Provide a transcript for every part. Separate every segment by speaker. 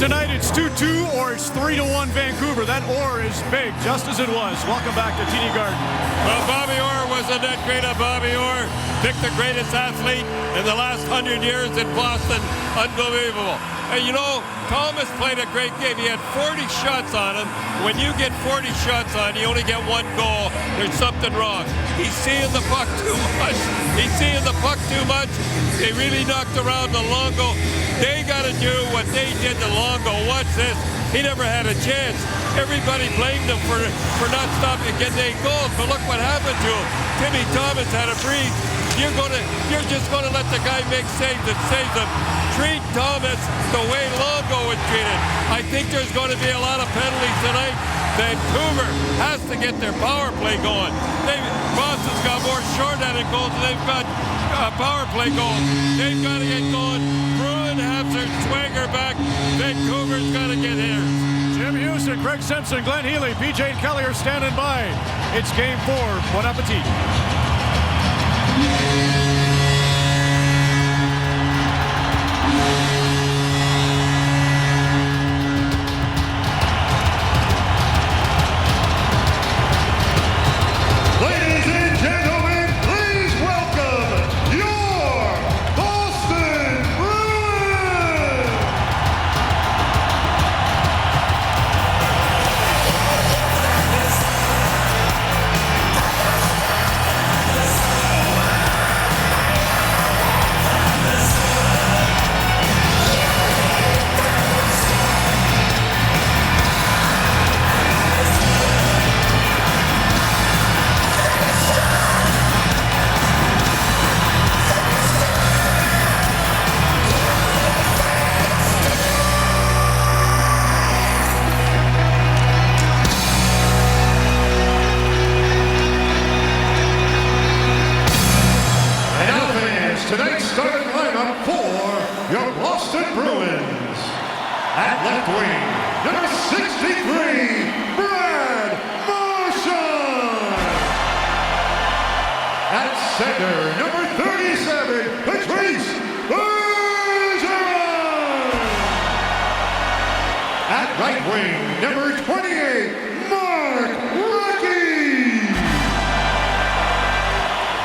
Speaker 1: tonight it's 2-2 or it's 3-1 Vancouver. That or is big, just as it was. Welcome back to TD Garden.
Speaker 2: Well, Bobby Orr wasn't that great. Bobby Orr picked the greatest athlete in the last 100 years in Boston. Unbelievable. And you know, Thomas played a great game. He had 40 shots on him. When you get 40 shots on, you only get one goal. There's something wrong. He's seeing the puck too much. He's seeing the puck too much. They really knocked around the Longo. They got to do what they did to Longo. Watch this. He never had a chance. Everybody blamed him for not stopping getting 8 goals. But look what happened to him. Timmy Thomas had a breathe. You're just gonna let the guy make saves and save them. Treat Thomas the way Longo was treated. I think there's going to be a lot of penalties tonight. Vancouver has to get their power play going. Boston's got more short-handed goals than they've got power play goals. They've got to get going. Bruin has their swagger back. Vancouver's got to get here.
Speaker 1: Jim Houston, Craig Simpson, Glenn Healy, PJ Kelly are standing by. It's Game 4. Bon appetit.
Speaker 3: Ladies and gentlemen, please welcome your Boston Bruins! Tonight's starting lineup for your Boston Bruins. At left wing, number 63, Brad Marchand. At center, number 37, Patrice Bergeron. At right wing, number 28, Mark Recchi.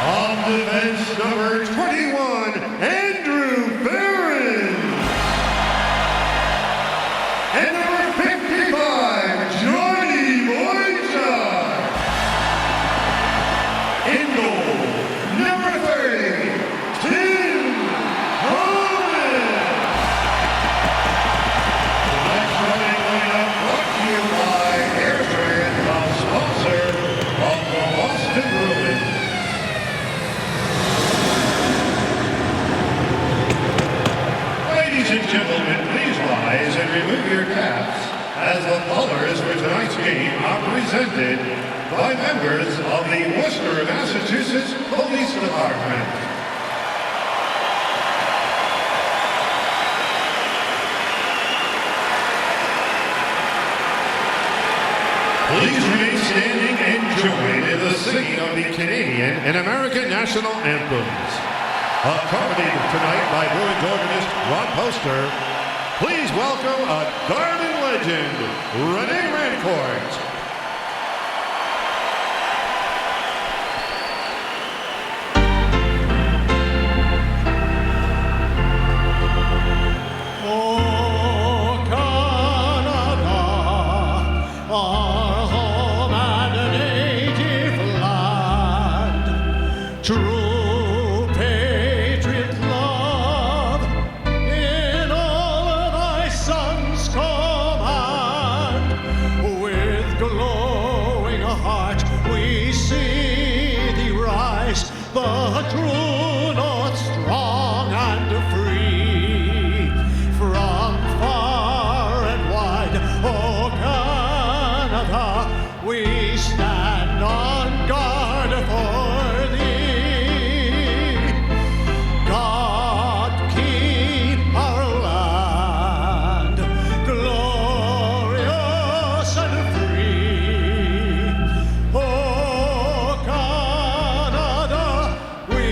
Speaker 3: On defense, number 21, Andrew Barron. And number 55, Johnny Boychuk. In goal, number 30, Tim Holland. Tonight's running lineup brought to you by Airtrade, the sponsor of the Boston Bruins. Ladies and gentlemen, please rise and remove your caps as the colors for tonight's game are presented by members of the Worcester, Massachusetts Police Department. Please remain standing and join in the singing of the Canadian and American national anthems. Accompanied tonight by Bruins organist Ron Poster, please welcome a Garden legend, Rene Rancourt.
Speaker 4: Oh, Canada, our home and native land, true the true north, strong and free, from far and wide, oh Canada, we stand on guard for thee. God keep our land glorious and free. Oh Canada, we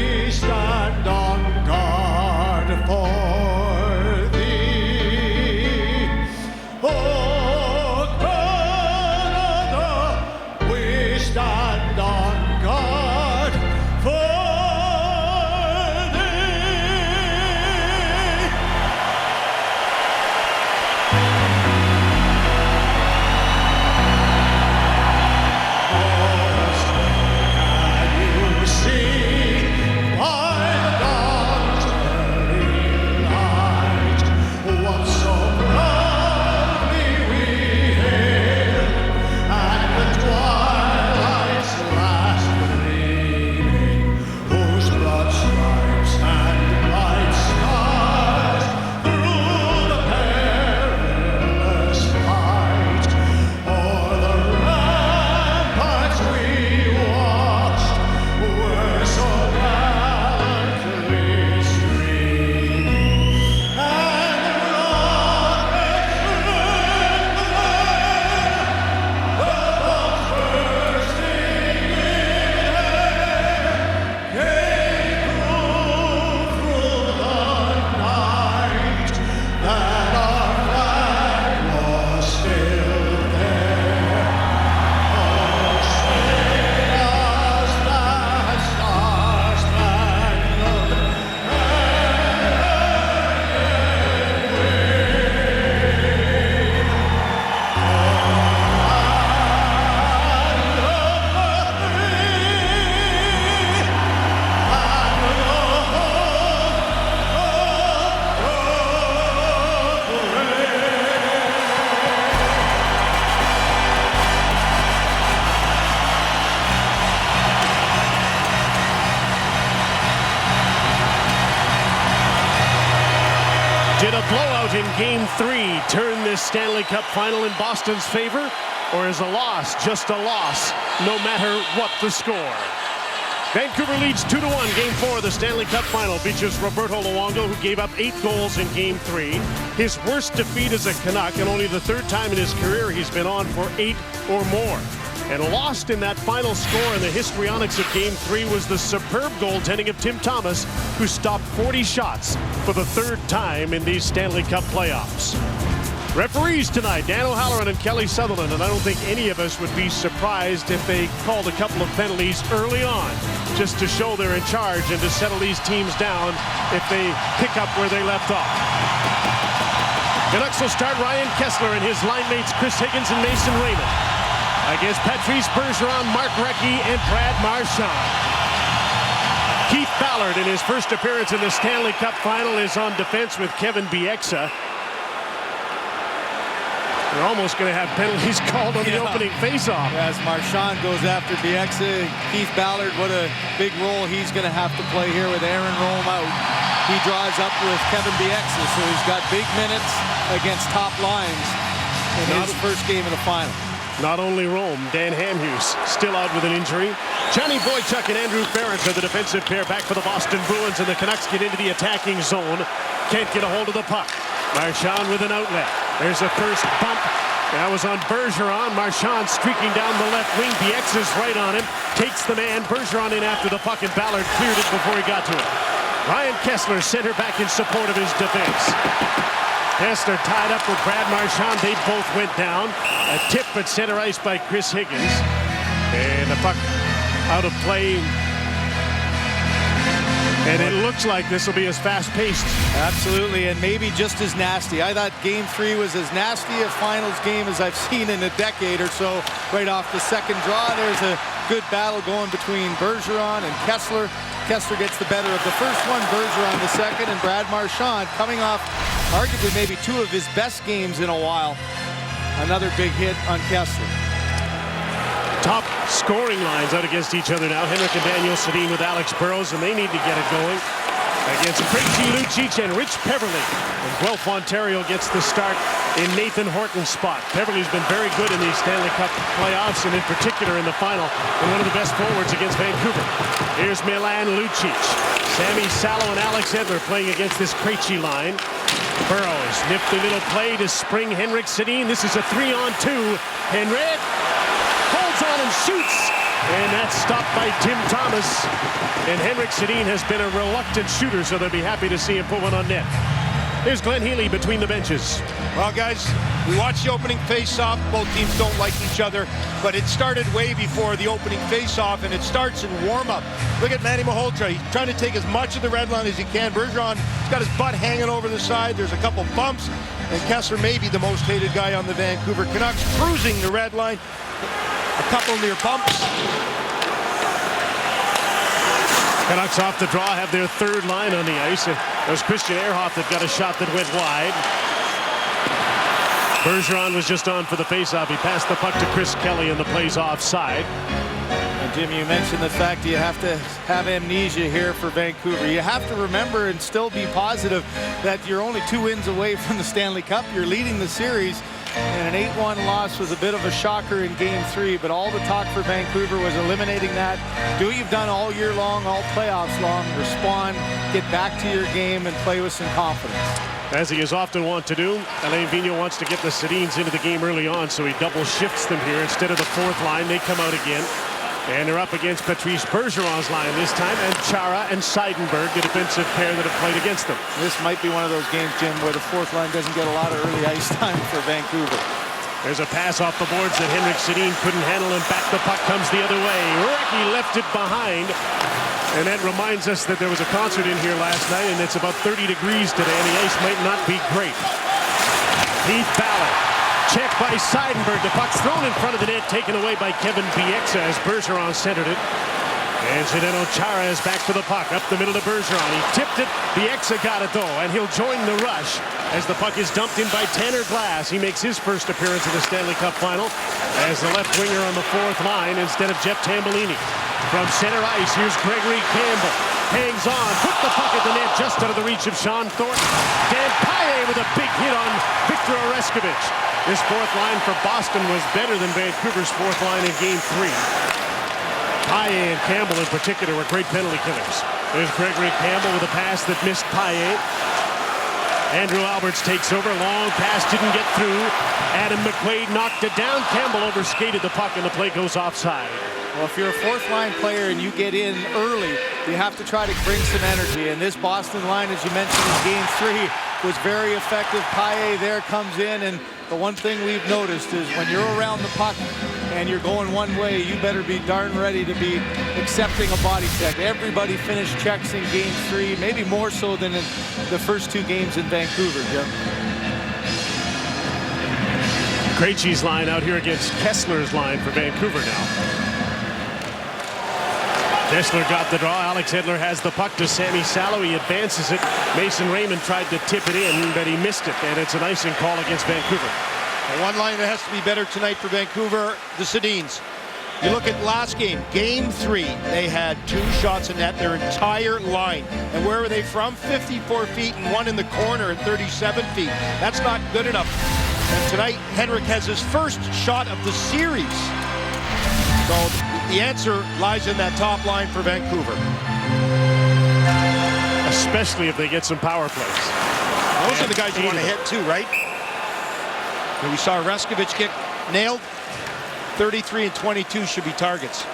Speaker 1: Did a blowout in Game 3 turn this Stanley Cup final in Boston's favor? Or is a loss just a loss, no matter what the score? Vancouver leads 2-1. Game 4 of the Stanley Cup final features Roberto Luongo, who gave up 8 goals in Game 3. His worst defeat as a Canuck, and only the 3rd time in his career he's been on for 8 or more. And lost in that final score in the histrionics of Game 3 was the superb goaltending of Tim Thomas, who stopped 40 shots for the 3rd time in these Stanley Cup playoffs. Referees tonight, Dan O'Halloran and Kelly Sutherland, and I don't think any of us would be surprised if they called a couple of penalties early on, just to show they're in charge and to settle these teams down if they pick up where they left off. Canucks will start Ryan Kessler and his line mates Chris Higgins and Mason Raymond against Patrice Bergeron, Mark Recchi, and Brad Marchand. Keith Ballard, in his first appearance in the Stanley Cup final, is on defense with Kevin Bieksa. They're almost going to have penalties called on the opening faceoff.
Speaker 5: As Marchand goes after Bieksa, Keith Ballard, what a big role he's going to have to play here with Aaron Rome out. He draws up with Kevin Bieksa, so he's got big minutes against top lines in his first game of the final.
Speaker 1: Not only Rome, Dan Hamhuis still out with an injury. Johnny Boychuk and Andrew Ference are the defensive pair back for the Boston Bruins, and the Canucks get into the attacking zone. Can't get a hold of the puck. Marchand with an outlet. There's a first bump. That was on Bergeron. Marchand streaking down the left wing. Bieksa's right on him. Takes the man. Bergeron in after the puck, and Ballard cleared it before he got to it. Ryan Kessler center back in support of his defense. Kessler tied up with Brad Marchand. They both went down. A tip at center ice by Chris Higgins. And the puck out of play. And it looks like this will be as fast-paced.
Speaker 5: Absolutely, and maybe just as nasty. I thought Game 3 was as nasty a finals game as I've seen in a decade or so. Right off the second draw, there's a good battle going between Bergeron and Kessler. Kessler gets the better of the first one, Bergeron the second, and Brad Marchand coming off arguably maybe 2 of his best games in a while. Another big hit on Kessler.
Speaker 1: Top scoring lines out against each other now. Henrik and Daniel Sedin with Alex Burrows, and they need to get it going against Krejci, Lucic, and Rich Peverley. And Guelph, Ontario gets the start in Nathan Horton's spot. Peverley's been very good in these Stanley Cup playoffs, and in particular in the final, and one of the best forwards against Vancouver. Here's Milan Lucic. Sammy Salo and Alex Edler playing against this Krejci line. Burrows, nifty little play to spring Henrik Sedin. This is a 3-on-2. Henrik holds on and shoots, and that's stopped by Tim Thomas. And Henrik Sedin has been a reluctant shooter, so they'll be happy to see him put one on net. Here's Glenn Healy between the benches.
Speaker 6: Well, guys, we watched the opening face-off. Both teams don't like each other, but it started way before the opening face-off, and it starts in warm-up. Look at Manny Malhotra. He's trying to take as much of the red line as he can. Bergeron's got his butt hanging over the side. There's a couple bumps, and Kessler may be the most hated guy on the Vancouver Canucks, cruising the red line. A couple near bumps.
Speaker 1: Canucks off the draw have their 3rd line on the ice. It was Christian Ehrhoff that got a shot that went wide. Bergeron was just on for the faceoff. He passed the puck to Chris Kelly, and the play's offside.
Speaker 5: And Jim, you mentioned the fact you have to have amnesia here for Vancouver. You have to remember and still be positive that you're only 2 wins away from the Stanley Cup. You're leading the series. And an 8-1 loss was a bit of a shocker in Game 3, but all the talk for Vancouver was eliminating that. Do what you've done all year long, all playoffs long. Respond, get back to your game, and play with some confidence.
Speaker 1: As he is often wont to do, Alain Vigneault wants to get the Sedins into the game early on, so he double shifts them here. Instead of the 4th line, they come out again. And they're up against Patrice Bergeron's line this time, and Chara and Seidenberg, the defensive pair that have played against them.
Speaker 5: This might be one of those games, Jim, where the 4th line doesn't get a lot of early ice time for Vancouver.
Speaker 1: There's a pass off the boards that Henrik Sedin couldn't handle, and back the puck comes the other way. Recchi left it behind, and that reminds us that there was a concert in here last night, and it's about 30 degrees today, and the ice might not be great. Keith Ballard. Check by Seidenberg. The puck's thrown in front of the net, taken away by Kevin Bieksa as Bergeron centered it. And Zdeno Chara is back for the puck, up the middle to Bergeron. He tipped it. Bieksa got it, though, and he'll join the rush as the puck is dumped in by Tanner Glass. He makes his first appearance in the Stanley Cup final as the left winger on the 4th line instead of Jeff Tambellini. From center ice, here's Gregory Campbell. Hangs on, put the puck at the net just out of the reach of Sean Thornton. Dan Paille after Oreskovic. This fourth line for Boston was better than Vancouver's fourth line in Game 3. Paille and Campbell in particular were great penalty killers. There's Gregory Campbell with a pass that missed Paille. Andrew Alberts takes over. Long pass didn't get through. Adam McQuaid knocked it down. Campbell overskated the puck and the play goes offside.
Speaker 5: Well, if you're a fourth line player and you get in early, you have to try to bring some energy. And this Boston line, as you mentioned in Game 3, was very effective. Paille there comes in, and the one thing we've noticed is when you're around the puck and you're going one way, you better be darn ready to be accepting a body check. Everybody finished checks in Game 3, maybe more so than in the first 2 games in Vancouver, Jim.
Speaker 1: Krejci's line out here against Kessler's line for Vancouver now. Kessler got the draw. Alex Edler has the puck to Sammy Salo. He advances it. Mason Raymond tried to tip it in, but he missed it, and it's an icing call against Vancouver.
Speaker 6: One line that has to be better tonight for Vancouver, the Sedins. You look at last game, Game 3, they had 2 shots in net, their entire line. And where were they from? 54 feet and 1 in the corner at 37 feet. That's not good enough. And tonight, Henrik has his first shot of the series. So the answer lies in that top line for Vancouver.
Speaker 1: Especially if they get some power plays.
Speaker 6: Those are the guys you want to hit too, right? And we saw Oreskovic kick nailed. 33 and 22 should be targets.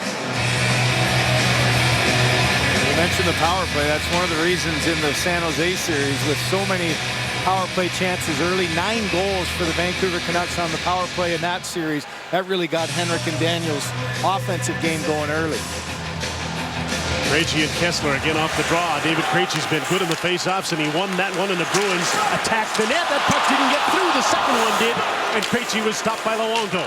Speaker 5: You mentioned the power play. That's one of the reasons in the San Jose series with so many power play chances early. 9 goals for the Vancouver Canucks on the power play in that series. That really got Henrik and Daniels' offensive game going early.
Speaker 1: Krejci and Kessler again off the draw. David Krejci's been good in the faceoffs, and he won that one, and the Bruins attacked the net. That puck didn't get through. The second one did, and Krejci was stopped by Luongo.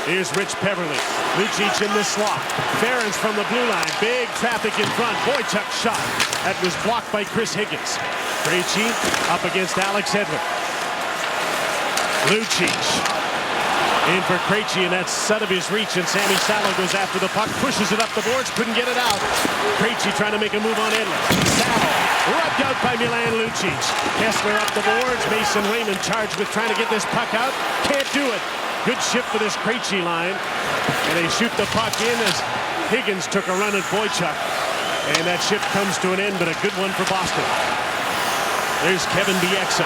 Speaker 1: Here's Rich Peverley. Lucic in the slot. Ferens from the blue line. Big traffic in front. Boychuk shot. That was blocked by Chris Higgins. Krejci up against Alex Edler. Lucic in for Krejci, and that's out of his reach, and Sammy Salo goes after the puck, pushes it up the boards, couldn't get it out. Krejci trying to make a move on Edler. Salo rubbed out by Milan Lucic. Kessler up the boards. Mason Raymond charged with trying to get this puck out. Can't do it. Good shift for this Krejci line, and they shoot the puck in as Higgins took a run at Boychuk, and that shift comes to an end, but a good one for Boston. There's Kevin Bieksa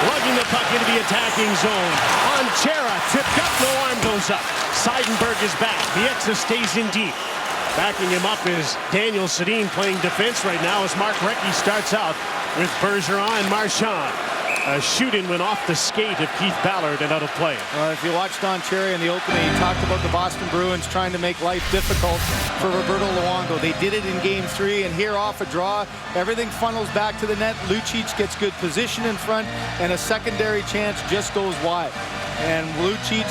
Speaker 1: lugging the puck into the attacking zone. On Chera, tripped up, no arm goes up. Seidenberg is back. Bieksa stays in deep. Backing him up is Daniel Sedin playing defense right now as Mark Recchi starts out with Bergeron and Marchand. A shoot-in went off the skate of Keith Ballard and out of play.
Speaker 5: If you watched Don Cherry in the opening, he talked about the Boston Bruins trying to make life difficult for Roberto Luongo. They did it in Game 3, and here off a draw, everything funnels back to the net. Lucic gets good position in front, and a secondary chance just goes wide. And Lucic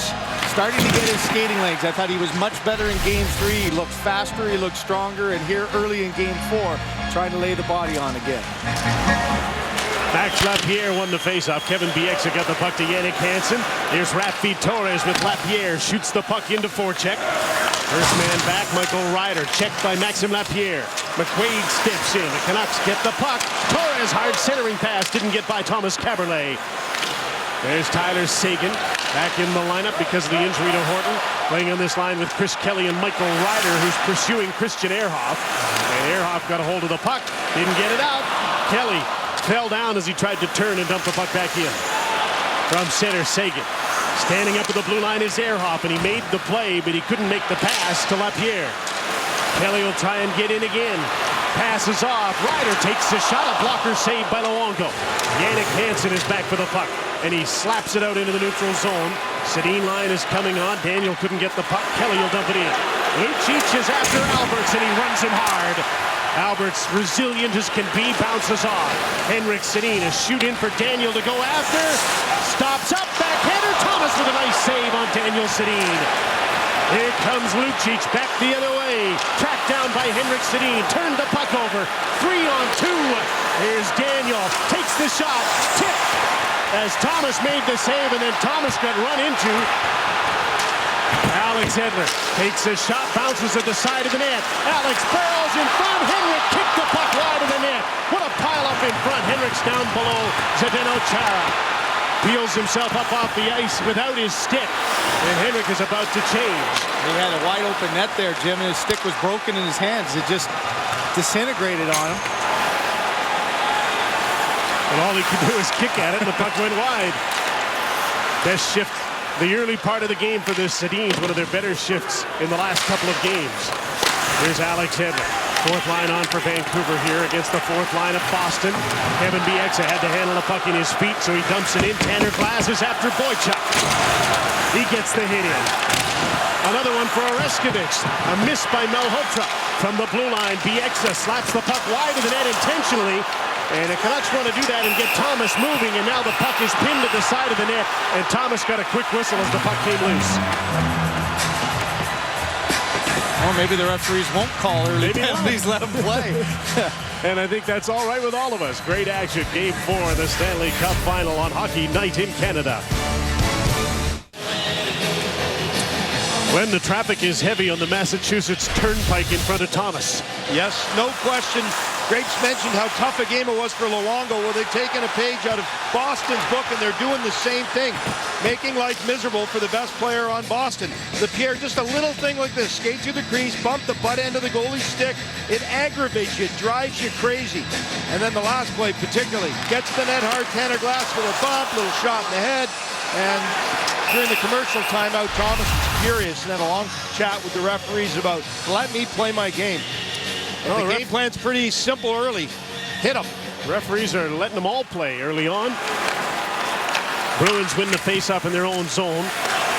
Speaker 5: starting to get his skating legs. I thought he was much better in Game 3. He looked faster, he looked stronger, and here early in Game 4, trying to lay the body on again.
Speaker 1: Max Lapierre won the faceoff. Kevin Bieksa got the puck to Yannick Hansen. Here's Rafi Torres with Lapierre. Shoots the puck into forecheck. First man back, Michael Ryder. Checked by Maxime Lapierre. McQuaid steps in. The Canucks get the puck. Torres, hard centering pass. Didn't get by Thomas Caberlet. There's Tyler Seguin back in the lineup because of the injury to Horton. Playing on this line with Chris Kelly and Michael Ryder, who's pursuing Christian Ehrhoff. And Ehrhoff got a hold of the puck. Didn't get it out. Kelly fell down as he tried to turn and dump the puck back in. From center, Seguin. Standing up at the blue line is Ehrhoff, and he made the play, but he couldn't make the pass to Lapierre. Kelly will try and get in again. Passes off. Ryder takes the shot. A blocker saved by Luongo. Yannick Hansen is back for the puck, and he slaps it out into the neutral zone. Sedin line is coming on. Daniel couldn't get the puck. Kelly will dump it in. Lucic is after Alberts, and he runs him hard. Alberts, resilient as can be, bounces off. Henrik Sedin, a shoot in for Daniel to go after. Stops up, backhander. Thomas with a nice save on Daniel Sedin. Here comes Lucic back the other way. Tracked down by Henrik Sedin. Turned the puck over. 3-on-2. Here's Daniel. Takes the shot. Tipped as Thomas made the save, and then Thomas got run into. Alex Edler takes a shot, bounces at the side of the net. Alex barrels in front. Henrik kicked the puck wide of the net. What a pile up in front. Henrik's down below Zdeno Chara. peels himself up off the ice without his stick. And Henrik is about to change.
Speaker 5: He had a wide open net there, Jim, and his stick was broken in his hands. It just disintegrated on him.
Speaker 1: And all he could do is kick at it, and the puck went wide. Best shift the early part of the game for the Sedins, one of their better shifts in the last couple of games. Here's Alex Henrik. Fourth line on for Vancouver here against the fourth line of Boston. Kevin Bieksa had to handle the puck in his feet, so he dumps it in. Tanner Glass is after Boychuk. He gets the hit in. Another one for Oreskevich. A miss by Malhotra. From the blue line, Bieksa slaps the puck wide of the net intentionally. And the Canucks want to do that and get Thomas moving, and now the puck is pinned to the side of the net, and Thomas got a quick whistle as the puck came loose.
Speaker 5: Or maybe the referees won't call early penalties, let them play.
Speaker 1: And I think that's all right with all of us. Great action, Game 4 of the Stanley Cup Final on Hockey Night in Canada. When the traffic is heavy on the Massachusetts Turnpike in front of Thomas.
Speaker 6: Yes, no question. Grapes mentioned how tough a game it was for Luongo. Well, they've taken a page out of Boston's book, and they're doing the same thing, making life miserable for the best player on Boston. Pierre, just a little thing like this, skate through the crease, bump the butt end of the goalie's stick. It aggravates you, it drives you crazy. And then the last play particularly, gets the net hard, Tanner Glass with a bump, little shot in the head, and during the commercial timeout, Thomas was furious and had a long chat with the referees about, let me play my game. The game plan's pretty simple early. Hit them.
Speaker 1: Referees are letting them all play early on. Bruins win the faceoff in their own zone.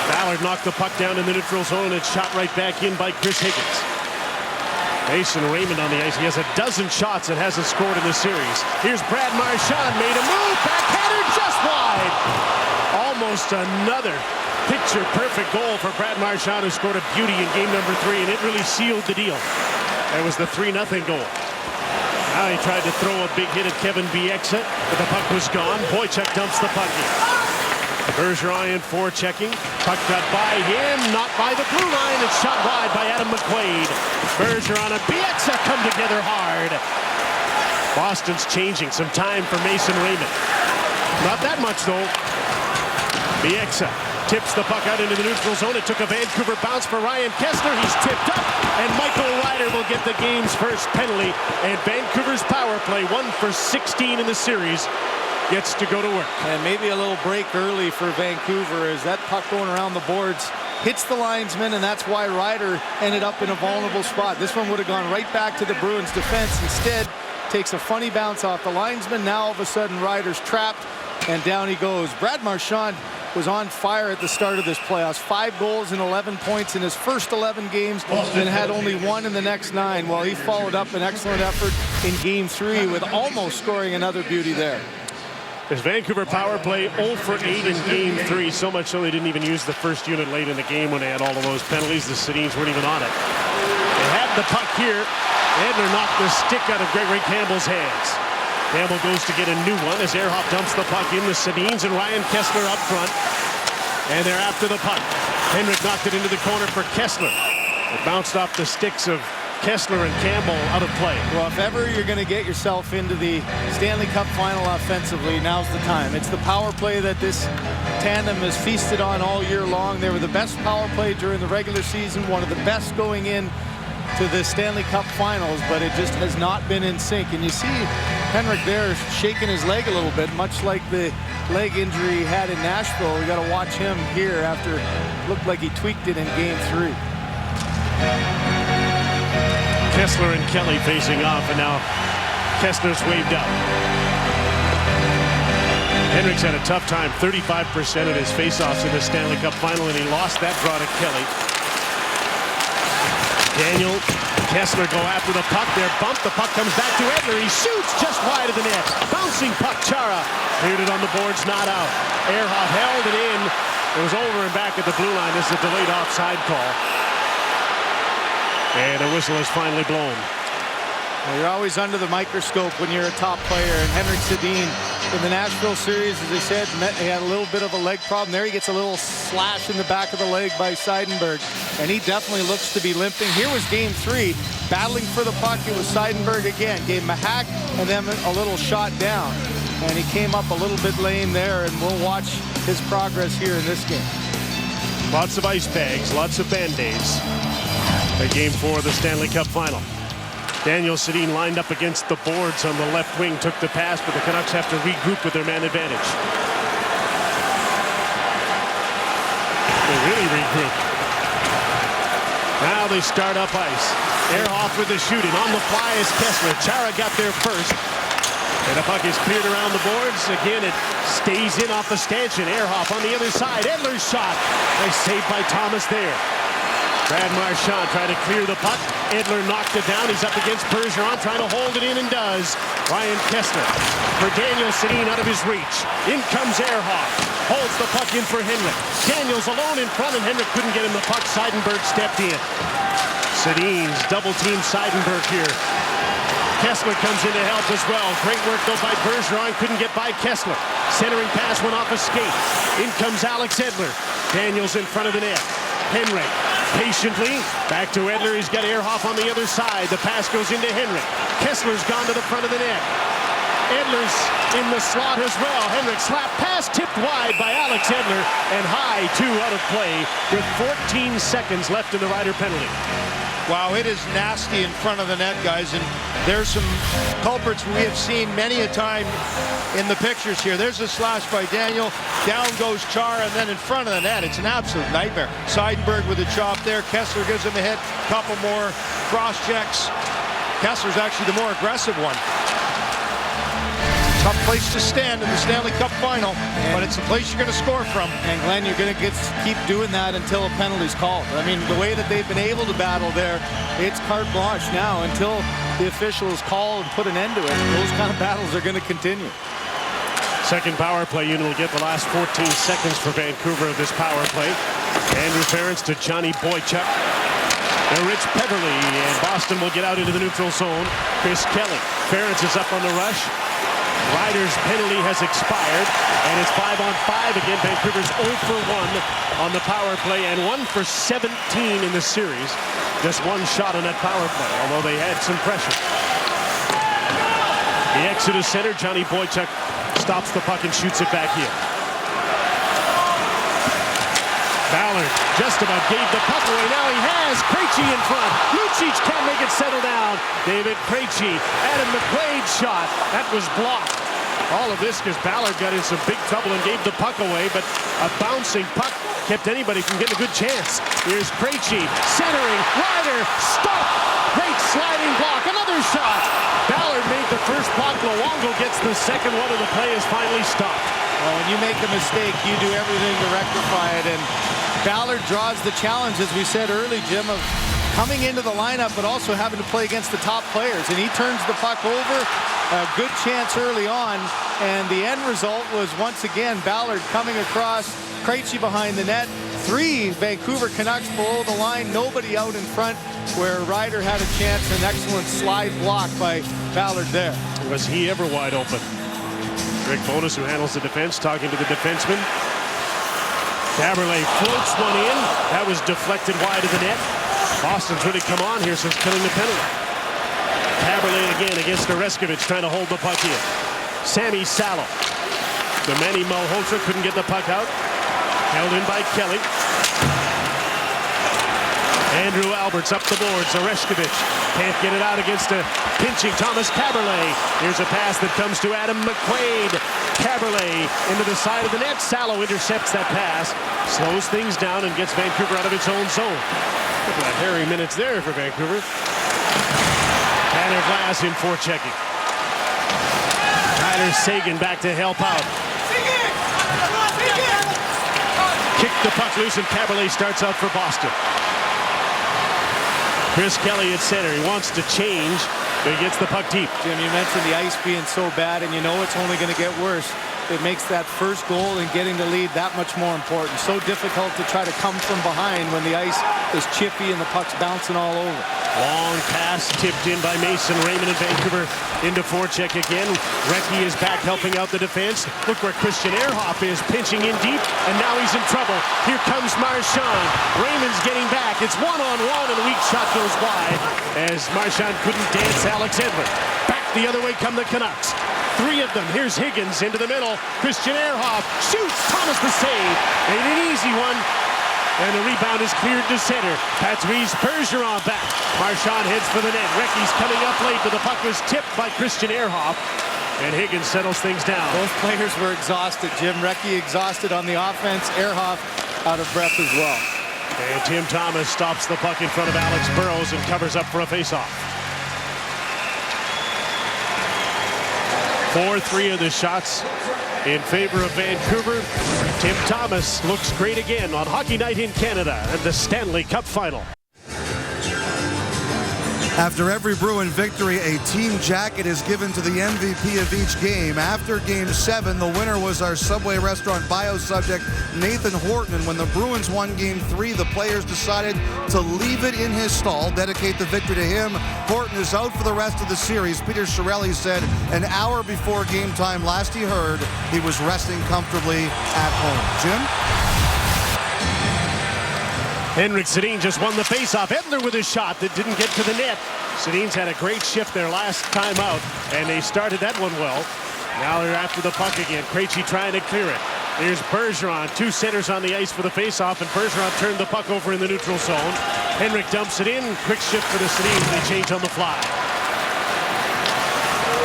Speaker 1: Ballard knocked the puck down in the neutral zone and shot right back in by Chris Higgins. Mason Raymond on the ice. He has a dozen shots and hasn't scored in the series. Here's Brad Marchand, made a move, backhander just wide. Almost another picture-perfect goal for Brad Marchand, who scored a beauty in game number 3, and it really sealed the deal. That was the 3-0 goal. Now he tried to throw a big hit at Kevin Bieksa, but the puck was gone. Boychuk dumps the puck in. Bergeron forechecking. Puck got by him, not by the blue line. It's shot wide by Adam McQuaid. Bergeron and Bieksa come together hard. Boston's changing. Some time for Mason Raymond. Not that much, though. Bieksa tips the puck out into the neutral zone. It took a Vancouver bounce for Ryan Kessler. He's tipped up, and Michael Ryder will get the game's first penalty. And Vancouver's power play, 1 for 16 in the series, gets to go to work.
Speaker 5: And maybe a little break early for Vancouver as that puck going around the boards hits the linesman, and that's why Ryder ended up in a vulnerable spot. This one would have gone right back to the Bruins defense. Instead, takes a funny bounce off the linesman. Now all of a sudden Ryder's trapped, and down he goes. Brad Marchand was on fire at the start of this playoffs. 5 goals and 11 points in his first 11 games, and had only 1 in the next 9. Well, he followed up an excellent effort in game 3 with almost scoring another beauty there.
Speaker 1: His Vancouver power play 0 for 8 in game 3, so much so they didn't even use the first unit late in the game when they had all of those penalties. The Sedins weren't even on it. They had the puck here. Edler knocked the stick out of Gregory Campbell's hands. Campbell goes to get a new one as Ehrhoff dumps the puck in. The Sedins and Ryan Kessler up front. And they're after the puck. Henrik knocked it into the corner for Kessler. It bounced off the sticks of Kessler and Campbell out of play.
Speaker 5: Well, if ever you're going to get yourself into the Stanley Cup Final offensively, now's the time. It's the power play that this tandem has feasted on all year long. They were the best power play during the regular season, one of the best going in to the Stanley Cup Finals, but it just has not been in sync. And you see Henrik there shaking his leg a little bit, much like the leg injury he had in Nashville. We got to watch him here after it looked like he tweaked it in game 3.
Speaker 1: Kessler and Kelly facing off, and now Kessler's waved up. Henrik's had a tough time, 35% of his faceoffs in the Stanley Cup Final, and he lost that draw to Kelly. Daniel, Kessler go after the puck. They're bumped. The puck comes back to Edler. He shoots just wide of the net. Bouncing puck. Chara cleared it on the boards, not out. Ehrhoff held it in. It was over and back at the blue line. This is a delayed offside call. And a whistle is finally blown.
Speaker 5: Well, you're always under the microscope when you're a top player. And Henrik Sedin in the Nashville series, as I said, he had a little bit of a leg problem. There he gets a little slash in the back of the leg by Seidenberg. And he definitely looks to be limping. Here was game 3. Battling for the puck. It was Seidenberg again. Gave him a hack and then a little shot down. and he came up a little bit lame there, and we'll watch his progress here in this game.
Speaker 1: Lots of ice bags, lots of Band-Aids. A game 4 of the Stanley Cup final. Daniel Sedin lined up against the boards on the left wing, took the pass, but the Canucks have to regroup with their man advantage. They really regroup. Now they start up ice. Ehrhoff with the shooting. On the fly is Kessler. Chara got there first. And the puck is cleared around the boards. Again, it stays in off the stanchion. Ehrhoff on the other side. Edler's shot. Nice save by Thomas there. Brad Marchand trying to clear the puck. Edler knocked it down. He's up against Bergeron, trying to hold it in, and does. Ryan Kessler for Daniel Sedin out of his reach. In comes Ehrhoff. Holds the puck in for Henrik. Daniels alone in front, and Henrik couldn't get him the puck. Seidenberg stepped in. Sedin's double-team Seidenberg here. Kessler comes in to help as well. Great work, though, by Bergeron. Couldn't get by Kessler. Centering pass went off a skate. In comes Alex Edler. Daniels in front of the net. Henrik patiently back to Edler. He's got Ehrhoff on the other side. The pass goes into Henrik. Kessler's gone to the front of the net. Edler's in the slot as well. Henrik slap pass tipped wide by Alex Edler, and high, 2 out of play with 14 seconds left in the Ryder penalty.
Speaker 6: Wow, it is nasty in front of the net, guys, and there's some culprits we have seen many a time in the pictures here. There's a slash by Daniel, down goes Chara, and then in front of the net, it's an absolute nightmare. Seidenberg with a chop there. Kessler gives him a hit, couple more cross checks. Kessler's actually the more aggressive one. Tough place to stand in the Stanley Cup final, but it's a place you're going to score from.
Speaker 5: And Glenn, you're going to keep doing that until a penalty's called. I mean, the way that they've been able to battle there, it's carte blanche now until the officials call and put an end to it. Those kind of battles are going to continue.
Speaker 1: Second power play unit will get the last 14 seconds for Vancouver of this power play. Andrew Ference to Johnny Boychuk. And Rich Peverly, and Boston will get out into the neutral zone. Chris Kelly. Ference is up on the rush. Ryder's penalty has expired, and it's 5-on-5 again. Vancouver's 0 for 1 on the power play, and 1 for 17 in the series. Just one shot on that power play, although they had some pressure. The Exeter center, Johnny Boychuk, stops the puck and shoots it back here. Ballard just about gave the puck away. Now he has Krejci in front. Lucic can't make it settle down. David Krejci, Adam McQuaid's shot. That was blocked. All of this because Ballard got in some big trouble and gave the puck away, but a bouncing puck kept anybody from getting a good chance. Here's Krejci, centering, Ryder, stop! Great sliding block, another shot! Ballard made the first block, Luongo gets the second one, and the play is finally stopped.
Speaker 5: Well, when you make a mistake, you do everything to rectify it, and Ballard draws the challenge, as we said early, Jim, of coming into the lineup, but also having to play against the top players. And he turns the puck over, a good chance early on, and the end result was once again Ballard coming across, Krejci behind the net, 3 Vancouver Canucks below the line, nobody out in front, where Ryder had a chance, an excellent slide block by Ballard there.
Speaker 1: Was he ever wide open? Rick Bowness, who handles the defense, talking to the defenseman. Caberlet floats one in. That was deflected wide of the net. Boston's really come on here since killing the penalty. Caberlet again against Oreskovich, trying to hold the puck in. Sammy Salo. The Manny Malhotra couldn't get the puck out. Held in by Kelly. Andrew Alberts up the boards. Oreskovich can't get it out against a pinching Thomas Caberlet. Here's a pass that comes to Adam McQuaid. Caberlet into the side of the net. Salo intercepts that pass, slows things down, and gets Vancouver out of its own zone. Look at that hairy minutes there for Vancouver. Tanner Glass in forechecking. Tyler Seguin back to help out. Kick the puck loose, and Caberlet starts out for Boston. Chris Kelly at center. He wants to change, but he gets the puck deep.
Speaker 5: Jim, you mentioned the ice being so bad, and you know it's only going to get worse. It makes that first goal and getting the lead that much more important. So difficult to try to come from behind when the ice is chippy and the puck's bouncing all over.
Speaker 1: Long pass tipped in by Mason Raymond in Vancouver into forecheck again. Recchi is back helping out the defense. Look where Christian Ehrhoff is pinching in deep, and now he's in trouble. Here comes Marchand. Raymond's getting back. It's one-on-one, and a weak shot goes wide as Marchand couldn't dance Alex Edler. Back the other way come the Canucks. 3 of them. Here's Higgins into the middle. Christian Ehrhoff shoots. Thomas the save. Ain't an easy one. And the rebound is cleared to center. Patrice Bergeron back. Marchand heads for the net. Recchi's coming up late, but the puck was tipped by Christian Ehrhoff. And Higgins settles things down.
Speaker 5: Both players were exhausted. Jim Recchi exhausted on the offense. Ehrhoff out of breath as well.
Speaker 1: And Tim Thomas stops the puck in front of Alex Burrows and covers up for a faceoff. 4-3 of the shots in favor of Vancouver. Tim Thomas looks great again on Hockey Night in Canada and the Stanley Cup Final.
Speaker 7: After every Bruin victory, a team jacket is given to the MVP of each game. After Game 7, the winner was our Subway restaurant bio subject, Nathan Horton. And when the Bruins won Game 3, the players decided to leave it in his stall, dedicate the victory to him. Horton is out for the rest of the series. Peter Chiarelli said an hour before game time last he heard he was resting comfortably at home. Jim?
Speaker 1: Henrik Sedin just won the faceoff. Edler with a shot that didn't get to the net. Sedin's had a great shift their last time out, and they started that one well. Now they're after the puck again. Krejci trying to clear it. Here's Bergeron. 2 centers on the ice for the faceoff, and Bergeron turned the puck over in the neutral zone. Henrik dumps it in. Quick shift for the Sedin. They change on the fly.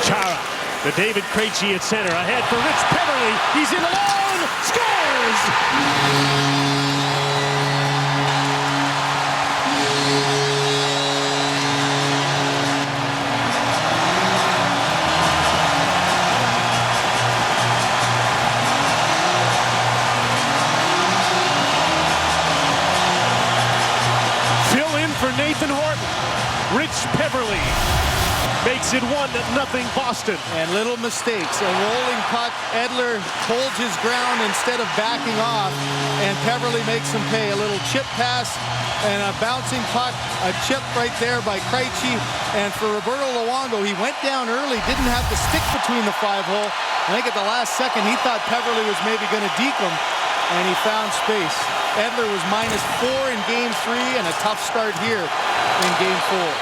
Speaker 1: Chara to David Krejci at center. Ahead for Rich Peverley. He's in alone. Scores! Nathan Horton. Rich Peverley makes it 1-0 Boston.
Speaker 5: And little mistakes. A rolling puck. Edler holds his ground instead of backing off. And Peverley makes him pay. A little chip pass and a bouncing puck. A chip right there by Krejci. And for Roberto Luongo, he went down early. Didn't have the stick between the 5-hole. I think at the last second, he thought Peverley was maybe going to deke him. And he found space. Edler was -4 in Game 3 and a tough start here in Game 4.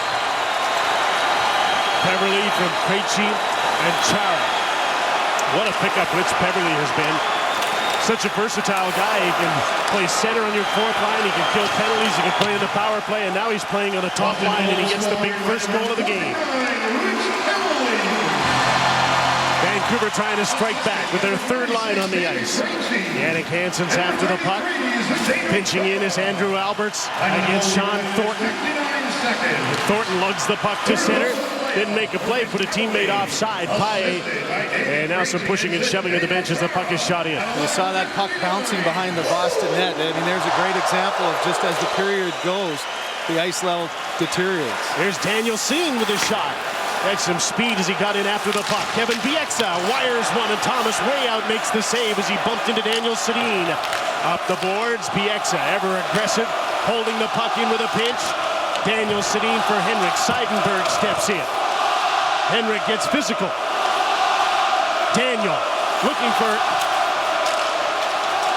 Speaker 1: Peverley from Krejci and Chara. What a pickup Rich Peverley has been. Such a versatile guy. He can play center on your 4th line. He can kill penalties. He can play in the power play. And now he's playing on the top line, and he gets the big first goal of the game. Vancouver trying to strike back with their 3rd line on the ice. Jannik Hansen's after the puck. Pinching in is Andrew Alberts against Sean Thornton. Thornton lugs the puck to center. Didn't make a play, put a teammate offside. Paille. And now some pushing and shoving at the bench as the puck is shot in.
Speaker 5: You saw that puck bouncing behind the Boston net. I mean, there's a great example of just as the period goes, the ice level deteriorates.
Speaker 1: Here's Daniel Sedin with a shot. Had some speed as he got in after the puck. Kevin Bieksa wires one, and Thomas way out makes the save as he bumped into Daniel Sedin. Up the boards, Bieksa ever aggressive, holding the puck in with a pinch. Daniel Sedin for Henrik. Seidenberg steps in. Henrik gets physical. Daniel looking for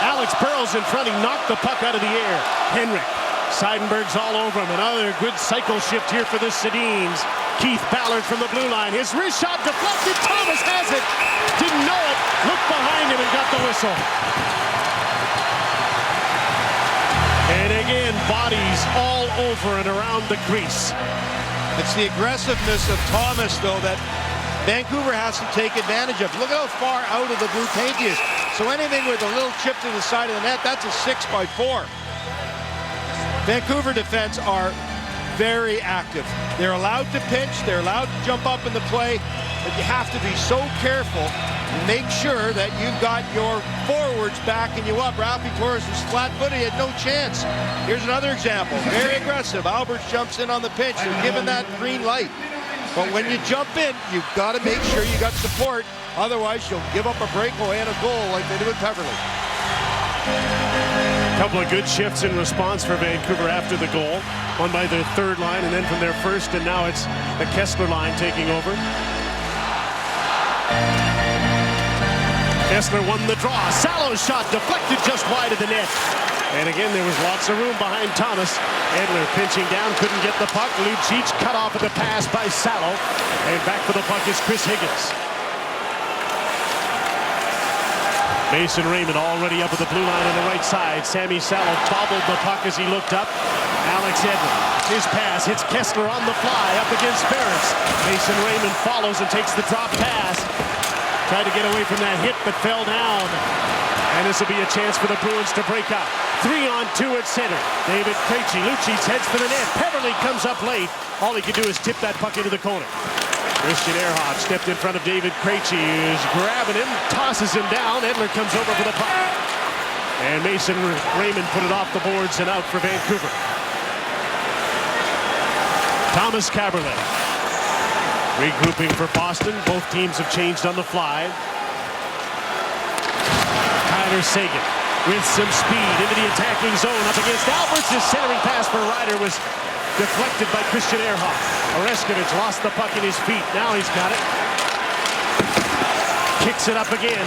Speaker 1: Alex Burrows in front. He knocked the puck out of the air. Henrik. Seidenberg's all over him. Another good cycle shift here for the Sedins. Keith Ballard from the blue line. His wrist shot deflected. Thomas has it. Didn't know it. Looked behind him and got the whistle. And again, bodies all over and around the crease.
Speaker 6: It's the aggressiveness of Thomas, though, that Vancouver has to take advantage of. Look at how far out of the blue paint he is. So anything with a little chip to the side of the net, that's a 6x4. Vancouver defense are very active. They're allowed to pinch, they're allowed to jump up in the play, but you have to be so careful and make sure that you've got your forwards backing you up. Ralphie Torres was flat-footed, he had no chance. Here's another example, very aggressive. Alberts jumps in on the pinch, they're given that green light. But when you jump in, you've got to make sure you got support, otherwise you'll give up a breakaway and a goal like they did with Peverley.
Speaker 1: Couple of good shifts in response for Vancouver after the goal. One by their 3rd line, and then from their 1st, and now it's the Kessler line taking over. Kessler won the draw. Salo's shot deflected just wide of the net. And again, there was lots of room behind Thomas. Edler pinching down, couldn't get the puck. Lucic cut off at the pass by Salo. And back for the puck is Chris Higgins. Mason Raymond already up at the blue line on the right side. Sammy Salo bobbled the puck as he looked up. Alex Edler, his pass hits Kessler on the fly up against Ferris. Mason Raymond follows and takes the drop pass. Tried to get away from that hit but fell down. And this will be a chance for the Bruins to break out. 3-on-2 at center. David Krejci, Lucic heads for the net. Peverley comes up late. All he can do is tip that puck into the corner. Christian Ehrhoff stepped in front of David Krejci, who's grabbing him, tosses him down. Edler comes over for the puck. And Mason Raymond put it off the boards and out for Vancouver. Thomas Kaberle regrouping for Boston. Both teams have changed on the fly. Tyler Seguin with some speed into the attacking zone up against Alberts. His centering pass for Ryder was deflected by Christian Ehrhoff. Oreskovich lost the puck in his feet. Now he's got it. Kicks it up again.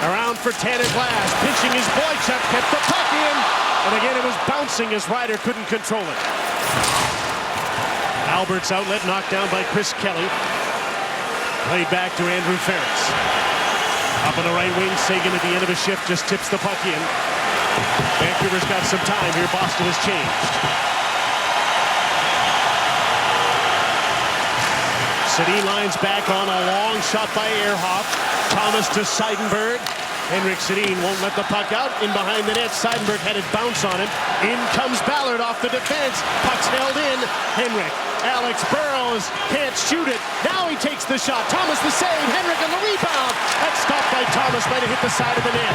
Speaker 1: Around for Tanner Glass. Pinching his Boychuk. Kept the puck in. And again it was bouncing as Ryder couldn't control it. Alberts outlet knocked down by Chris Kelly. Played back to Andrew Ferris. Up on the right wing, Seguin at the end of his shift just tips the puck in. Vancouver's got some time here. Boston has changed. Sedin lines back on a long shot by Ehrhoff. Thomas to Seidenberg. Henrik Sedin won't let the puck out. In behind the net, Seidenberg had it bounce on him. In comes Ballard off the defense. Puck's held in. Henrik. Alex Burrows can't shoot it. Now he takes the shot. Thomas the save. Henrik on the rebound. That's stopped by Thomas. Might have hit the side of the net.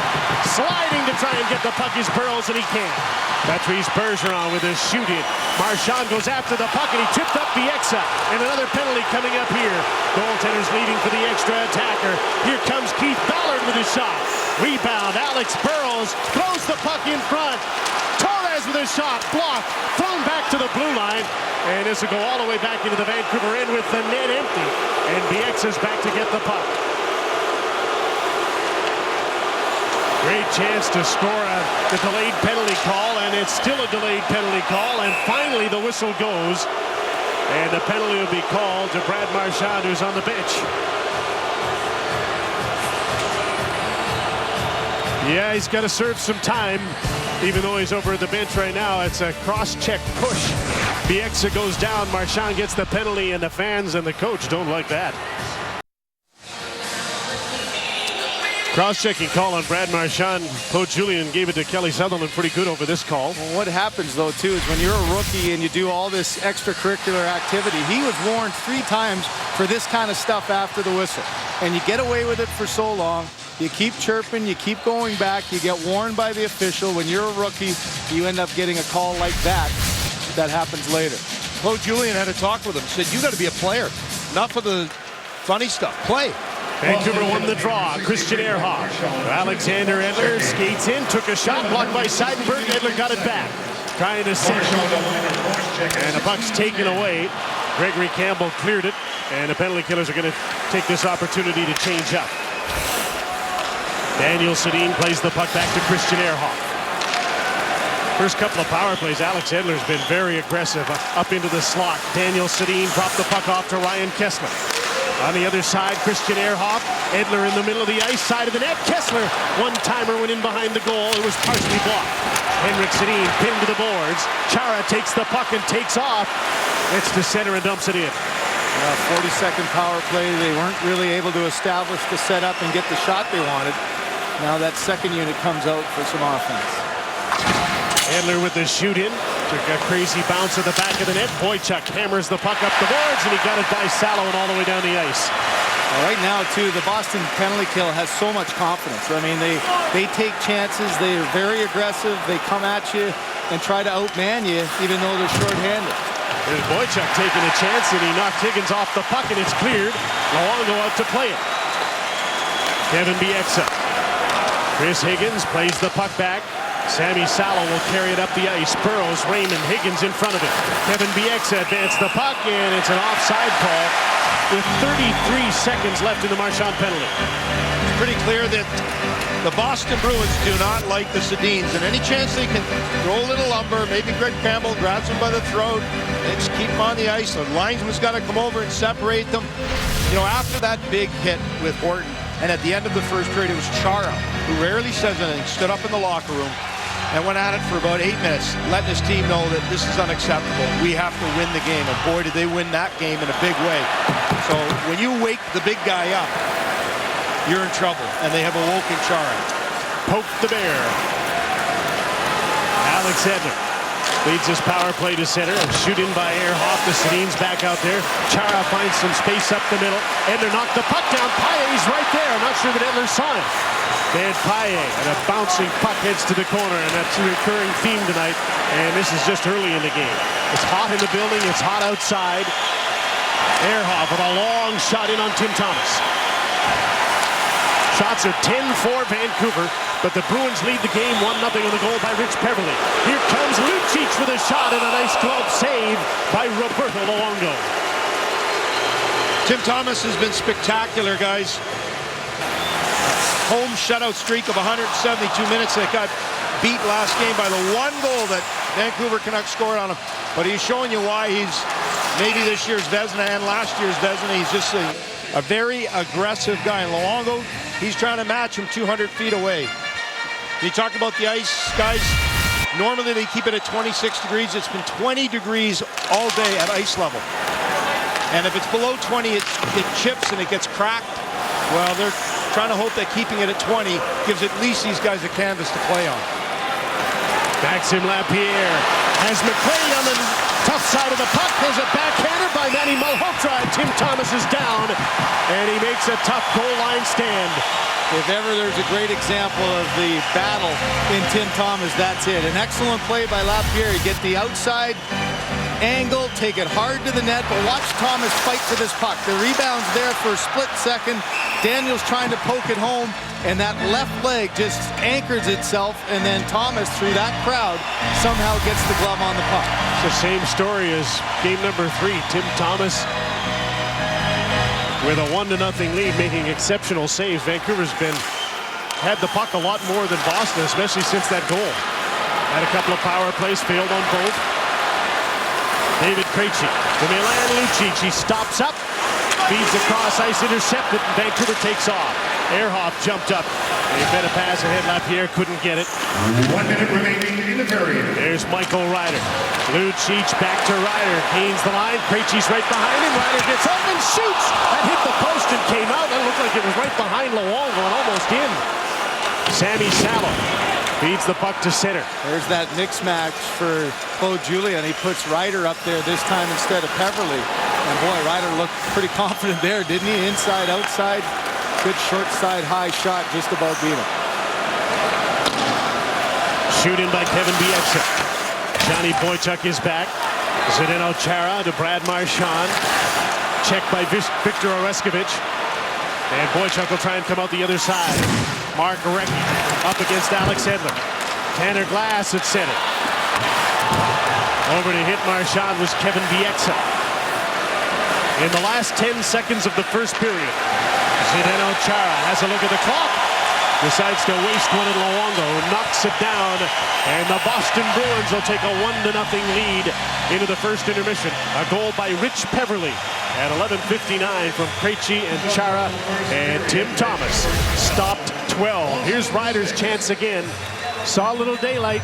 Speaker 1: Sliding to try and get the puck is Burrows, and he can't. Patrice Bergeron with his shoot-in. Marchand goes after the puck, and he tipped up Bieksa. And another penalty coming up here. Goaltenders leading for the extra attacker. Here comes Keith Ballard with his shot. Rebound. Alex Burrows throws the puck in front. Torres with his shot. Blocked. Thrown back to the blue line. And this will go all the way back into the Vancouver end with the net empty. And Bieksa's back to get the puck. Great chance to score the delayed penalty call, and it's still a delayed penalty call. And finally the whistle goes. And the penalty will be called to Brad Marchand, who's on the bench. Yeah, he's got to serve some time, even though he's over at the bench right now. It's a cross-check push. Bieksa goes down. Marchand gets the penalty, and the fans and the coach don't like that. Cross-checking call on Brad Marchand. Coach Julian gave it to Kelly Sutherland pretty good over this call.
Speaker 5: Well, what happens, though, too, is when you're a rookie and you do all this extracurricular activity, he was warned 3 times for this kind of stuff after the whistle. And you get away with it for so long. You keep chirping, you keep going back, you get warned by the official. When you're a rookie, you end up getting a call like that. That happens later.
Speaker 6: Coach Julian had a talk with him. Said, you got to be a player. Enough of the funny stuff. Play.
Speaker 1: Vancouver won the draw. Christian Ehrhoff. Alexander Edler skates in, took a shot, blocked by Seidenberg. Edler got it back. Trying to set it. And the puck's taken away. Gregory Campbell cleared it. And the penalty killers are going to take this opportunity to change up. Daniel Sedin plays the puck back to Christian Ehrhoff. First couple of power plays, Alex Edler's been very aggressive up into the slot. Daniel Sedin dropped the puck off to Ryan Kessler. On the other side, Christian Ehrhoff. Edler in the middle of the ice, side of the net. Kessler, one-timer went in behind the goal. It was partially blocked. Henrik Sedin pinned to the boards. Chara takes the puck and takes off. It's to center and dumps it in.
Speaker 5: 40-second power play. They weren't really able to establish the setup and get the shot they wanted. Now that second unit comes out for some offense.
Speaker 1: Edler with the shoot-in. Took a crazy bounce at the back of the net. Boychuk hammers the puck up the boards, and he got it by Salo and all the way down the ice.
Speaker 5: Well, right now, too, the Boston penalty kill has so much confidence. I mean, they take chances. They're very aggressive. They come at you and try to outman you, even though they're shorthanded.
Speaker 1: There's Boychuk taking a chance, and he knocked Higgins off the puck, and it's cleared. Luongo out to play it. Kevin Bieksa. Chris Higgins plays the puck back. Sammy Salo will carry it up the ice. Burrows, Raymond, Higgins in front of it. Kevin Bieksa advanced the puck, and it's an offside call with 33 seconds left in the Marchand penalty.
Speaker 6: It's pretty clear that the Boston Bruins do not like the Sedins, and any chance they can throw a little lumber, maybe Greg Campbell grabs him by the throat, they just keep him on the ice. The linesman's got to come over and separate them. You know, after that big hit with Horton, and at the end of the first period, it was Chara who rarely says anything, stood up in the locker room and went at it for about 8 minutes, letting his team know that this is unacceptable. We have to win the game. And boy, did they win that game in a big way. So when you wake the big guy up, you're in trouble. And they have awoken Chara.
Speaker 1: Poke the bear. Alex Edler leads his power play to center. Shoot in by Ehrhoff. The Sedin's back out there. Chara finds some space up the middle. Edler knocked the puck down. Paille's right there. I'm not sure that Edler saw it. They had Paille, and a bouncing puck heads to the corner, and that's a recurring theme tonight. And this is just early in the game. It's hot in the building. It's hot outside. Ehrhoff with a long shot in on Tim Thomas. Shots are 10 for Vancouver, but the Bruins lead the game 1-0 on the goal by Rich Peverley. Here comes Lucic with a shot and a nice glove save by Roberto Luongo.
Speaker 6: Tim Thomas has been spectacular, guys. Home shutout streak of 172 minutes that got beat last game by the one goal that Vancouver Canucks scored on him. But he's showing you why he's maybe this year's Vezina and last year's Vezina. He's just a very aggressive guy. And Luongo, he's trying to match him 200 feet away. You talk about the ice, guys. Normally they keep it at 26 degrees. It's been 20 degrees all day at ice level. And if it's below 20, it chips and it gets cracked. Well, they're trying to hope that keeping it at 20 gives at least these guys a canvas to play on.
Speaker 1: Maxime Lapierre has McLean on the tough side of the puck. There's a backhander by Manny Malhotra. Tim Thomas is down, and he makes a tough goal line stand.
Speaker 5: If ever there's a great example of the battle in Tim Thomas, that's it. An excellent play by Lapierre. You get the outside angle, take it hard to the net, but watch Thomas fight for this puck. The rebound's there for a split second. Daniel's trying to poke it home, and that left leg just anchors itself, and then Thomas, through that crowd, somehow gets the glove on the puck.
Speaker 1: It's the same story as game number 3. Tim Thomas with a 1-0 lead, making exceptional saves. Vancouver's had the puck a lot more than Boston, especially since that goal. Had a couple of power plays, failed on both. David Krejci to Milan Lucic. He stops up, feeds across ice, intercepted, and Vancouver takes off. Ehrhoff jumped up. He fed a pass ahead. Lapierre couldn't get it.
Speaker 3: 1 minute remaining in the period.
Speaker 1: There's Michael Ryder. Lucic back to Ryder. Gains the line. Krejci's right behind him. Ryder gets up and shoots. That hit the post and came out. That looked like it was right behind Luongo and almost in. Sammy Salo feeds the puck to center.
Speaker 5: There's that mix match for Claude Julien. He puts Ryder up there this time instead of Peverley. And boy, Ryder looked pretty confident there, didn't he? Inside, outside. Good short side high shot, just about beat him.
Speaker 1: Shoot in by Kevin Bieksa. Johnny Boychuk is back. Zdeno Chara to Brad Marchand. Checked by Victor Oreskovic. And Boychuk will try and come out the other side. Mark Recchi up against Alex Edler. Tanner Glass at center. Over to hit Marchand was Kevin Bieksa. In the last 10 seconds of the first period, Zdeno Chara has a look at the clock. Decides to waste one at Luongo, knocks it down, and the Boston Bruins will take a 1-0 lead into the first intermission. A goal by Rich Peverley at 11:59 from Krejci and Chara, and Tim Thomas stopped 12. Here's Ryder's chance again. Saw a little daylight,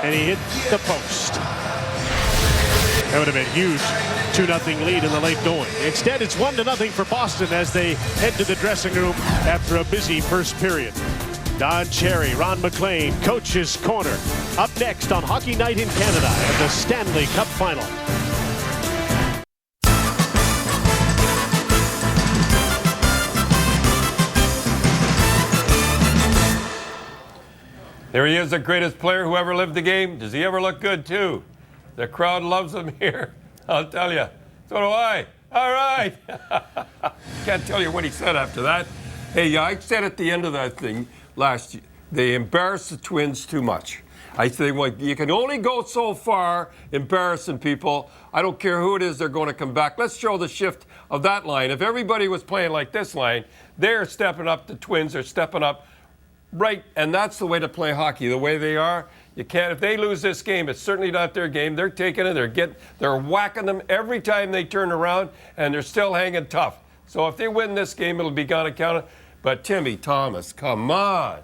Speaker 1: and he hit the post. That would have been huge. 2-0 lead in the late going. Instead, it's 1-0 for Boston as they head to the dressing room after a busy first period. Don Cherry, Ron McLean, Coach's Corner. Up next on Hockey Night in Canada and the Stanley Cup Final.
Speaker 2: There he is, the greatest player who ever lived the game. Does he ever look good, too? The crowd loves him here. I'll tell you. So do I. All right. Can't tell you what he said after that. Hey, I said at the end of that thing last year, they embarrass the Twins too much. I say, well, you can only go so far embarrassing people. I don't care who it is, they're going to come back. Let's show the shift of that line. If everybody was playing like this line, they're stepping up. The Twins are stepping up. Right, and that's the way to play hockey, the way they are. You can't, if they lose this game, it's certainly not their game. They're taking it, they're whacking them every time they turn around, and they're still hanging tough. So if they win this game, it'll be gone account. But Timmy Thomas, come on.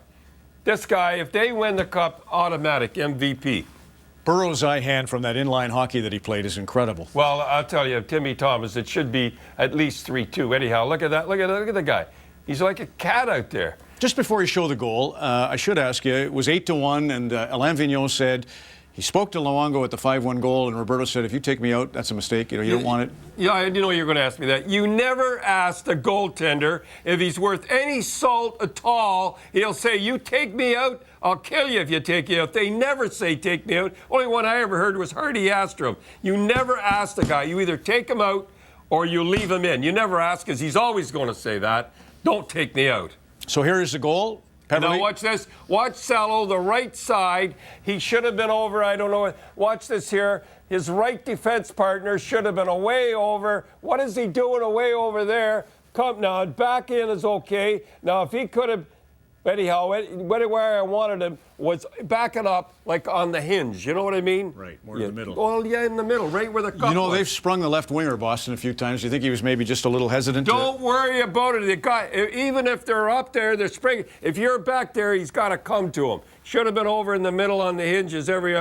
Speaker 2: This guy, if they win the cup, automatic MVP.
Speaker 8: Burrow's eye hand from that inline hockey that he played is incredible.
Speaker 2: Well, I'll tell you, Timmy Thomas, it should be at least 3-2. Anyhow, look at that. Look at the guy. He's like a cat out there.
Speaker 8: Just before you show the goal, I should ask you, it was 8-1, and Alain Vigneault said he spoke to Luongo at the 5-1 goal, and Roberto said, if you take me out, that's a mistake. You don't want it.
Speaker 2: Yeah, I didn't know you were going to ask me that. You never ask the goaltender if he's worth any salt at all. He'll say, you take me out, I'll kill you if you take me out. They never say take me out. Only one I ever heard was Hardy Astrom. You never ask the guy. You either take him out or you leave him in. You never ask, because he's always going to say that. Don't take me out.
Speaker 8: So here is the goal.
Speaker 2: Now watch this. Watch Salo, the right side. He should have been over. I don't know. Watch this here. His right defense partner should have been away over. What is he doing away over there? Come now. Back in is okay. Now, if he could have, anyhow, where I wanted him was backing up like on the hinge. You know what I mean?
Speaker 8: Right, more in the middle.
Speaker 2: Well, yeah, in the middle, right where the cup was.
Speaker 8: They've sprung the left winger, Boston, a few times. Do you think he was maybe just a little hesitant?
Speaker 2: Don't worry about it. The guy, even if they're up there, they're springing. If you're back there, he's got to come to him. Should have been over in the middle on the hinges. Every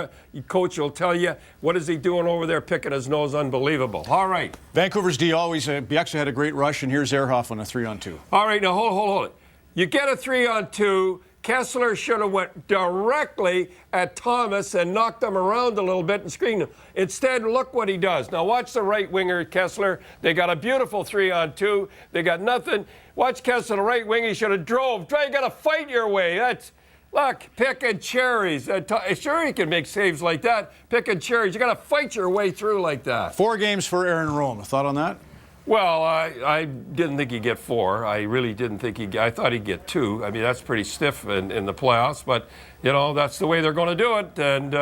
Speaker 2: coach will tell you. What is he doing over there, picking his nose? Unbelievable. All right.
Speaker 8: Vancouver's D always, Bieksa had a great rush, and here's Ehrhoff on a 3-on-2.
Speaker 2: All right, now hold it. You get a 3-on-2. Kessler should have went directly at Thomas and knocked him around a little bit and screened him. Instead, look what he does. Now watch the right winger, Kessler. They got a beautiful 3-on-2. They got nothing. Watch Kessler, the right wing. He should have drove. You got to fight your way. Look, picking cherries. Sure, he can make saves like that. Picking cherries. You got to fight your way through like that.
Speaker 8: 4 games for Aaron Rome. A thought on that?
Speaker 2: Well, I didn't think he'd get 4. I really didn't think I thought he'd get 2. I mean, that's pretty stiff in the playoffs, but, that's the way they're going to do it. And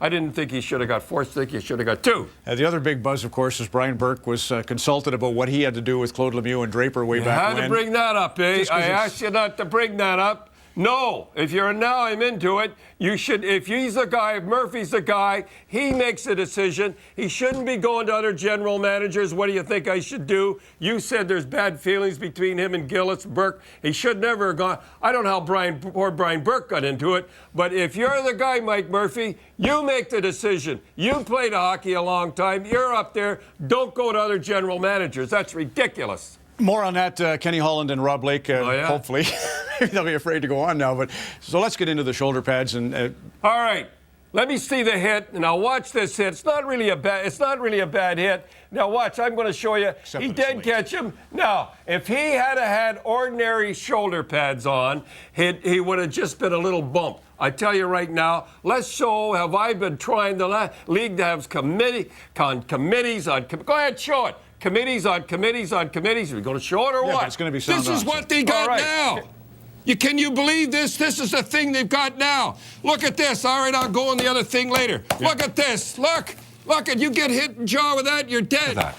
Speaker 2: I didn't think he should have got 4. I think he should have got 2.
Speaker 8: The other big buzz, of course, is Brian Burke was consulted about what he had to do with Claude Lemieux and Draper way back when.
Speaker 2: You had to bring that up, eh? I asked you not to bring that up. No, if you're now I'm into it, you should, if he's the guy, if Murphy's the guy, he makes a decision. He shouldn't be going to other general managers. What do you think I should do? You said there's bad feelings between him and Gillis, Burke. He should never have gone. I don't know how poor Brian Burke got into it, but if you're the guy, Mike Murphy, you make the decision. You played hockey a long time. You're up there. Don't go to other general managers. That's ridiculous.
Speaker 8: More on that, Kenny Holland and Rob Blake, hopefully. Maybe they'll be afraid to go on now. But so let's get into the shoulder pads. And
Speaker 2: all right, let me see the hit. Now watch this hit. It's not really a bad hit. Now watch. I'm going to show you. He did catch him. Now, if he had ordinary shoulder pads on, he would have just been a little bump. I tell you right now, let's show. Have I been trying the league to have committees on? Go ahead, show it. Committees on committees on committees. Are we going to show it or what?
Speaker 8: It's going to be
Speaker 2: This is what they got now. Can you believe this? This is the thing they've got now. Look at this. All right, I'll go on the other thing later. Yeah. Look at this. Look, and you get hit in the jaw with that, you're dead.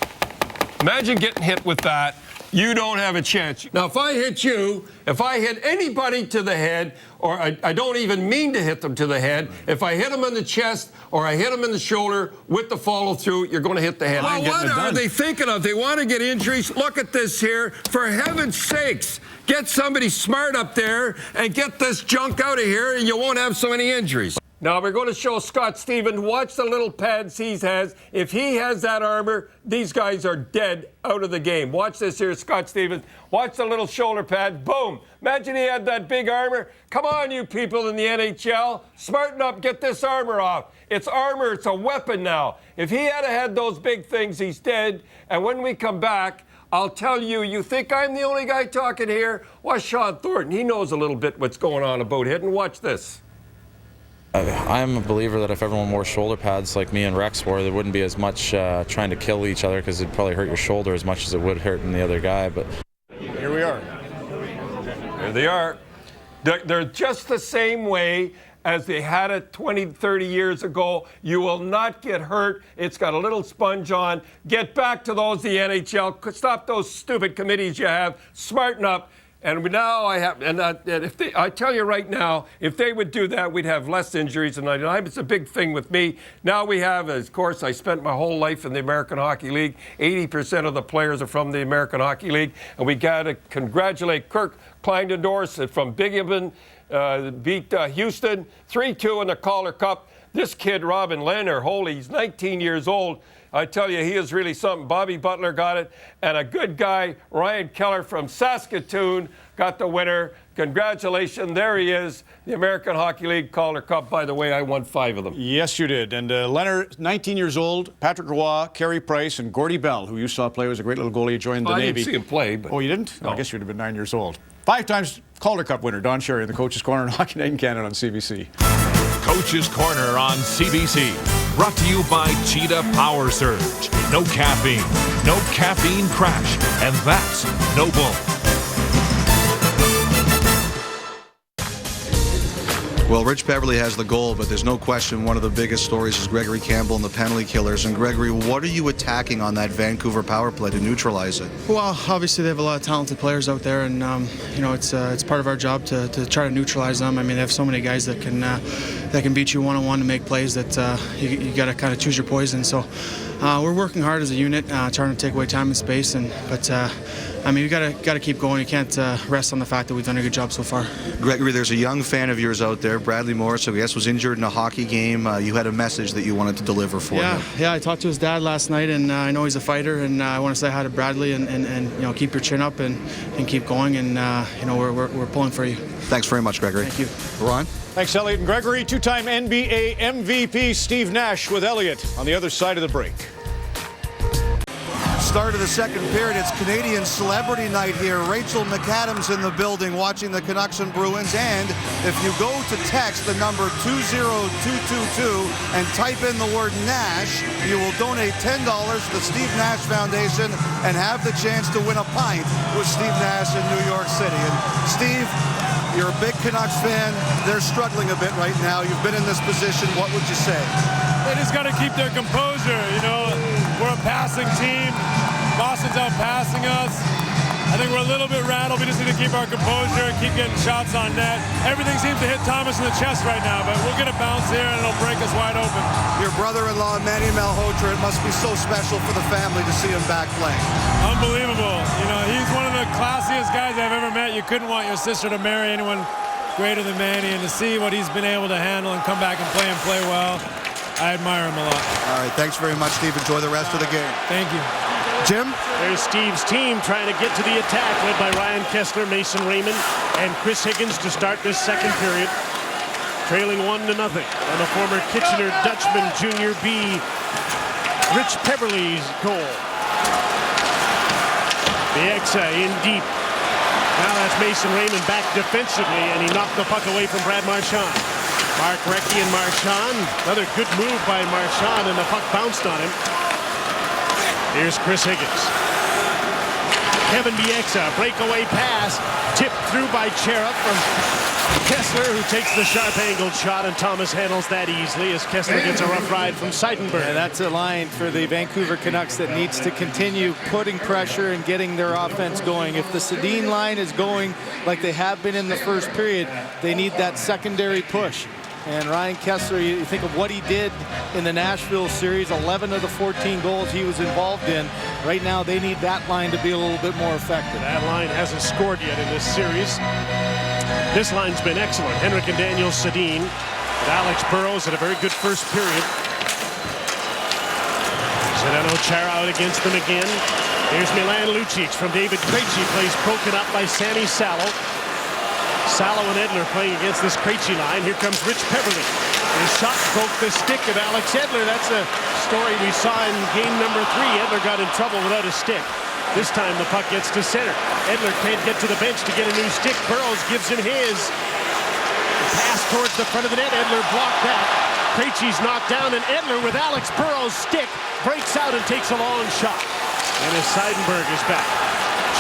Speaker 2: Imagine getting hit with that. You don't have a chance. Now, if I hit anybody to the head, or I don't even mean to hit them to the head, if I hit them in the chest or I hit them in the shoulder with the follow-through, you're going to hit the head. Well, what are they thinking of? They want to get injuries? Look at this here. For heaven's sakes, get somebody smart up there and get this junk out of here, and you won't have so many injuries. Now, we're going to show Scott Stevens. Watch the little pads he has. If he has that armor, these guys are dead out of the game. Watch this here, Scott Stevens. Watch the little shoulder pad. Boom. Imagine he had that big armor. Come on, you people in the NHL. Smarten up. Get this armor off. It's armor. It's a weapon now. If he had those big things, he's dead. And when we come back, I'll tell you, you think I'm the only guy talking here? Watch Sean Thornton. He knows a little bit what's going on about hitting. Watch this.
Speaker 9: I'm a believer that if everyone wore shoulder pads like me and Rex wore, there wouldn't be as much trying to kill each other, because it'd probably hurt your shoulder as much as it would hurt the other guy. But
Speaker 8: here we are.
Speaker 2: There they are. They're just the same way as they had it 20, 30 years ago. You will not get hurt. It's got a little sponge on. Get back to those, the NHL. Stop those stupid committees you have. Smarten up. And now I tell you right now, if they would do that, we'd have less injuries than 99. It's a big thing with me. Now we have, of course, I spent my whole life in the American Hockey League. 80% of the players are from the American Hockey League. And we got to congratulate Kirk Kleindendorf from Binghamton, beat Houston 3-2 in the Calder Cup. This kid, Robin Lehner, holy, he's 19 years old. I tell you, he is really something. Bobby Butler got it. And a good guy, Ryan Keller from Saskatoon, got the winner. Congratulations. There he is. The American Hockey League Calder Cup. By the way, I won 5 of them.
Speaker 8: Yes, you did. And Leonard, 19 years old, Patrick Roy, Carey Price, and Gordie Bell, who you saw play, was a great little goalie. He joined the Navy.
Speaker 2: I didn't see him play. But
Speaker 8: oh, you didn't?
Speaker 2: No.
Speaker 8: I guess you'd have been 9 years old. 5 times Calder Cup winner, Don Cherry, in the Coach's Corner on Hockey Night in Canada on CBC.
Speaker 10: Coach's Corner on CBC. Brought to you by Cheetah Power Surge. No caffeine crash, and that's no bull.
Speaker 7: Well, Rich Beverly has the goal, but there's no question one of the biggest stories is Gregory Campbell and the penalty killers. And Gregory, what are you attacking on that Vancouver power play to neutralize it?
Speaker 11: Well, obviously they have a lot of talented players out there, and it's part of our job to try to neutralize them. I mean, they have so many guys that can beat you one-on-one and make plays that you got to kind of choose your poison. So we're working hard as a unit, trying to take away time and space, but I mean, you got to keep going. You can't rest on the fact that we've done a good job so far.
Speaker 7: Gregory, there's a young fan of yours out there, Bradley Morris, who I guess was injured in a hockey game. You had a message that you wanted to deliver for him.
Speaker 11: Yeah, I talked to his dad last night, and I know he's a fighter, and I want to say hi to Bradley and keep your chin up and keep going, and we're pulling for you.
Speaker 7: Thanks very much, Gregory.
Speaker 11: Thank you.
Speaker 7: Ron?
Speaker 8: Thanks, Elliot and Gregory. 2-time NBA MVP Steve Nash with Elliot on the other side of the break.
Speaker 7: Start of the second period. It's Canadian Celebrity Night here. Rachel McAdams in the building watching the Canucks and Bruins. And if you go to text the number 20222 and type in the word Nash, you will donate $10 to the Steve Nash Foundation and have the chance to win a pint with Steve Nash in New York City. And Steve, you're a big Canucks fan. They're struggling a bit right now. You've been in this position. What would you say?
Speaker 12: They just got to keep their composure. We're a passing team. Boston's out passing us. I think we're a little bit rattled. We just need to keep our composure, keep getting shots on net. Everything seems to hit Thomas in the chest right now, but we'll get a bounce here and it'll break us wide open.
Speaker 7: Your brother-in-law, Manny Malhotra, it must be so special for the family to see him back playing.
Speaker 12: Unbelievable. He's one of the classiest guys I've ever met. You couldn't want your sister to marry anyone greater than Manny, and to see what he's been able to handle and come back and play well, I admire him a lot.
Speaker 7: All right, thanks very much, Steve. Enjoy the rest of the game.
Speaker 12: Thank you.
Speaker 7: Jim?
Speaker 1: There's Steve's team trying to get to the attack, led by Ryan Kessler, Mason Raymond, and Chris Higgins to start this second period. Trailing 1-0 on the former Kitchener Dutchman Junior B, Rich Peverly's goal. Bieksa in deep. Now that's Mason Raymond back defensively, and he knocked the puck away from Brad Marchand. Mark Recchi and Marchand. Another good move by Marchand, and the puck bounced on him. Here's Chris Higgins. Kevin Bieksa, breakaway pass, tipped through by Chera from Kessler, who takes the sharp-angled shot, and Thomas handles that easily as Kessler gets a rough ride from Seidenberg.
Speaker 5: Yeah, that's a line for the Vancouver Canucks that needs to continue putting pressure and getting their offense going. If the Sedin line is going like they have been in the first period, they need that secondary push. And Ryan Kessler, you think of what he did in the Nashville series, 11 of the 14 goals he was involved in. Right now, they need that line to be a little bit more effective.
Speaker 1: That line hasn't scored yet in this series. This line's been excellent. Henrik and Daniel Sedin, and Alex Burrows had a very good first period. Zdeno Chara out against them again. Here's Milan Lucic from David Krejci, plays broken up by Sammy Salo. Salo and Edler playing against this Krejci line. Here comes Rich Peverly. His shot broke the stick of Alex Edler. That's a story we saw in game number 3. Edler got in trouble without a stick. This time the puck gets to center. Edler can't get to the bench to get a new stick. Burrows gives him his. Pass towards the front of the net. Edler blocked that. Krejci's knocked down, and Edler with Alex Burrows' stick breaks out and takes a long shot. And as Seidenberg is back.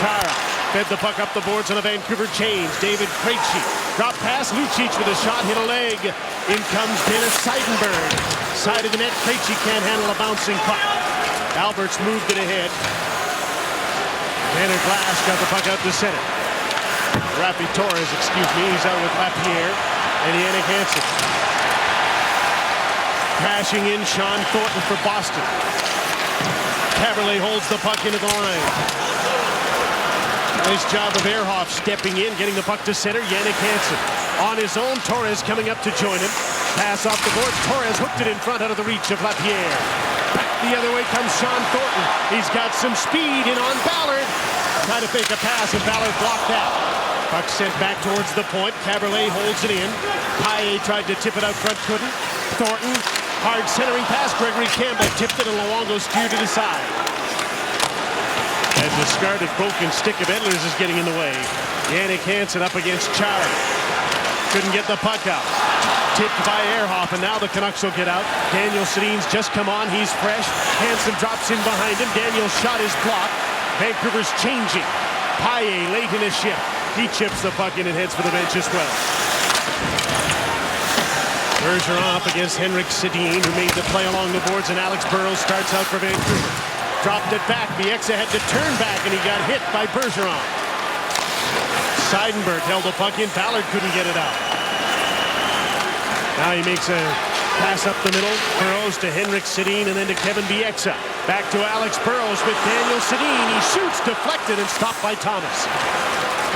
Speaker 1: Chara fed the puck up the boards on the Vancouver change. David Krejci. Drop pass. Lucic with a shot. Hit a leg. In comes Dennis Seidenberg. Side of the net. Krejci can't handle a bouncing puck. Alberts moved it ahead. Tanner Glass got the puck out to center. Rafi Torres, excuse me, he's out with Lapierre and Yannick Hansen. Crashing in Sean Thornton for Boston. Caberlet holds the puck into the line. Nice job of Ehrhoff stepping in, getting the puck to center. Yannick Hansen on his own. Torres coming up to join him. Pass off the boards. Torres hooked it in front out of the reach of Lapierre. Back the other way comes Sean Thornton. He's got some speed in on Ballard. Trying to fake a pass, and Ballard blocked that. Puck sent back towards the point. Caberlet holds it in. Paille tried to tip it out front, couldn't. Thornton, hard centering pass. Gregory Campbell tipped it, and Luongo steered it aside. And discarded broken stick of Edlers is getting in the way. Yannick Hansen up against Chara. Couldn't get the puck out. Tipped by Ehrhoff, and now the Canucks will get out. Daniel Sedin's just come on. He's fresh. Hansen drops in behind him. Daniel's shot is blocked. Vancouver's changing. Paille late in his shift. He chips the puck in and heads for the bench as well. Bergeron up against Henrik Sedin, who made the play along the boards, and Alex Burrows starts out for Vancouver. Dropped it back. Bieksa had to turn back, and he got hit by Bergeron. Seidenberg held the puck in. Ballard couldn't get it out. Now he makes a pass up the middle. Burrows to Henrik Sedin, and then to Kevin Bieksa. Back to Alex Burrows with Daniel Sedin. He shoots, deflected, and stopped by Thomas.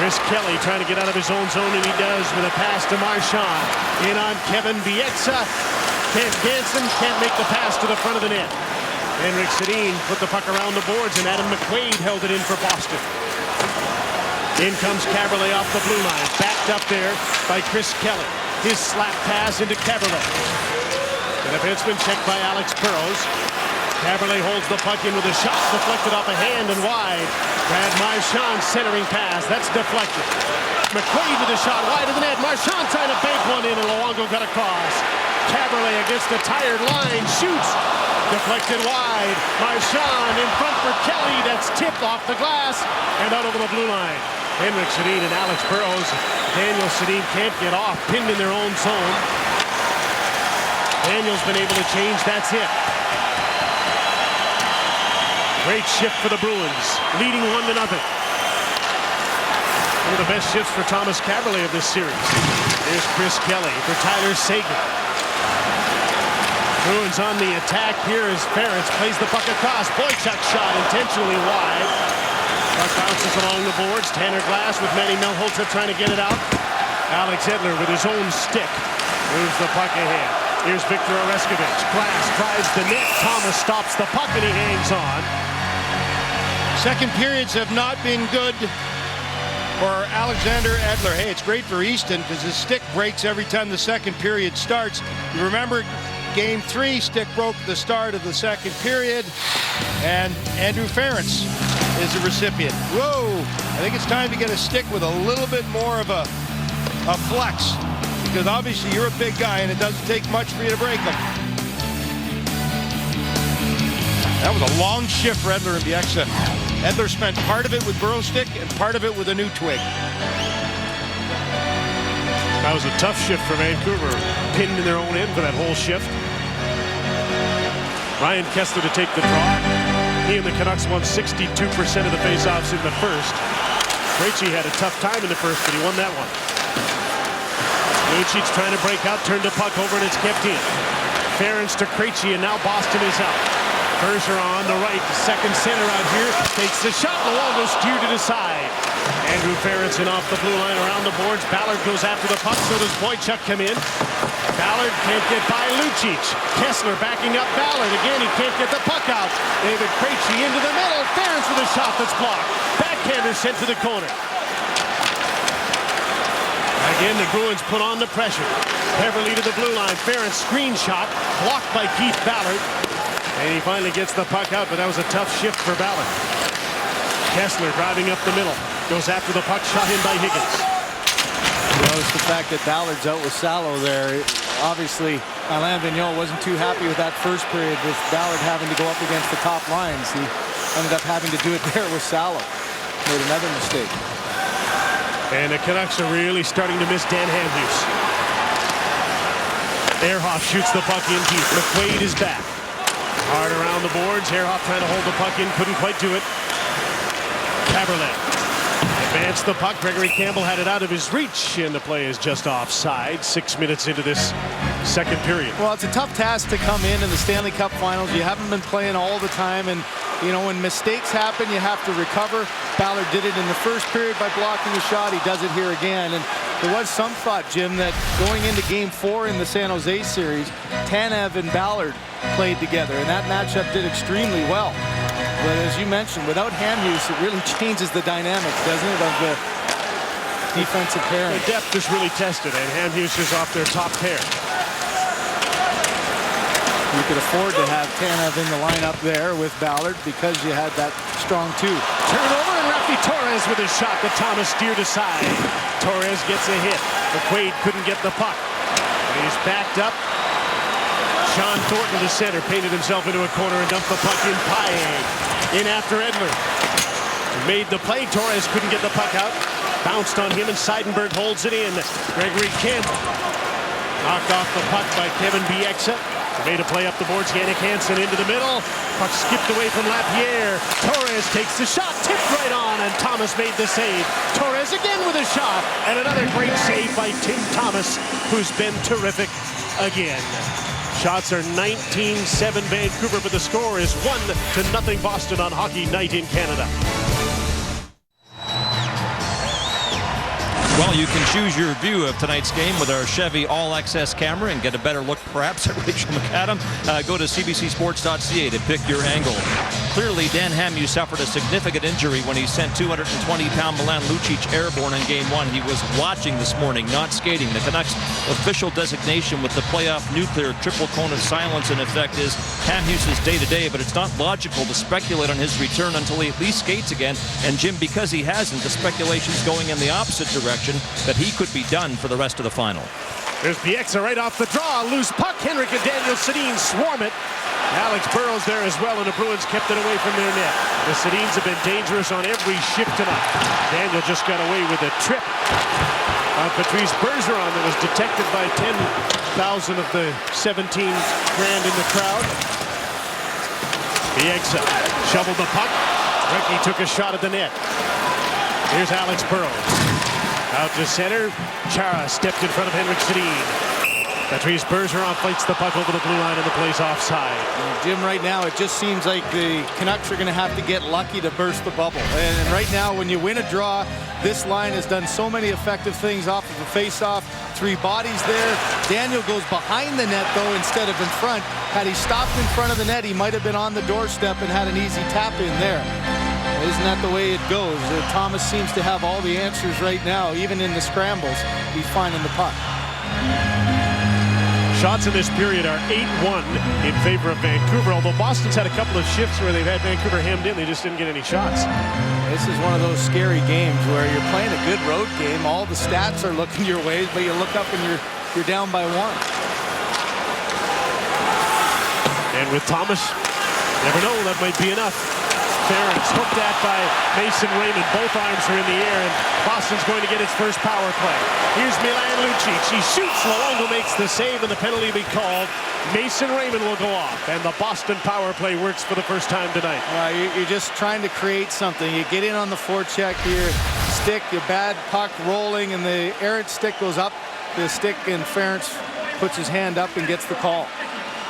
Speaker 1: Chris Kelly trying to get out of his own zone, and he does with a pass to Marchand. In on Kevin Bieksa. Hansen can't make the pass to the front of the net. Henrik Sedin put the puck around the boards, and Adam McQuaid held it in for Boston. In comes Caberlet off the blue line. Backed up there by Chris Kelly. His slap pass into Caberlet. The defenseman checked by Alex Burrows. Caberlet holds the puck in with a shot deflected off a hand and wide. Brad Marchand centering pass. That's deflected. McQuaid with a shot wide of the net. Marchand trying to bank one in, and Luongo got across. Caberlet against a tired line. Shoots. Deflected wide. Marchand in front for Kelly. That's tipped off the glass and out over the blue line. Henrik Sedin and Alex Burrows. Daniel Sedin can't get off. Pinned in their own zone. Daniel's been able to change. That's it. Great shift for the Bruins. Leading 1-0. One of the best shifts for Thomas Caberlet of this series. Here's Chris Kelly for Tyler Seguin. Bruins on the attack here as Ferentz plays the puck across. Boychuk shot intentionally wide. Puck bounces along the boards. Tanner Glass with Manny Malhotra trying to get it out. Alex Edler with his own stick moves the puck ahead. Here's Victor Oreskovich. Glass drives the net. Thomas stops the puck and he hangs on.
Speaker 6: Second periods have not been good for Alexander Edler. Hey, it's great for Easton because his stick breaks every time the second period starts. You remember Game 3, stick broke at the start of the second period, and Andrew Ferentz is the recipient. Whoa! I think it's time to get a stick with a little bit more of a flex, because obviously you're a big guy and it doesn't take much for you to break them. That was a long shift for Edler and Bieksa. Edler spent part of it with Burrow stick and part of it with a new twig.
Speaker 1: That was a tough shift for Vancouver. Pinned in their own end for that whole shift. Ryan Kessler to take the draw. He and the Canucks won 62% of the faceoffs in the first. Krejci had a tough time in the first, but he won that one. Lucic trying to break out, turned the puck over, and it's kept in. Ferentz to Krejci, and now Boston is out. Bergeron on the right, second center out here, takes the shot. Luongo steered it aside. Andrew Ferentz in off the blue line around the boards. Ballard goes after the puck, so does Boychuk come in. Ballard can't get by Lucic. Kessler backing up Ballard. Again, he can't get the puck out. David Krejci into the middle. Ferentz with a shot that's blocked. Backhander sent to the corner. Again, the Bruins put on the pressure. Beverly to the blue line. Ferentz screen shot, blocked by Keith Ballard. And he finally gets the puck out, but that was a tough shift for Ballard. Kessler driving up the middle. Goes after the puck, shot in by Higgins.
Speaker 5: You notice the fact that Ballard's out with Salo there. Obviously, Alain Vigneault wasn't too happy with that first period with Ballard having to go up against the top lines. He ended up having to do it there with Salo. Made another mistake.
Speaker 1: And the Canucks are really starting to miss Dan Hamhuis. Ehrhoff shoots the puck in deep. McQuaid is back. Hard around the boards. Ehrhoff trying to hold the puck in. Couldn't quite do it. Caberlet. Advance the puck. Gregory Campbell had it out of his reach, and the play is just offside. 6 minutes into this second period.
Speaker 5: Well, it's a tough task to come in the Stanley Cup Finals. You haven't been playing all the time, and you know, when mistakes happen, you have to recover. Ballard did it in the first period by blocking the shot. He does it here again. And there was some thought, Jim, that going into Game 4 in the San Jose series, Tanev and Ballard played together, and that matchup did extremely well. But as you mentioned, without Hamhuis, it really changes the dynamics, doesn't it, of the defensive pairing.
Speaker 1: The depth is really tested, and Hamhuis is off their top pair.
Speaker 5: You could afford to have Tanev in the lineup there with Ballard because you had that strong two.
Speaker 1: Turnover, and Rafi Torres with a shot that Thomas steered aside. Torres gets a hit. McQuaid couldn't get the puck. He's backed up. Sean Thornton, the center, painted himself into a corner and dumped the puck in. Paille in after Edler. Made the play. Torres couldn't get the puck out. Bounced on him, and Seidenberg holds it in. Gregory Campbell knocked off the puck by Kevin Bieksa. Made a play up the boards. Yannick Hansen into the middle. Puck skipped away from Lapierre. Torres takes the shot. Tipped right on, and Thomas made the save. Torres again with a shot. And another great save by Tim Thomas, who's been terrific again. Shots are 19-7 Vancouver, but the score is 1-0 Boston on Hockey Night in Canada.
Speaker 13: Well, you can choose your view of tonight's game with our Chevy All-Access camera and get a better look, perhaps, at Rachel McAdam. Go to cbcsports.ca to pick your angle. Clearly, Dan Hamhuis suffered a significant injury when he sent 220-pound Milan Lucic airborne in Game 1. He was watching this morning, not skating. The Canucks' official designation with the playoff nuclear triple cone of silence in effect is Hamhuis' day-to-day, but it's not logical to speculate on his return until he at least skates again. And, Jim, because he hasn't, the speculation's going in the opposite direction, that he could be done for the rest of the final.
Speaker 1: There's Bieksa right off the draw. Loose puck. Henrik and Daniel Sedin swarm it. Alex Burrows there as well, and the Bruins kept it away from their net. The Sedins have been dangerous on every shift tonight. Daniel just got away with a trip on Patrice Bergeron that was detected by 10,000 of the 17 grand in the crowd. Bieksa shoveled the puck. Ricky took a shot at the net. Here's Alex Burrows. Out to center. Chara stepped in front of Henrik Sedin. Patrice Bergeron fights the puck over the blue line, and the play's offside.
Speaker 5: Jim, right now it just seems like the Canucks are going to have to get lucky to burst the bubble. And right now, when you win a draw, this line has done so many effective things off of a face-off. 3 bodies there. Daniel goes behind the net, though, instead of in front. Had he stopped in front of the net, he might have been on the doorstep and had an easy tap in there. Isn't that the way it goes? Thomas seems to have all the answers right now. Even in the scrambles, he's finding the puck.
Speaker 1: Shots in this period are 8-1 in favor of Vancouver, although Boston's had a couple of shifts where they've had Vancouver hemmed in. They just didn't get any shots.
Speaker 5: This is one of those scary games where you're playing a good road game. All the stats are looking your way, but you look up and you're down by 1.
Speaker 1: And with Thomas, never know, that might be enough. Ferentz hooked at by Mason Raymond. Both arms are in the air, and Boston's going to get its first power play. Here's Milan Lucic. He shoots. Luongo makes the save, and the penalty will be called. Mason Raymond will go off, and the Boston power play works for the first time tonight.
Speaker 5: You're just trying to create something. You get in on the forecheck here, stick, your bad puck rolling, and the errant stick goes up the stick, and Ferentz puts his hand up and gets the call.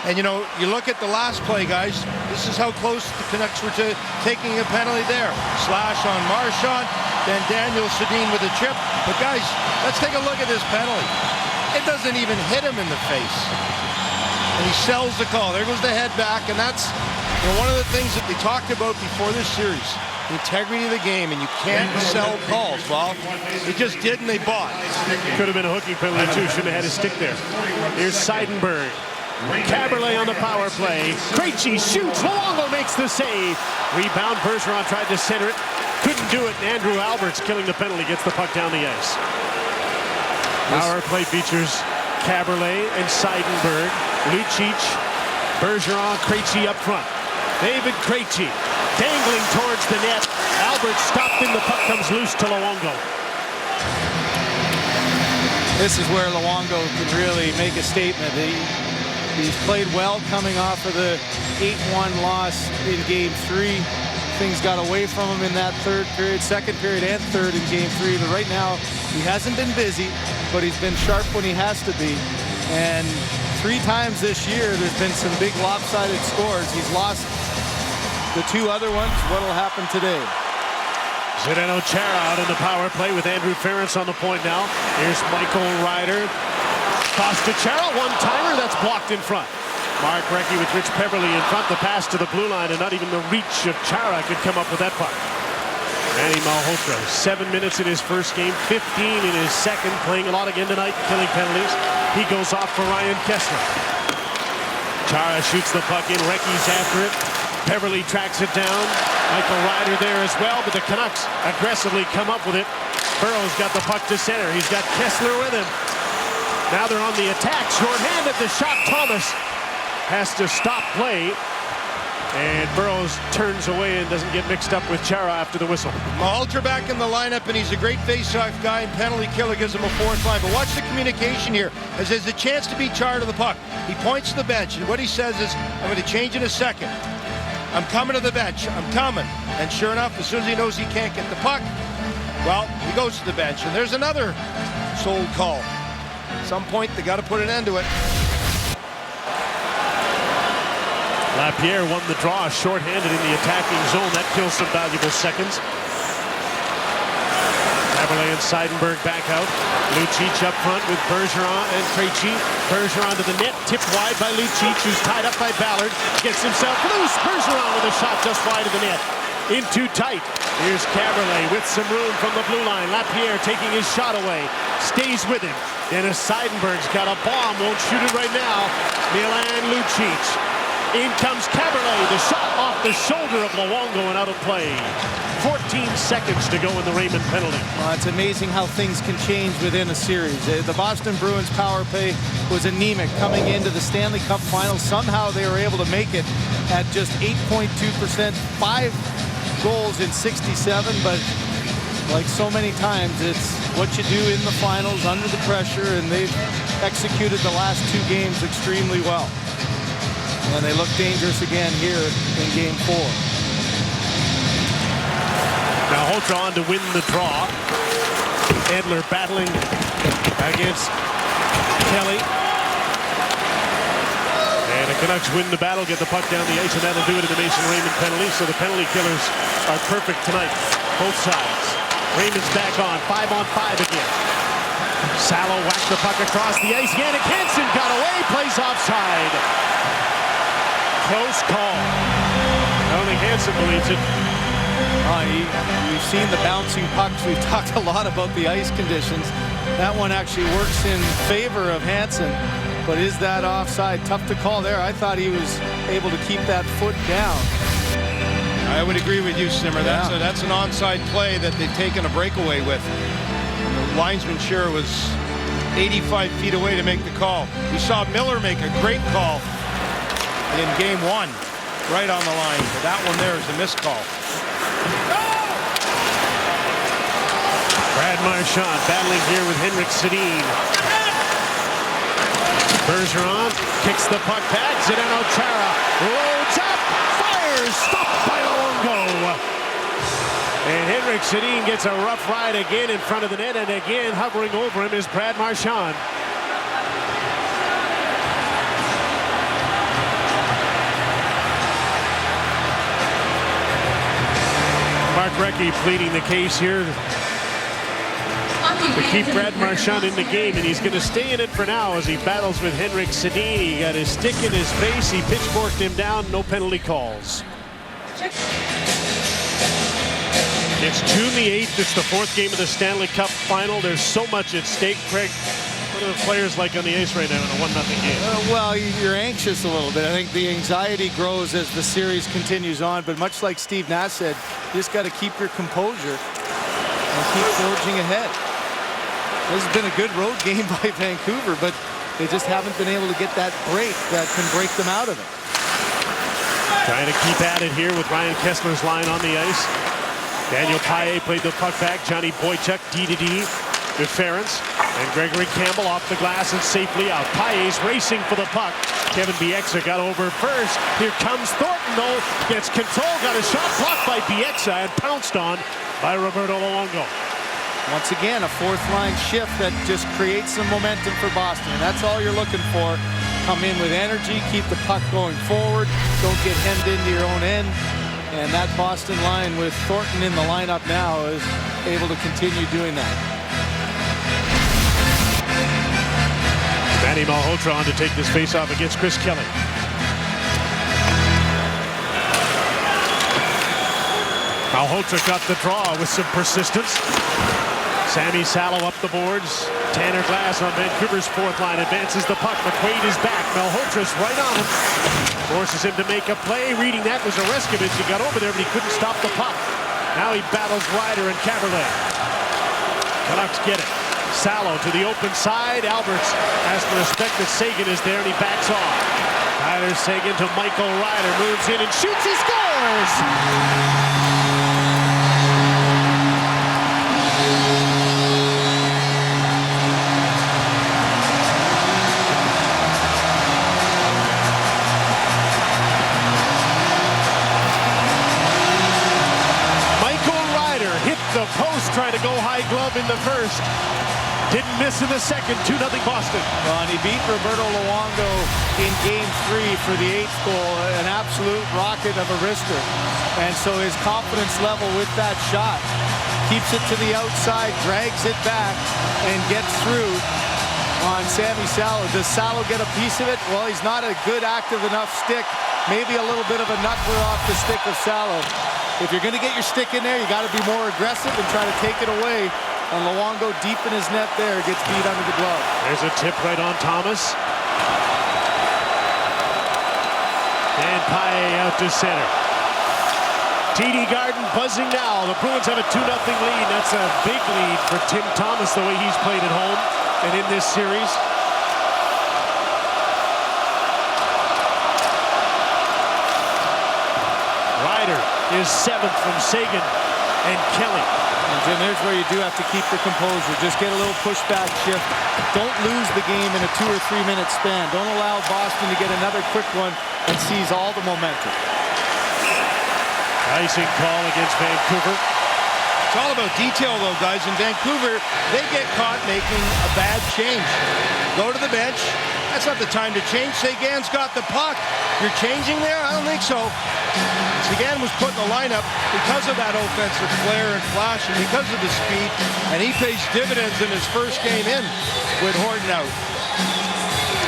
Speaker 6: And, you know, you look at the last play, guys. This is how close the Canucks were to taking a penalty there. Slash on Marchand, then Daniel Sedin with a chip. But, guys, let's take a look at this penalty. It doesn't even hit him in the face. And he sells the call. There goes the head back, and that's one of the things that they talked about before this series. The integrity of the game, and you can't sell calls. Well, they just did, and they bought.
Speaker 1: Could have been a hooking penalty, too. Shouldn't have had his stick there. Here's Seidenberg. Caberlet on the power play. Krejci shoots. Luongo makes the save. Rebound. Bergeron tried to center it. Couldn't do it. And Andrew Alberts, killing the penalty, gets the puck down the ice. Power play features Caberlet and Seidenberg. Lucic, Bergeron, Krejci up front. David Krejci dangling towards the net. Alberts stopped in. The puck comes loose to Luongo.
Speaker 5: This is where Luongo can really make a statement. He's played well coming off of the 8-1 loss in Game 3. things got away from him in that second period and third in game 3. But right now, he hasn't been busy, but he's been sharp when he has to be. And 3 times this year, there's been some big lopsided scores. He's lost the 2 other ones. What'll happen today?
Speaker 1: Zdeno Chara out in the power play with Andrew Ference on the point now. Here's Michael Ryder. Toss to Chara, one-timer that's blocked in front. Mark Recchi with Rich Peverly in front. The pass to the blue line, and not even the reach of Chara could come up with that puck. Manny Malhotra, 7 minutes in his first game, 15 in his second, playing a lot again tonight, killing penalties. He goes off for Ryan Kessler. Chara shoots the puck in, Recchi's after it. Peverly tracks it down. Michael Ryder there as well, but the Canucks aggressively come up with it. Burrow's got the puck to center. He's got Kessler with him. Now they're on the attack. Short-handed, the shot. Thomas has to stop play. And Burrows turns away and doesn't get mixed up with Chara after the whistle.
Speaker 6: Malhotra back in the lineup, and he's a great face-off guy, and penalty killer gives him a 4th line. But watch the communication here, as there's a chance to beat Chara to the puck. He points to the bench, and what he says is, I'm going to change in a second. I'm coming to the bench. I'm coming. And sure enough, as soon as he knows he can't get the puck, well, he goes to the bench. And there's another sold call. At some point, they got to put an end to it.
Speaker 1: Lapierre won the draw, short-handed in the attacking zone. That kills some valuable seconds. Haberle and Seidenberg back out. Lucic up front with Bergeron and Krejci. Bergeron to the net, tipped wide by Lucic, who's tied up by Ballard. Gets himself loose. Bergeron with a shot just wide of the net. In too tight. Here's Caberlet with some room from the blue line. Lapierre taking his shot away. Stays with him. Dennis Seidenberg's got a bomb. Won't shoot it right now. Milan Lucic. In comes Caberlet. The shot off the shoulder of Luongo and out of play. 14 seconds to go in the Raymond penalty.
Speaker 5: Well, it's amazing how things can change within a series. The Boston Bruins power play was anemic coming into the Stanley Cup Finals. Somehow they were able to make it at just 8.2%, 5 goals in 67, but like so many times, it's what you do in the finals under the pressure, and they've executed the last 2 games extremely well. And they look dangerous again here in game 4.
Speaker 1: Now Holtra on to win the draw. Edler battling against Kelly. And the Canucks win the battle, get the puck down the ice, and that'll do it in the Mason Raymond penalty. So the penalty killers are perfect tonight, both sides. Raymond's back on, 5-on-5 again. Salo whacked the puck across the ice. Jannik Hansen got away, plays offside. Close call. I don't think Hansen believes it.
Speaker 5: We've seen the bouncing pucks. We've talked a lot about the ice conditions. That one actually works in favor of Hansen. But is that offside? Tough to call there. I thought he was able to keep that foot down.
Speaker 6: I would agree with you, Simmer. That's an onside play that they've taken a breakaway with. And the linesman sure was 85 feet away to make the call. We saw Miller make a great call in game 1, right on the line. But that one there is a missed call.
Speaker 1: Brad Marchand battling here with Henrik Sedin. Bergeron kicks the puck back. Zdeno Chara loads up, fires, stopped by Luongo. And Henrik Sedin gets a rough ride again in front of the net, and again hovering over him is Brad Marchand. Mark Recchi pleading the case here to keep Brad Marchand in the game, and he's going to stay in it for now as he battles with Henrik Sedin. He got his stick in his face. He pitchforked him down. No penalty calls. It's June the 8th. It's the 4th game of the Stanley Cup Final. There's so much at stake. Craig, what are the players like on the ice right now in a 1-0 game?
Speaker 5: Well, you're anxious a little bit. I think the anxiety grows as the series continues on, but much like Steve Nash said, you just got to keep your composure and keep forging ahead. This has been a good road game by Vancouver, but they just haven't been able to get that break that can break them out of it.
Speaker 1: Trying to keep at it here with Ryan Kessler's line on the ice. Daniel Paille played the puck back. Johnny Boychuk, D-to-D with Ference. And Gregory Campbell off the glass and safely out. Paillet's racing for the puck. Kevin Bieksa got over first. Here comes Thornton, though. Gets control, got a shot blocked by Bieksa and pounced on by Roberto Luongo.
Speaker 5: Once again, a fourth line shift that just creates some momentum for Boston. And that's all you're looking for. Come in with energy, keep the puck going forward, don't get hemmed into your own end. And that Boston line with Thornton in the lineup now is able to continue doing that.
Speaker 1: Manny Malhotra on to take this faceoff against Chris Kelly. Malhotra got the draw with some persistence. Sammy Salo up the boards. Tanner Glass on Vancouver's fourth line advances the puck. McQuaid is back. Malhotra's right on him. Forces him to make a play. Reading that was Oreskovich. He got over there, but he couldn't stop the puck. Now he battles Ryder and Caberlet. Canucks get it. Salo to the open side. Alberts has to respect that Sagan is there, and he backs off. Tyler Sagan to Michael Ryder. Moves in and shoots. He scores! The post trying to go high glove in the first. Didn't miss in the second. 2-0 Boston.
Speaker 5: Well, and he beat Roberto Luongo in Game 3 for the 8th goal. An absolute rocket of a wrister. And so his confidence level with that shot keeps it to the outside, drags it back, and gets through on Sammy Salo. Does Salo get a piece of it? Well, he's not a good active enough stick. Maybe a little bit of a knuckler off the stick of Salo. If you're going to get your stick in there, you got to be more aggressive and try to take it away. And Luongo deep in his net there gets beat under the glove.
Speaker 1: There's a tip right on Thomas. And Paille out to center. TD Garden buzzing now. The Bruins have a 2-0 lead. That's a big lead for Tim Thomas, the way he's played at home and in this series. Ryder is 7th from Sagan and Kelly.
Speaker 5: And Jim, there's where you do have to keep the composure. Just get a little pushback shift. Don't lose the game in a 2 or 3 minute span. Don't allow Boston to get another quick one and seize all the momentum.
Speaker 1: Icing call against Vancouver.
Speaker 6: It's all about detail, though, guys. In Vancouver, they get caught making a bad change. Go to the bench. That's not the time to change. Sagan's got the puck. You're changing there? I don't think so. Sagan was put in the lineup because of that offensive flair and flash and because of the speed, and he pays dividends in his first game in with Horton out.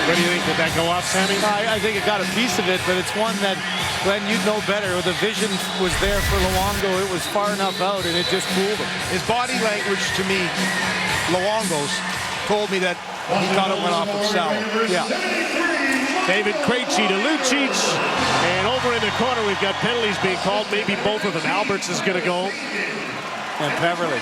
Speaker 1: What do you think? Did that go off, Sammy?
Speaker 5: I think it got a piece of it, but it's one that, Glenn, you'd know better. The vision was there for Luongo. It was far enough out, and it just fooled him.
Speaker 6: His body language to me, Luongo's, told me that he thought it went off with Salo.
Speaker 5: Yeah.
Speaker 1: David Krejci to Lucic. And over in the corner, we've got penalties being called. Maybe both of them. Alberts is going to go.
Speaker 5: And Peverley.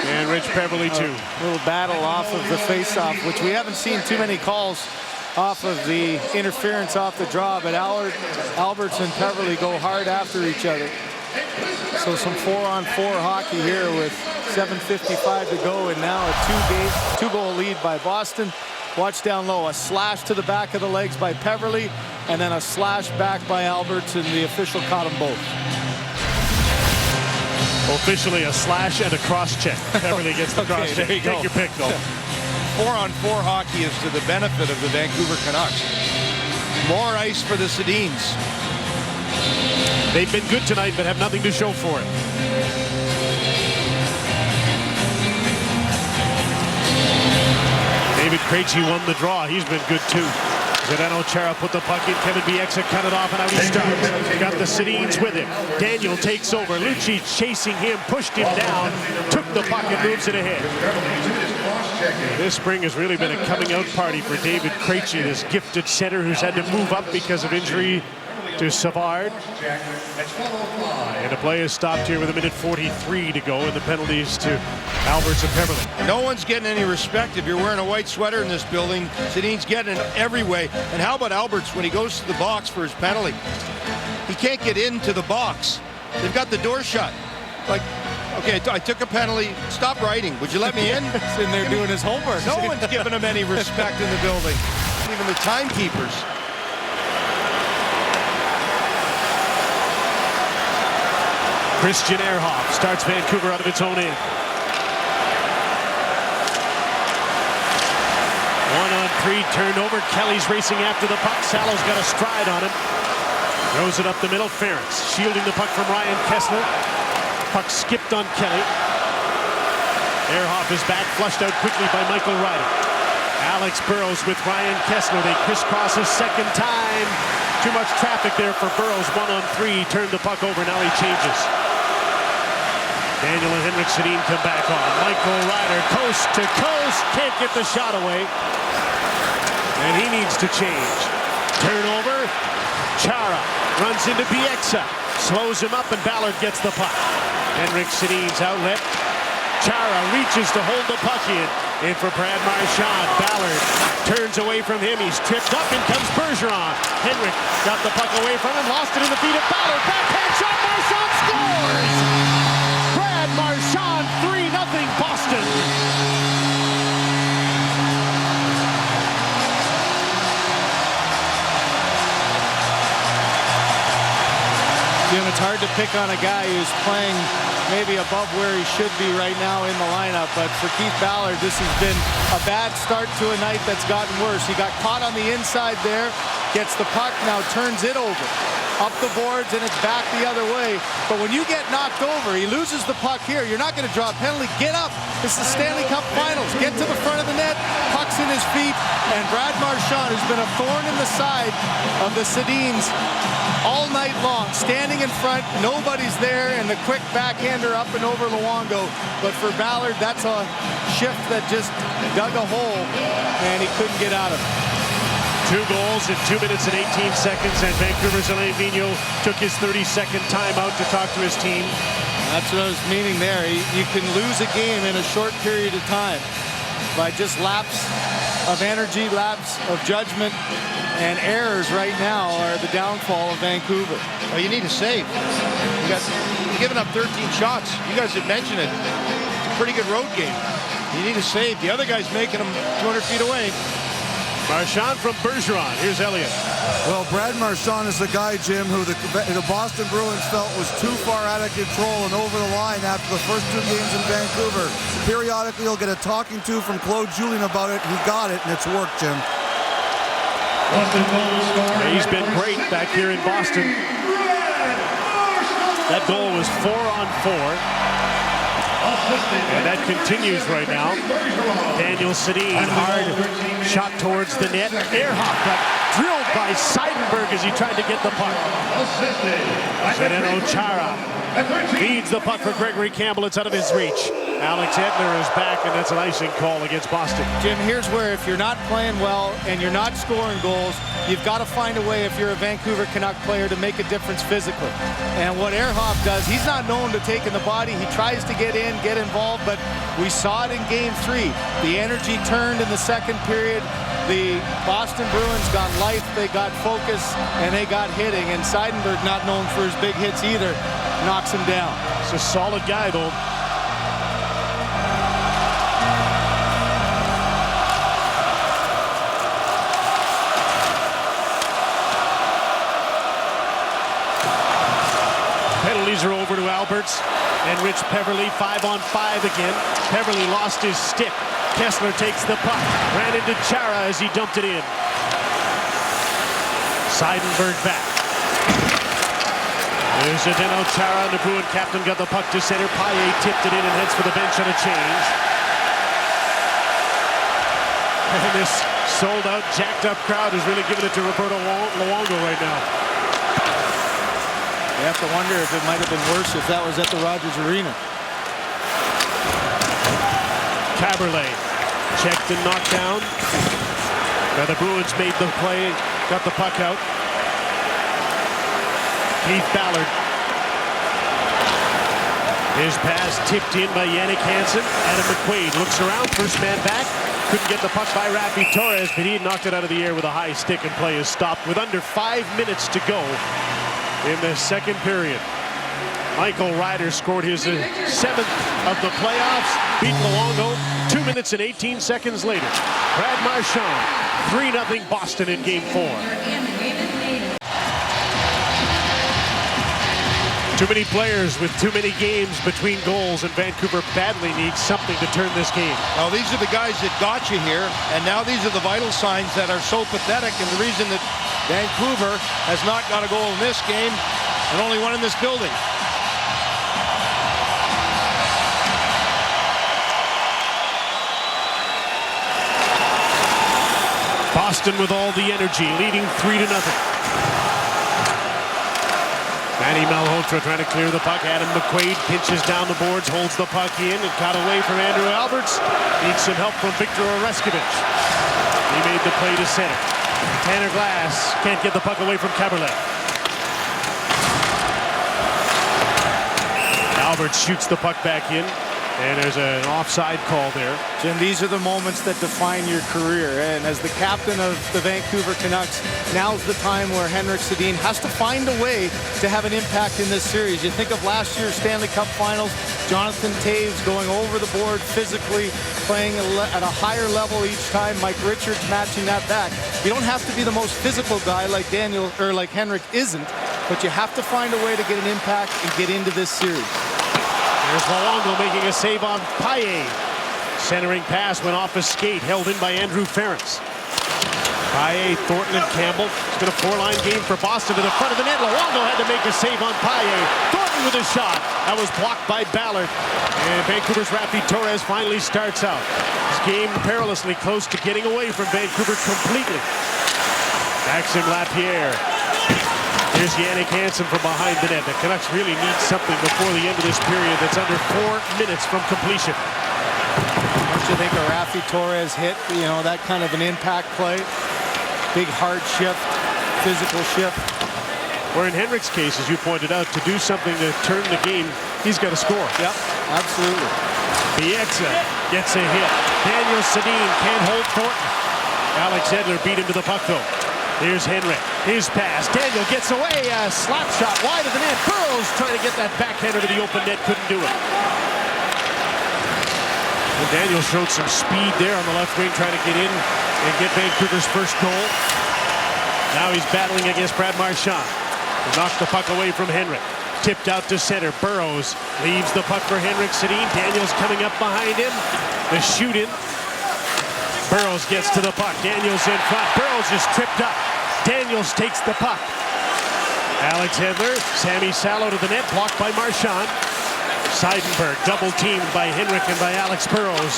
Speaker 1: And Rich Peverley, too.
Speaker 5: A little battle off of the face-off, which we haven't seen too many calls off of the interference off the draw, but Alberts and Peverley go hard after each other. So some 4-on-4 hockey here with 7:55 to go, and now a two-goal lead by Boston. Watch down low, a slash to the back of the legs by Peverley, and then a slash back by Alberts, and the official caught them both.
Speaker 1: Officially a slash and a cross-check. Peverley gets the cross-check.
Speaker 5: You
Speaker 1: Take your pick, though.
Speaker 6: 4-on-4 hockey is to the benefit of the Vancouver Canucks. More ice for the Sedins.
Speaker 1: They've been good tonight, but have nothing to show for it. David Krejci won the draw. He's been good, too. Zdeno Chara put the puck in. Kevin Bieksa cut it off, and out he starts. Got the Sedins with him. Daniel takes over. Lucic chasing him, pushed him down, took the puck and moves it ahead. This spring has really been a coming-out party for David Krejci, this gifted center who's had to move up because of injury to Savard. And the play is stopped here with 1:43 to go, and the penalties to Alberts and Peverley.
Speaker 6: No one's getting any respect if you're wearing a white sweater in this building. Sedin's getting it every way. And how about Alberts when he goes to the box for his penalty? He can't get into the box. They've got the door shut. Like, Okay, I took a penalty. Stop writing. Would you let me in?
Speaker 5: He's in there doing his homework.
Speaker 6: No one's giving him any respect in the building. Even the timekeepers.
Speaker 1: Christian Ehrhoff starts Vancouver out of its own end. 1-on-3 turned over. Kelly's racing after the puck. Salo's got a stride on him. Throws it up the middle. Ferentz shielding the puck from Ryan Kessler. Puck skipped on Kelly. Ehrhoff is back, flushed out quickly by Michael Ryder. Alex Burrows with Ryan Kessler. They crisscross a second time. Too much traffic there for Burrows. 1-on-3. Turned the puck over. Now he changes. Daniel and Henrik Sedin come back on. Michael Ryder, coast to coast. Can't get the shot away. And he needs to change. Turnover. Chara runs into Bieksa. Slows him up, and Ballard gets the puck. Henrik Sedin's outlet. Chara reaches to hold the puck in for Brad Marchand. Ballard turns away from him. He's tripped up. In comes Bergeron. Henrik got the puck away from him. Lost it in the feet of Ballard. Backhand shot. Marchand scores! Brad Marchand, 3-0 Boston.
Speaker 5: Jim, it's hard to pick on a guy who's playing maybe above where he should be right now in the lineup, but for Keith Ballard, this has been a bad start to a night that's gotten worse. He got caught on the inside there, gets the puck, now turns it over. Up the boards, and it's back the other way. But when you get knocked over, he loses the puck here. You're not going to draw a penalty. Get up. This is the Stanley Cup Finals. Get to the front of the net. Puck's in his feet. And Brad Marchand, who's been a thorn in the side of the Sedins all night long, standing in front. Nobody's there. And the quick backhander up and over Luongo. But for Ballard, that's a shift that just dug a hole, and he couldn't get out of it.
Speaker 1: 2 goals in 2 minutes and 18 seconds, and Vancouver's Alain Vigneault took his 32nd timeout to talk to his team.
Speaker 5: That's what I was meaning there. You can lose a game in a short period of time by just lapse of energy, lapse of judgment, and errors right now are the downfall of Vancouver.
Speaker 6: Well, you need a save. You're giving up 13 shots. You guys had mentioned it. It's a pretty good road game. You need a save. The other guy's making them 200 feet away.
Speaker 1: Marchand from Bergeron. Here's Elliott.
Speaker 7: Well, Brad Marchand is the guy, Jim, who the Boston Bruins felt was too far out of control and over the line after the first 2 games in Vancouver. Periodically, he'll get a talking to from Claude Julien about it. He got it, and it's worked, Jim.
Speaker 1: He's been great back here in Boston. That goal was 4-on-4. And that continues right now. Daniel Sedin, hard shot towards the net. Ehrhoff got drilled by Seidenberg as he tried to get the puck. Zdeno Chara feeds the puck for Gregory Campbell. It's out of his reach. Alex Edler is back, and that's an icing call against Boston.
Speaker 5: Jim, here's where if you're not playing well and you're not scoring goals, you've got to find a way, if you're a Vancouver Canuck player, to make a difference physically. And what Ehrhoff does, he's not known to take in the body. He tries to get in, get involved, but we saw it in Game 3. The energy turned in the second period. The Boston Bruins got life, they got focus, and they got hitting. And Seidenberg, not known for his big hits either, knocks him down.
Speaker 1: It's a solid guy, though. Penalties are over to Alberts and Rich Peverley. 5-on-5 again. Peverley lost his stick. Kessler takes the puck. Ran into Chara as he dumped it in. Seidenberg back. There's Zdeno Chara, and the Bruin captain got the puck to center. Paille tipped it in and heads for the bench on a change. And this sold-out, jacked-up crowd is really giving it to Roberto Luongo right now.
Speaker 5: You have to wonder if it might have been worse if that was at the Rogers Arena.
Speaker 1: Caberlet checked and knocked down. Now the Bruins made the play, got the puck out. Keith Ballard. His pass tipped in by Yannick Hansen. Adam McQuaid looks around, first man back. Couldn't get the puck by Rafi Torres, but he knocked it out of the air with a high stick, and play is stopped with under 5 minutes to go in the second period. Michael Ryder scored his 7th of the playoffs, beat Luongo 2 minutes and 18 seconds later. Brad Marchand, 3-0 Boston in Game 4. Too many players with too many games between goals, and Vancouver badly needs something to turn this game.
Speaker 6: Well, these are the guys that got you here, and now these are the vital signs that are so pathetic, and the reason that Vancouver has not got a goal in this game and only one in this building.
Speaker 1: Boston with all the energy, leading 3-0. Manny Malhotra trying to clear the puck. Adam McQuaid pinches down the boards, holds the puck in, and caught away from Andrew Alberts. Needs some help from Victor Oreskevich. He made the play to center. Tanner Glass can't get the puck away from Kaberle. Alberts shoots the puck back in, and there's an offside call there.
Speaker 5: Jim, these are the moments that define your career. And as the captain of the Vancouver Canucks, now's the time where Henrik Sedin has to find a way to have an impact in this series. You think of last year's Stanley Cup Finals, Jonathan Toews going over the board physically, playing at a higher level each time. Mike Richards matching that back. You don't have to be the most physical guy like Daniel or like Henrik isn't, but you have to find a way to get an impact and get into this series.
Speaker 1: There's Luongo making a save on Paille. Centering pass went off his skate, held in by Andrew Ference. Paille, Thornton, and Campbell. It's been a 4-line game for Boston to the front of the net. Luongo had to make a save on Paille. Thornton with a shot. That was blocked by Ballard. And Vancouver's Raffi Torres finally starts out. This game perilously close to getting away from Vancouver completely. Maxime Lapierre. Here's Yannick Hansen from behind the net. The Canucks really need something before the end of this period that's under 4 minutes from completion.
Speaker 5: Don't you think a Raffi Torres hit, you know, that kind of an impact play? Big hard shift, physical shift.
Speaker 1: Where in Henrik's case, as you pointed out, to do something to turn the game, he's got to score.
Speaker 5: Yep, absolutely.
Speaker 1: Bieksa gets a hit. Daniel Sedin can't hold Thornton. Alex Edler beat him to the puck though. Here's Henrik. His pass. Daniel gets away. A slap shot wide of the net. Burrows trying to get that backhander to the open net. Couldn't do it. And Daniel showed some speed there on the left wing, trying to get in and get Vancouver's first goal. Now he's battling against Brad Marchand. He knocked the puck away from Henrik. Tipped out to center. Burrows leaves the puck for Henrik Sedin. Daniels coming up behind him. The shoot in. Burrows gets to the puck. Daniels in front. Burrows is tripped up. Daniels takes the puck. Alex Edler, Sammy Salo to the net, blocked by Marchand. Seidenberg double teamed by Henrik and by Alex Burrows.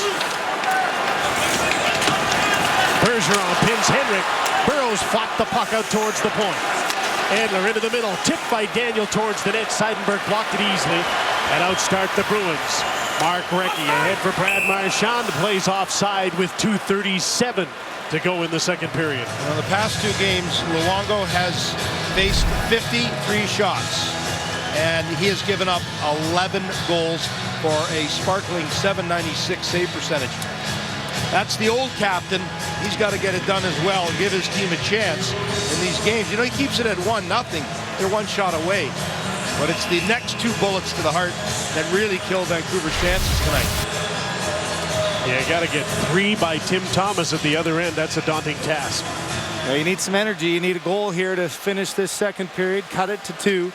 Speaker 1: Bergeron pins Henrik. Burrows fought the puck out towards the point. Edler into the middle, tipped by Daniel towards the net. Seidenberg blocked it easily and outstart the Bruins. Mark Recchi ahead for Brad Marchand. Plays offside with 2:37 to go in the second period.
Speaker 6: In the past 2 games, Luongo has faced 53 shots, and he has given up 11 goals for a sparkling .796 save percentage. That's the old captain. He's got to get it done as well and give his team a chance in these games. You know, he keeps it at 1-0. They're 1 shot away. But it's the next 2 bullets to the heart that really kill Vancouver's chances tonight.
Speaker 1: Yeah, you got to get 3 by Tim Thomas at the other end. That's a daunting task.
Speaker 5: Well, you need some energy. You need a goal here to finish this second period. Cut it to 2.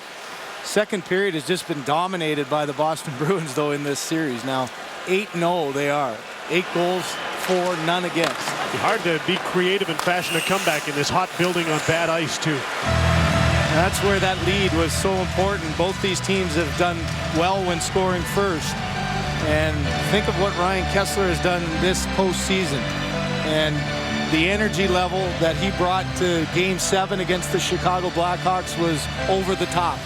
Speaker 5: Second period has just been dominated by the Boston Bruins, though, in this series. Now, 8-0 they are. 8 goals, 4, none against.
Speaker 1: Hard to be creative and fashion a comeback in this hot building on bad ice, too.
Speaker 5: That's where that lead was so important. Both these teams have done well when scoring first. And think of what Ryan Kessler has done this postseason. And the energy level that he brought to Game 7 against the Chicago Blackhawks was over the top.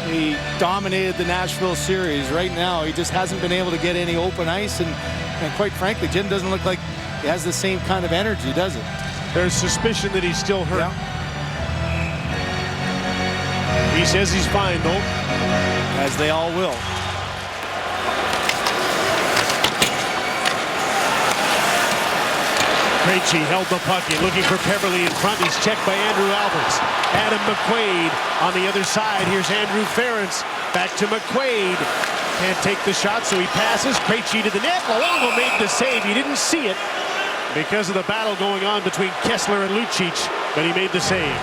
Speaker 5: He dominated the Nashville series. Right now, he just hasn't been able to get any open ice. And quite frankly, Jim doesn't look like he has the same kind of energy, does it?
Speaker 1: There's suspicion that he's still hurt.
Speaker 5: Yeah.
Speaker 1: He says he's fine, though.
Speaker 5: As they all will.
Speaker 1: Krejci held the puck in, looking for Peverley in front. He's checked by Andrew Alberts. Adam McQuaid on the other side. Here's Andrew Ference. Back to McQuaid. Can't take the shot, so he passes. Krejci to the net. Luongo made the save. He didn't see it because of the battle going on between Kessler and Lucic, but he made the save.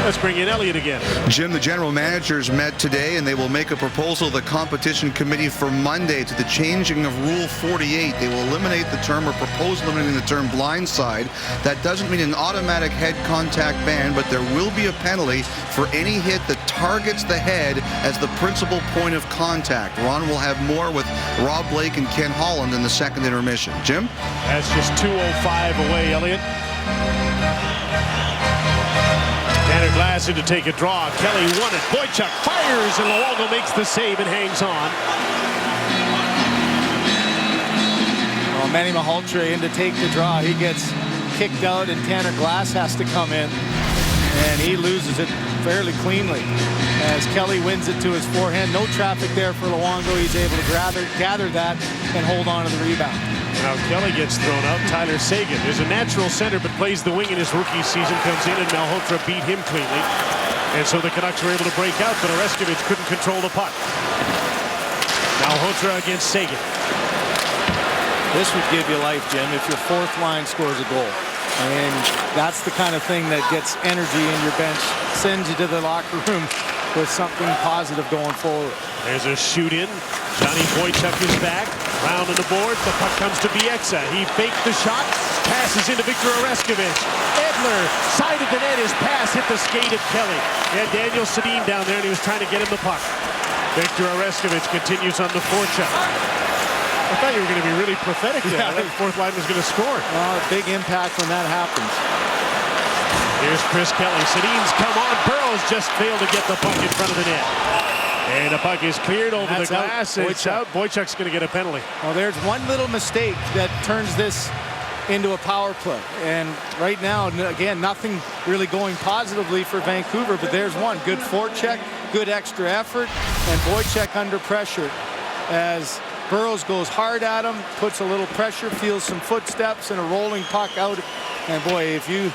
Speaker 1: Let's bring in Elliott again.
Speaker 7: Jim, the general managers met today, and they will make a proposal to the competition committee for Monday to the changing of Rule 48. They will eliminate the term, or propose eliminating the term, blindside. That doesn't mean an automatic head contact ban, but there will be a penalty for any hit that targets the head as the principal point of contact. Ron will have more with Rob Blake and Ken Holland in the second intermission. Jim?
Speaker 1: That's just 2:05 away, Elliott. Tanner Glass in to take a draw. Kelly won it. Boychuk fires, and Luongo makes the save and hangs on.
Speaker 5: Well, Manny Malhotra in to take the draw. He gets kicked out, and Tanner Glass has to come in, and he loses it fairly cleanly as Kelly wins it to his forehand. No traffic there for Luongo. He's able to gather that and hold on to the rebound.
Speaker 1: Now Kelly gets thrown out. Tyler Seguin is a natural center, but plays the wing in his rookie season. Comes in, and Malhotra beat him cleanly. And so the Canucks were able to break out, but Oreskevich couldn't control the puck. Malhotra against Seguin.
Speaker 5: This would give you life, Jim, if your fourth line scores a goal. And that's the kind of thing that gets energy in your bench, sends you to the locker room with something positive going forward.
Speaker 1: There's a shoot in. Johnny Boychuk is back. Round on the board. The puck comes to Bieksa. He faked the shot. Passes into Victor Oreskevich. Edler, side of the net. His pass hit the skate of Kelly. He had Daniel Sedin down there, and he was trying to get him the puck. Victor Oreskevich continues on the forecheck. I thought you were going to be really pathetic there. I thought the fourth line was going to score.
Speaker 5: Well, a big impact when that happens.
Speaker 1: Here's Chris Kelly. Sedin's come on. Burrows just failed to get the puck in front of the net. And the puck is cleared over the glass. It's out. Boychuk's going to get a penalty.
Speaker 5: Well, there's one little mistake that turns this into a power play. And right now, again, nothing really going positively for Vancouver, but there's one. Good forecheck, good extra effort, and Boychuk under pressure as Burrows goes hard at him, puts a little pressure, feels some footsteps, and a rolling puck out. And boy, if you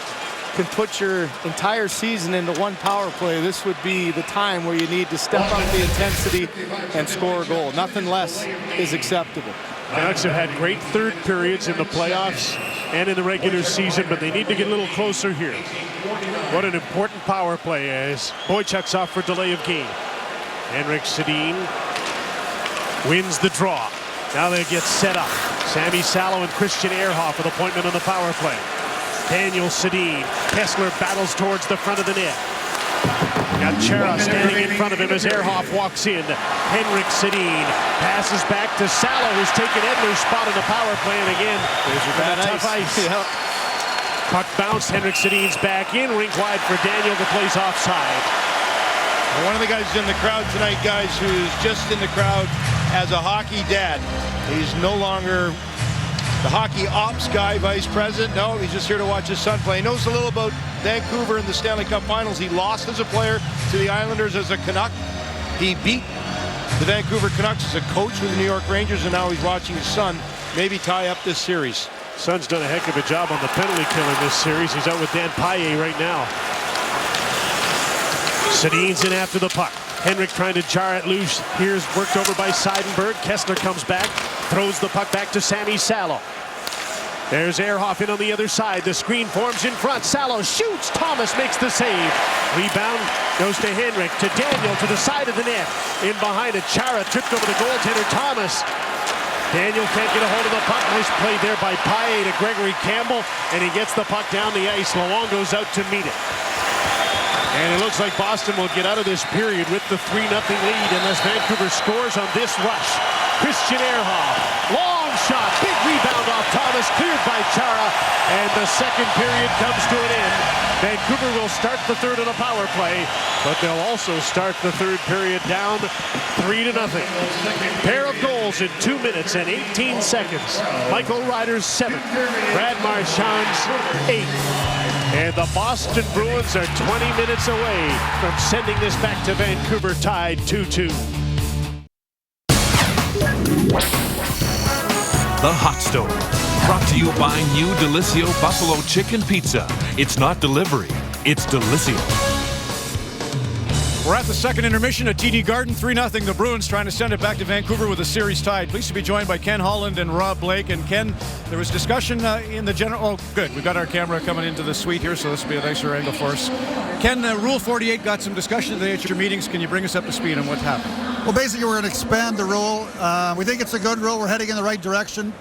Speaker 5: can put your entire season into one power play, this would be the time where you need to step up the intensity and score a goal. Nothing less is acceptable.
Speaker 1: Canucks have had great third periods in the playoffs and in the regular season, but they need to get a little closer here. What an important power play as Boychuk's off for delay of game. Henrik Sedin wins the draw. Now they get set up. Sami Salo and Christian Ehrhoff with appointment on the power play. Daniel Sedin. Kessler battles towards the front of the net. Got Chara standing in front of him as Ehrhoff walks in. Henrik Sedin passes back to Salo, who's taken Edler's spot on the power play. And again, there's your bad tough ice. Yep. Puck bounced. Henrik Sedin's back in. Rink wide for Daniel, the play's offside.
Speaker 6: One of the guys in the crowd tonight, guys, who's just in the crowd as a hockey dad. He's no longer the hockey ops guy, vice president. No, he's just here to watch his son play. He knows a little about Vancouver in the Stanley Cup Finals. He lost as a player to the Islanders as a Canuck. He beat the Vancouver Canucks as a coach with the New York Rangers, and now he's watching his son maybe tie up this series.
Speaker 1: Son's done a heck of a job on the penalty kill in this series. He's out with Dan Paille right now. Sedin's in after the puck. Henrik trying to jar it loose. Here's worked over by Seidenberg. Kessler comes back, throws the puck back to Sami Salo. There's Ehrhoff in on the other side. The screen forms in front. Salo shoots. Thomas makes the save. Rebound goes to Henrik, to Daniel, to the side of the net. In behind it, Chara tripped over the goaltender Thomas. Daniel can't get a hold of the puck. Nice play there by Paille to Gregory Campbell, and he gets the puck down the ice. Luongo's out to meet it. And it looks like Boston will get out of this period with the 3-0 lead unless Vancouver scores on this rush. Christian Ehrhoff, long shot, big rebound off Thomas, cleared by Chara, and the second period comes to an end. Vancouver will start the third on a power play, but they'll also start the third period down 3-0. Pair of goals in 2 minutes and 18 seconds. Michael Ryder's 7th, Brad Marchand's 8th. And the Boston Bruins are 20 minutes away from sending this back to Vancouver tied 2-2.
Speaker 10: The Hot Stove Brought to you by new Delisio Buffalo Chicken Pizza. It's not delivery, it's Delisio.
Speaker 8: We're at the second intermission at TD Garden, 3-0. The Bruins trying to send it back to Vancouver with a series tied. Pleased to be joined by Ken Holland and Rob Blake. And Ken, there was discussion in the general... Oh, good. We've got our camera coming into the suite here, so this will be a nicer angle for us. Ken, Rule 48 got some discussion today at your meetings. Can you bring us up to speed on what happened?
Speaker 7: Well, basically, we're going to expand the rule. We think it's a good rule. We're heading in the right direction.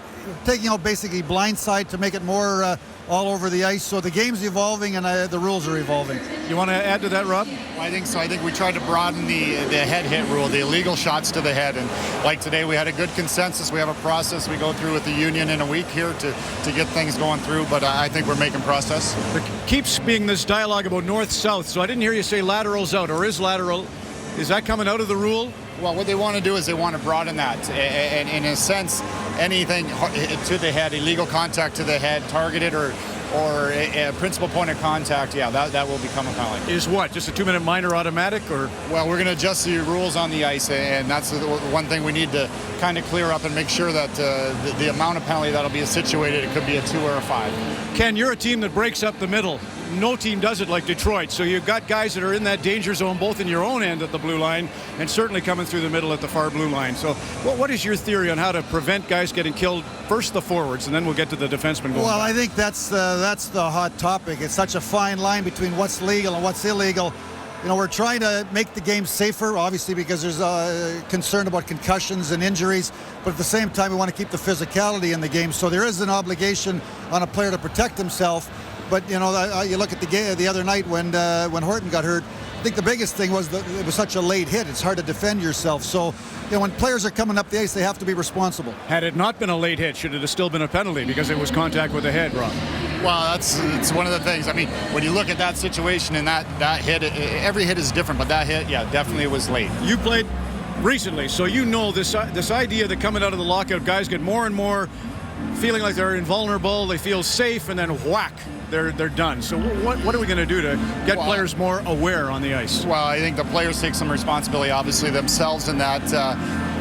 Speaker 7: Taking out basically blindside to make it more all over the ice. So the game's evolving and the rules are evolving.
Speaker 8: You want to add to that, Rob?
Speaker 14: I think so. I think we tried to broaden the head hit rule, the illegal shots to the head. And like today, we had a good consensus. We have a process we go through with the union in a week here to get things going through. But I think we're making progress.
Speaker 8: There keeps being this dialogue about north-south. So I didn't hear you say laterals out, or is that coming out of the rule?
Speaker 14: Well, what they want to do is they want to broaden that. And in a sense, anything to the head, illegal contact to the head, targeted or a principal point of contact, yeah, that will become a penalty.
Speaker 8: Is what? Just a 2-minute minor automatic? Or?
Speaker 14: Well, we're going to adjust the rules on the ice, and that's the one thing we need to kind of clear up and make sure that the amount of penalty that'll be situated, it could be a 2 or a 5.
Speaker 8: Ken, you're a team that breaks up the middle. No team does it like Detroit. So you've got guys that are in that danger zone, both in your own end at the blue line and certainly coming through the middle at the far blue line. So what is your theory on how to prevent guys getting killed? First the forwards, and then we'll get to the defensemen.
Speaker 7: Well, I think that's the hot topic. It's such a fine line between what's legal and what's illegal. You know, we're trying to make the game safer, obviously, because there's concern about concussions and injuries. But at the same time, we want to keep the physicality in the game. So there is an obligation on a player to protect himself. But, you know, you look at the game the other night when Horton got hurt. I think the biggest thing was that it was such a late hit. It's hard to defend yourself. So, you know, when players are coming up the ice, they have to be responsible.
Speaker 8: Had it not been a late hit, should it have still been a penalty because it was contact with the head, Rob?
Speaker 14: Well, it's one of the things. I mean, when you look at that situation and that hit, every hit is different, but that hit, yeah, definitely was late.
Speaker 8: You played recently, so you know this idea that coming out of the lockout, guys get more and more feeling like they're invulnerable, they feel safe, and then whack, they're done. So what are we going to do to get players more aware on the ice?
Speaker 14: Well, I think the players take some responsibility, obviously, themselves in that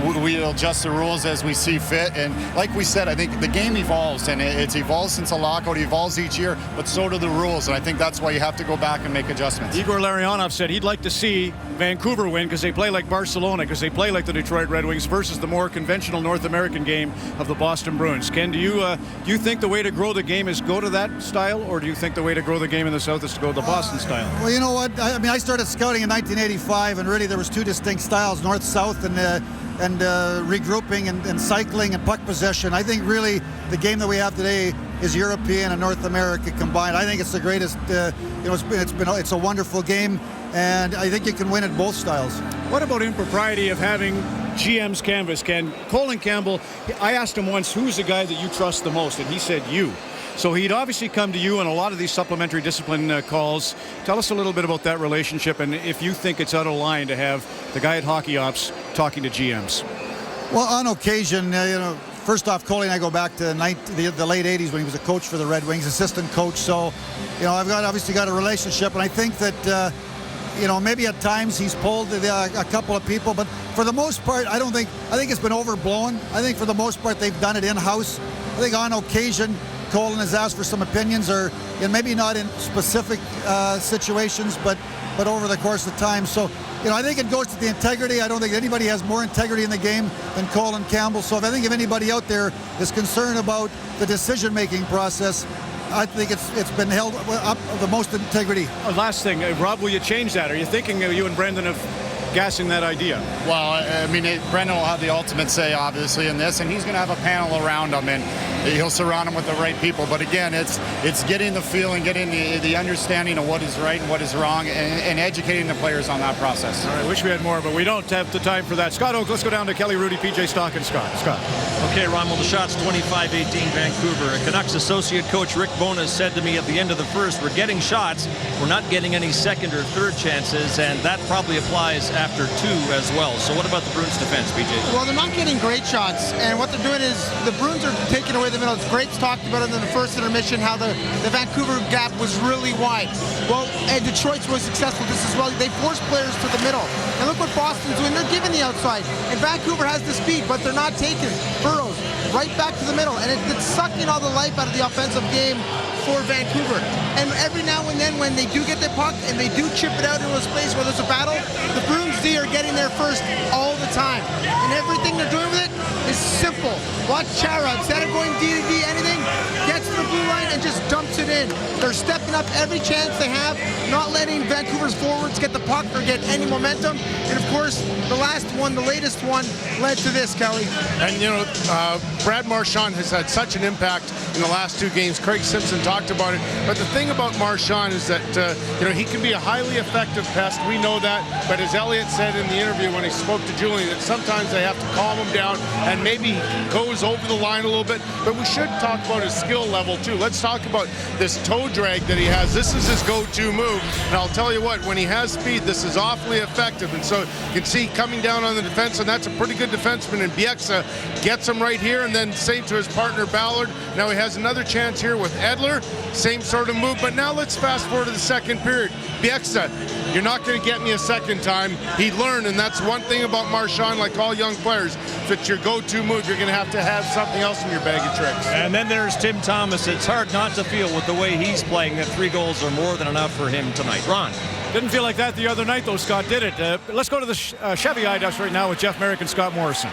Speaker 14: we'll adjust the rules as we see fit. And like we said, I think the game evolves, and it's evolved since the lockout. It evolves each year, but so do the rules. And I think that's why you have to go back and make adjustments.
Speaker 8: Igor Larionov said he'd like to see Vancouver win because they play like Barcelona, because they play like the Detroit Red Wings versus the more conventional North American game of the Boston Bruins. Ken, do you think the way to grow the game is go to that style, or do you think the way to grow the game in the South is to go to the Boston style?
Speaker 7: Well, you know what? I mean, I started scouting in 1985, and really there was two distinct styles, north-south and regrouping and cycling and puck possession. I think really the game that we have today is European and North America combined. I think it's the greatest. It's a wonderful game, and I think you can win at both styles.
Speaker 8: What about impropriety of having GM's canvas, Ken? Colin Campbell, I asked him once, who's the guy that you trust the most? And he said you. So he'd obviously come to you on a lot of these supplementary discipline calls. Tell us a little bit about that relationship, and if you think it's out of line to have the guy at Hockey Ops talking to GMs.
Speaker 7: Well, on occasion, first off, Coley and I go back to the late 80s when he was a coach for the Red Wings, assistant coach. So, I've obviously got a relationship, and I think that, maybe at times he's pulled a couple of people, but for the most part, I think it's been overblown. I think for the most part, they've done it in-house. I think on occasion, Colin has asked for some opinions, and maybe not in specific situations, but over the course of time. So, I think it goes to the integrity. I don't think anybody has more integrity in the game than Colin Campbell. So if anybody out there is concerned about the decision-making process, I think it's been held up the most integrity.
Speaker 8: Last thing, Rob, will you change that? Are you thinking you and Brendan of gassing that idea?
Speaker 14: Well, I mean, Brendan will have the ultimate say, obviously, in this, and he's going to have a panel around him, and he'll surround him with the right people. But again, it's getting the feel and getting the understanding of what is right and what is wrong, and educating the players on that process.
Speaker 8: All right, wish we had more, but we don't have the time for that. Scott Oak, let's go down to Kelly, Rudy, PJ Stock, and Scott.
Speaker 13: Okay, Ron, well, the shot's 25-18 Vancouver. Canucks associate coach Rick Bowness said to me at the end of the first, we're getting shots, we're not getting any second or third chances, and that probably applies after two as well. So what about the Bruins defense, BJ?
Speaker 15: Well, they're not getting great shots, and what they're doing is the Bruins are taking away the middle. Greats talked about it in the first intermission, how the Vancouver gap was really wide. Well, and Detroit's was successful just as well. They force players to the middle. And look what Boston's doing. They're giving the outside. And Vancouver has the speed, but they're not taking Burrows. right back to the middle, and it's sucking all the life out of the offensive game for Vancouver. And every now and then when they do get the puck and they do chip it out into a space where there's a battle, the Bruins D are getting there first all the time. And everything they're doing with it is simple. Watch Chara, instead of going D to D anything, gets to the blue line and just dumps it in. They're stepping up every chance they have, not letting Vancouver's forwards get the puck or get any momentum. And of course, the last one, the latest one, led to this, Kelly.
Speaker 6: And you know, Brad Marchand has had such an impact in the last 2 games. Craig Simpson talked about it. But the thing about Marchand is that you know, he can be a highly effective pest. We know that. But as Elliott said in the interview when he spoke to Julian, that sometimes they have to calm him down, and maybe he goes over the line a little bit. But we should talk about his skill level too. Let's talk about this toe drag that he has. This is his go-to move. And I'll tell you what, when he has speed, this is awfully effective. And so you can see coming down on the defense, and that's a pretty good defenseman. And Bieksa gets him right here, and then save to his partner Ballard. Now he has another chance here with Edler. Same sort of move. But now let's fast forward to the second period. Bieksa, you're not going to get me a second time. He learned, and that's one thing about Marchand, like all young players. If it's your go-to move, you're going to have something else in your bag of tricks.
Speaker 13: And then there's Tim Thomas. It's hard not to feel with the way he's playing that 3 goals are more than enough for him tonight. Ron.
Speaker 8: Didn't feel like that the other night, though, Scott, did it? Let's go to the Chevy Iducks right now with Jeff Merrick and Scott Morrison.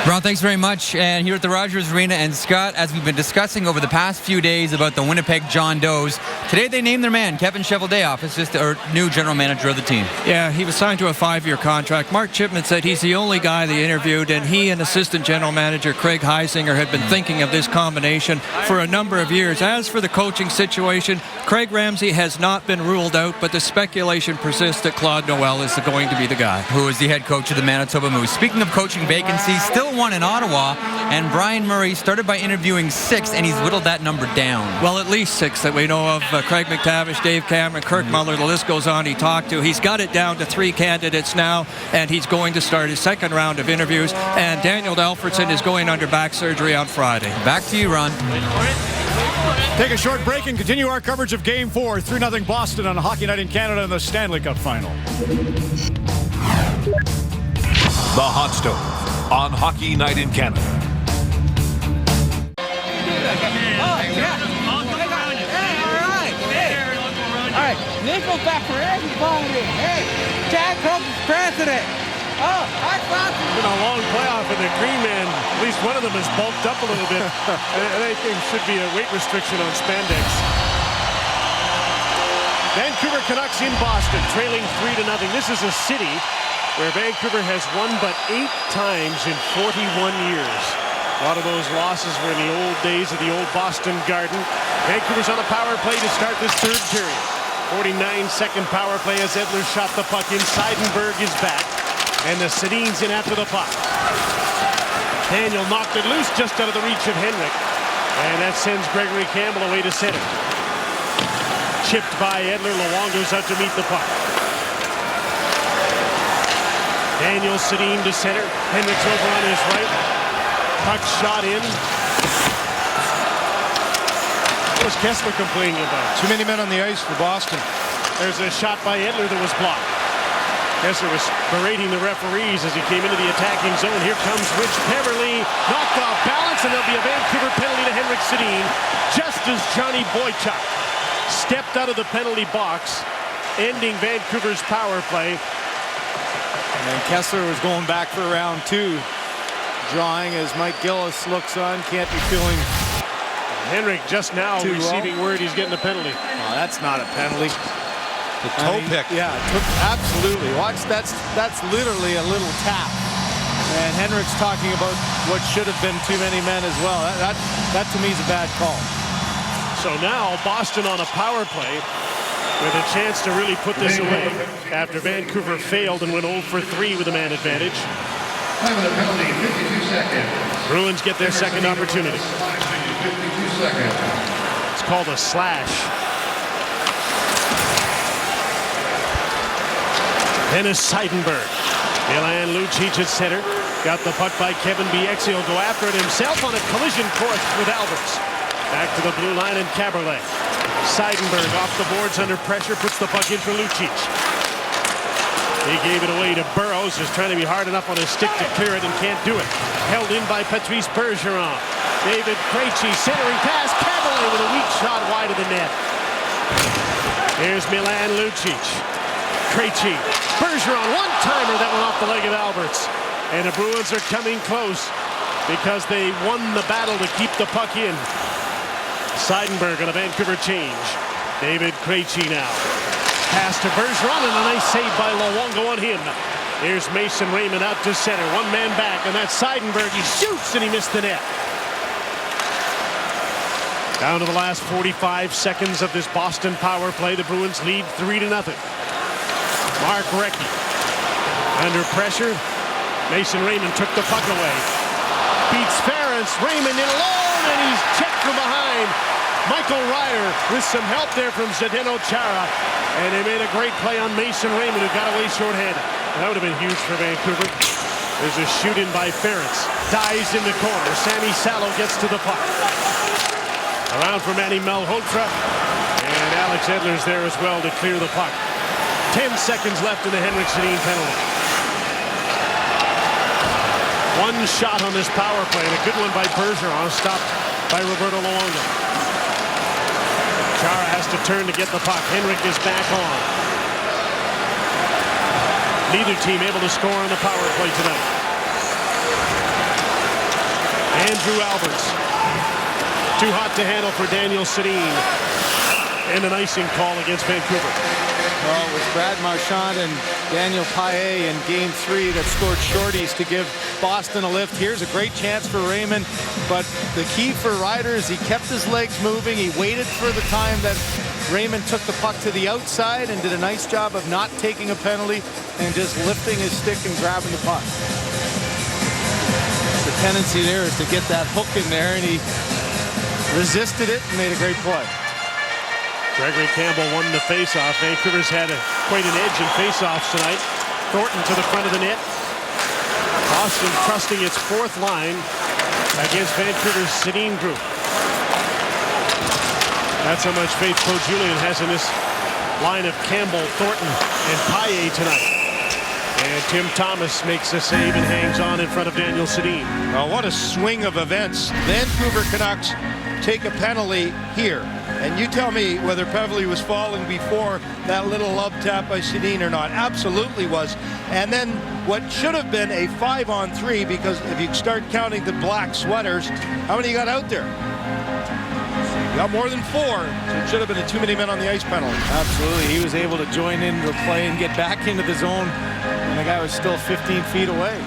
Speaker 16: Ron, thanks very much. And here at the Rogers Arena, and Scott, as we've been discussing over the past few days about the Winnipeg John Does, today they named their man, Kevin Cheveldayoff, as our new general manager of the team.
Speaker 17: Yeah, he was signed to a 5-year contract. Mark Chipman said he's the only guy they interviewed, and he and assistant general manager Craig Heisinger had been thinking of this combination for a number of years. As for the coaching situation, Craig Ramsey has not been ruled out, but the speculation persists that Claude Noel is going to be the guy.
Speaker 16: Who is the head coach of the Manitoba Moose. Speaking of coaching vacancies, still one in Ottawa, and Brian Murray started by interviewing 6, and he's whittled that number down.
Speaker 17: Well, at least 6 that we know of. Craig McTavish, Dave Cameron, Kirk Muller, the list goes on he talked to. He's got it down to 3 candidates now, and he's going to start his second round of interviews, and Daniel Alfredson is going under back surgery on Friday.
Speaker 16: Back to you, Ron.
Speaker 8: Take a short break and continue our coverage of Game 4, 3-0 Boston on Hockey Night in Canada in the Stanley Cup Final.
Speaker 10: The Hot Stove on Hockey Night in Canada.
Speaker 18: All right, Nichols back for everybody. Hey, Jack Cook is president. Oh, I thought
Speaker 1: it's been a long playoff, and the Green Man, at least one of them, has bulked up a little bit. I think there should be a weight restriction on spandex. Vancouver Canucks in Boston, trailing 3-0. This is a city where Vancouver has won but 8 times in 41 years. A lot of those losses were in the old days of the old Boston Garden. Vancouver's on a power play to start this third period. 49-second power play as Edler shot the puck in. Seidenberg is back, and the Sedin's in after the puck. Daniel knocked it loose just out of the reach of Henrik, and that sends Gregory Campbell away to center. Chipped by Edler. Luongo's out to meet the puck. Daniel Sedin to center. Henrik's over on his right. Puck shot in. What was Kessler complaining about?
Speaker 6: Too many men on the ice for Boston.
Speaker 1: There's a shot by Edler that was blocked. Kessler was berating the referees as he came into the attacking zone. Here comes Rich Peverly. Knocked off balance, and there'll be a Vancouver penalty to Henrik Sedin, just as Johnny Boychuk stepped out of the penalty box, ending Vancouver's power play.
Speaker 5: And Kessler was going back for round 2, drawing as Mike Gillis looks on. Can't be feeling.
Speaker 1: Henrik just now receiving word he's getting a penalty.
Speaker 5: Oh, that's not a penalty.
Speaker 6: The toe pick.
Speaker 5: Yeah, absolutely. Watch, that's literally a little tap. And Henrik's talking about what should have been too many men as well. That to me is a bad call.
Speaker 1: So now Boston on a power play with a chance to really put this away after Vancouver failed and went 0 for 3 with a man advantage.
Speaker 3: Time of the penalty, 52 seconds.
Speaker 1: Bruins get their second opportunity.
Speaker 3: 52 seconds.
Speaker 1: It's called a slash. Dennis Seidenberg. Milan Lucic at center. Got the puck by Kevin Bieksa. He'll go after it himself on a collision course with Alvarez. Back to the blue line and Caberlet. Seidenberg off the boards under pressure, puts the puck in for Lucic. He gave it away to Burrows, who's trying to be hard enough on his stick to clear it and can't do it. Held in by Patrice Bergeron. David Krejci centering pass. Cavalier with a weak shot wide of the net. Here's Milan Lucic. Krejci. Bergeron, one-timer that went off the leg of Alberts. And the Bruins are coming close because they won the battle to keep the puck in. Seidenberg on a Vancouver change. David Krejci now. Pass to Bergeron and a nice save by Luongo on him. Here's Mason Raymond out to center. One man back, and that's Seidenberg. He shoots and he missed the net. Down to the last 45 seconds of this Boston power play. The Bruins lead 3-0. Mark Recchi under pressure. Mason Raymond took the puck away. Beats Ference. Raymond in alone, and he's checked from behind. Michael Ryder with some help there from Zdeno Chara. And they made a great play on Mason Raymond, who got away shorthanded. That would have been huge for Vancouver. There's a shoot in by Ference. Dives in the corner. Sammy Salo gets to the puck. Around for Manny Malhotra. And Alex Edler's there as well to clear the puck. 10 seconds left in the Henrik Sedin penalty. One shot on this power play, and a good one by Bergeron, stopped by Roberto Luongo. Chara has to turn to get the puck. Henrik is back on. Neither team able to score on the power play tonight. Andrew Alberts. Too hot to handle for Daniel Sedin. And an icing call against Vancouver.
Speaker 5: Well, it was Brad Marchand and Daniel Paillet in Game 3 that scored shorties to give Boston a lift. Here's a great chance for Raymond, but the key for Ryder is he kept his legs moving. He waited for the time that Raymond took the puck to the outside and did a nice job of not taking a penalty and just lifting his stick and grabbing the puck. The tendency there is to get that hook in there, and he resisted it and made a great play.
Speaker 1: Gregory Campbell won the faceoff. Vancouver's had quite an edge in faceoffs tonight. Thornton to the front of the net. Boston trusting its fourth line against Vancouver's Sedin group. That's how much faith Claude Julien has in this line of Campbell, Thornton, and Paillet tonight. And Tim Thomas makes a save and hangs on in front of Daniel Sedin.
Speaker 6: Oh, what a swing of events. Vancouver Canucks take a penalty here. And you tell me whether Peverley was falling before that little love tap by Sedin or not. Absolutely was. And then what should have been a 5-on-3, because if you start counting the black sweaters, how many you got out there? You got more than 4. So it should have been a too many men on the ice penalty.
Speaker 5: Absolutely. He was able to join into the play and get back into the zone, and the guy was still 15 feet away.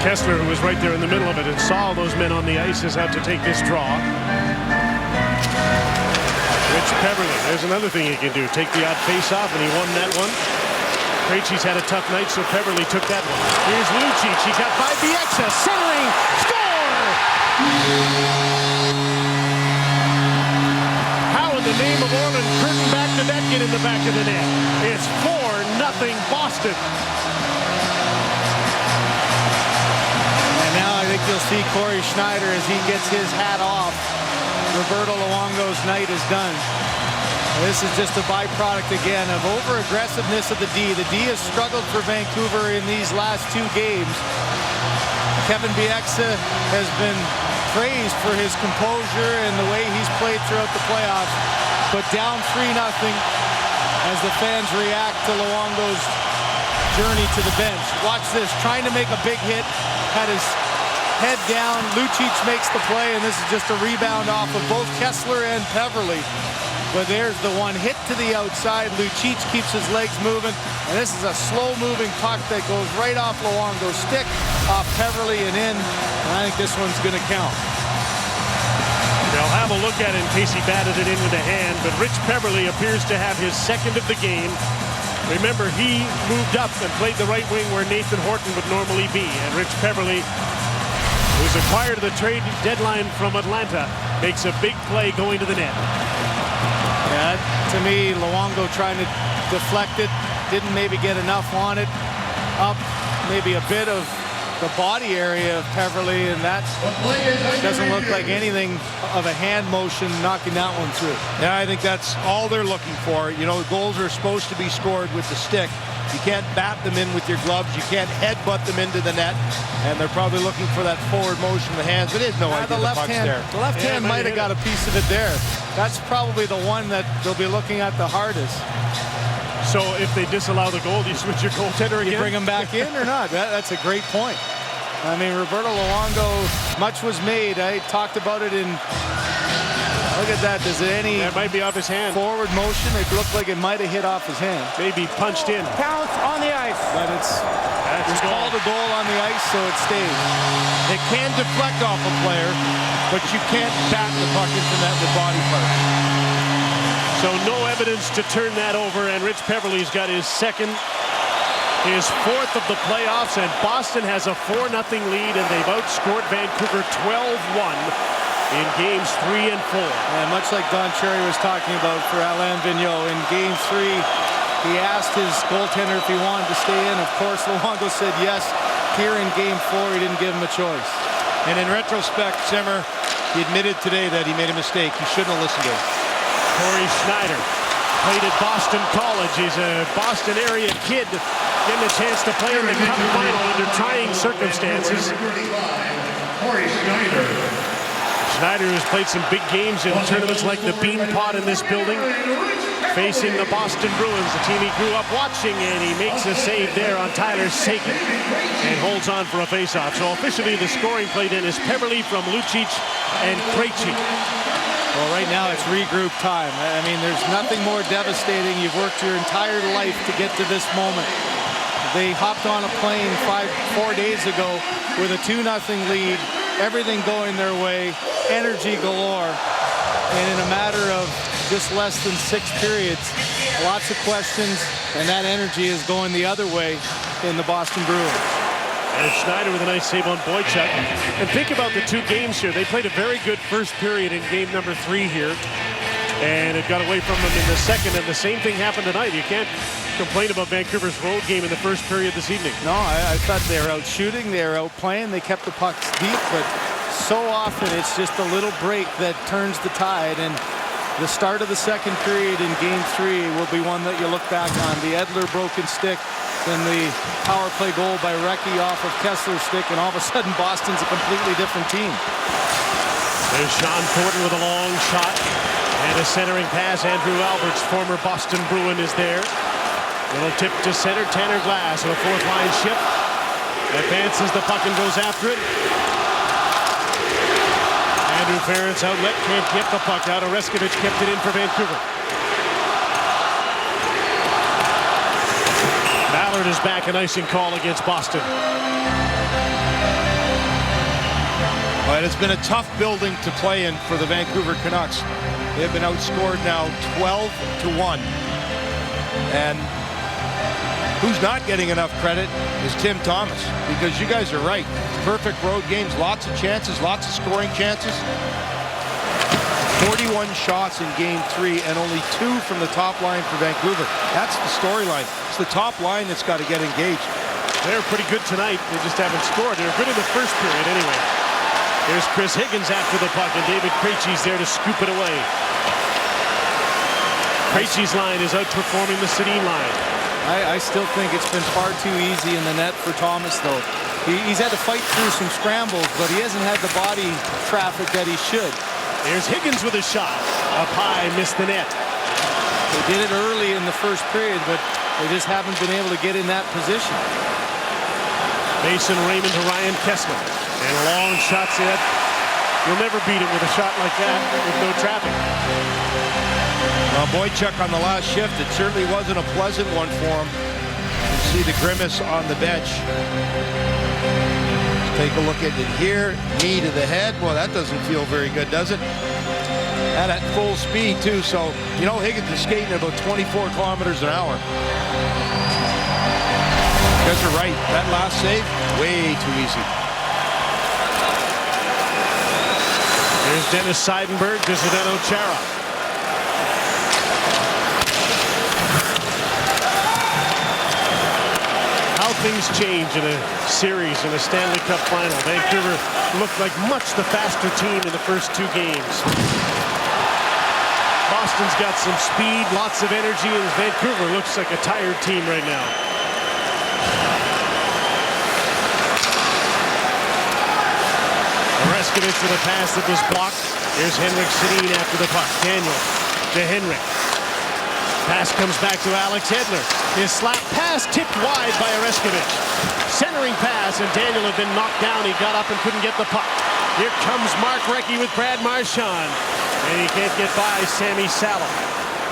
Speaker 1: Kessler, who was right there in the middle of it and saw those men on the ice, is out to take this draw. Rich Peverley, there's another thing he can do. Take the odd face-off, and he won that one. Krejci's had a tough night, so Peverley took that one. Here's Lucic. He got by Bieksa. Centering. Score! How in the name of Orland Curtin back did that get in the back of the net? It's 4-0 Boston.
Speaker 5: Now I think you'll see Corey Schneider as he gets his hat off. Roberto Luongo's night is done. This is just a byproduct again of over-aggressiveness of the D. The D has struggled for Vancouver in these last 2 games. Kevin Bieksa has been praised for his composure and the way he's played throughout the playoffs. But down 3-0 as the fans react to Luongo's journey to the bench. Watch this, trying to make a big hit. Had his head down. Lucic makes the play, and this is just a rebound off of both Kessler and Peverley. But there's the one hit to the outside. Lucic keeps his legs moving, and this is a slow-moving puck that goes right off Luongo's stick, off Peverley and in, and I think this one's going to count.
Speaker 1: They'll have a look at it in case he batted it in with a hand, but Rich Peverley appears to have his second of the game. Remember, he moved up and played the right wing where Nathan Horton would normally be. And Rich Peverley, who's acquired the trade deadline from Atlanta, makes a big play going to the net.
Speaker 5: Yeah, to me, Luongo trying to deflect it, didn't maybe get enough on it. Up, maybe a bit of the body area of Peverley, and that doesn't look like anything of a hand motion knocking that one through.
Speaker 6: Yeah, I think that's all they're looking for. You know, goals are supposed to be scored with the stick. You can't bat them in with your gloves. You can't headbutt them into the net. And they're probably looking for that forward motion of the hands, but it has no idea the puck's there.
Speaker 5: The left hand might have got a piece of it there. That's probably the one that they'll be looking at the hardest.
Speaker 1: So if they disallow the goal, do you switch your goaltender again?
Speaker 5: You bring him back in or not? That's a great point. I mean, Roberto Luongo, much was made. I talked about it in... Look at that. Does it any...
Speaker 1: That might be off his hand.
Speaker 5: Forward motion. It looked like it might have hit off his hand.
Speaker 1: Maybe punched in.
Speaker 18: Counts on the ice.
Speaker 5: But it's called a goal on the ice, so it stays.
Speaker 6: It can deflect off a player, but you can't bat the puck into net with body parts.
Speaker 1: So no evidence to turn that over, and Rich Peverley's got his second, his fourth of the playoffs, and Boston has a 4-0 lead, and they've outscored Vancouver 12-1. in games 3 and 4.
Speaker 5: And much like Don Cherry was talking about for Alain Vigneault, in game 3, he asked his goaltender if he wanted to stay in. Of course, Luongo said yes. Here in game 4, he didn't give him a choice.
Speaker 6: And in retrospect, Zimmer, he admitted today that he made a mistake. He shouldn't have listened to him.
Speaker 1: Corey Schneider played at Boston College. He's a Boston area kid getting a chance to play in the Cup final under trying circumstances.
Speaker 3: Corey Schneider.
Speaker 1: Schneider has played some big games in tournaments like the Bean Pot in this building, facing the Boston Bruins, the team he grew up watching, and he makes a save there on Tyler Sagan and holds on for a faceoff. So officially the scoring played in is Peverley from Lucic and Krejci.
Speaker 5: Well, right now it's regroup time. I mean, there's nothing more devastating. You've worked your entire life to get to this moment. They hopped on a plane 4 days ago with a 2-0 lead, everything going their way, energy galore, and in a matter of just less than 6 periods, lots of questions, and that energy is going the other way in the Boston Bruins.
Speaker 1: And Schneider with a nice save on Boychuk. And think about the 2 games here. They played a very good first period in game number 3 here, and it got away from them in the second, and the same thing happened tonight. You can't complain about Vancouver's road game in the first period this evening.
Speaker 5: No, I thought they were out shooting, they were out playing, they kept the pucks deep, but so often it's just a little break that turns the tide, and the start of the second period in game 3 will be one that you look back on. The Edler broken stick, then the power play goal by Recchi off of Kessler's stick, and all of a sudden Boston's a completely different team.
Speaker 1: There's Sean Thornton with a long shot and a centering pass. Andrew Alberts, former Boston Bruin, is there. Little tip to center. Tanner Glass with a 4th line shift. Advances the puck and goes after it. Andrew Ferentz outlet, can't get the puck out. Oreskovich kept it in for Vancouver. Ballard is back, an icing call against Boston.
Speaker 6: But it's been a tough building to play in for the Vancouver Canucks. They've been outscored now 12-1. And who's not getting enough credit is Tim Thomas, because you guys are right. Perfect road games, lots of chances, lots of scoring chances. 41 shots in game 3 and only 2 from the top line for Vancouver. That's the storyline. It's the top line that's got to get engaged.
Speaker 1: They're pretty good tonight. They just haven't scored. They're good in the first period anyway. There's Chris Higgins after the puck, and David Krejci's there to scoop it away. Krejci's line is outperforming the Sedin line.
Speaker 5: I still think it's been far too easy in the net for Thomas, though. He's had to fight through some scrambles, but he hasn't had the body traffic that he should.
Speaker 1: There's Higgins with a shot. Up high, missed the net.
Speaker 5: They did it early in the first period, but they just haven't been able to get in that position.
Speaker 1: Mason Raymond to Ryan Kessler. And long shots in. You'll never beat him with a shot like that with no traffic.
Speaker 6: Well, Boychuk on the last shift, it certainly wasn't a pleasant one for him. You see the grimace on the bench. Take a look at it here. Knee to the head. Well, that doesn't feel very good, does it? And at full speed, too. So, you know, Higgins is skating at about 24 kilometers an hour. You guys are right. That last save, way too easy.
Speaker 1: Here's Dennis Seidenberg to Zdeno Chara. How things change in a series, in a Stanley Cup final. Vancouver looked like much the faster team in the first 2 games. Boston's got some speed, lots of energy, and Vancouver looks like a tired team right now. Oreskovich with a pass that was blocked. Here's Henrik Sedin after the puck. Daniel to Henrik. Pass comes back to Alex Edler. His slap pass tipped wide by Oreskovich. Centering pass, and Daniel had been knocked down. He got up and couldn't get the puck. Here comes Mark Recchi with Brad Marchand. And he can't get by Sammy Salo.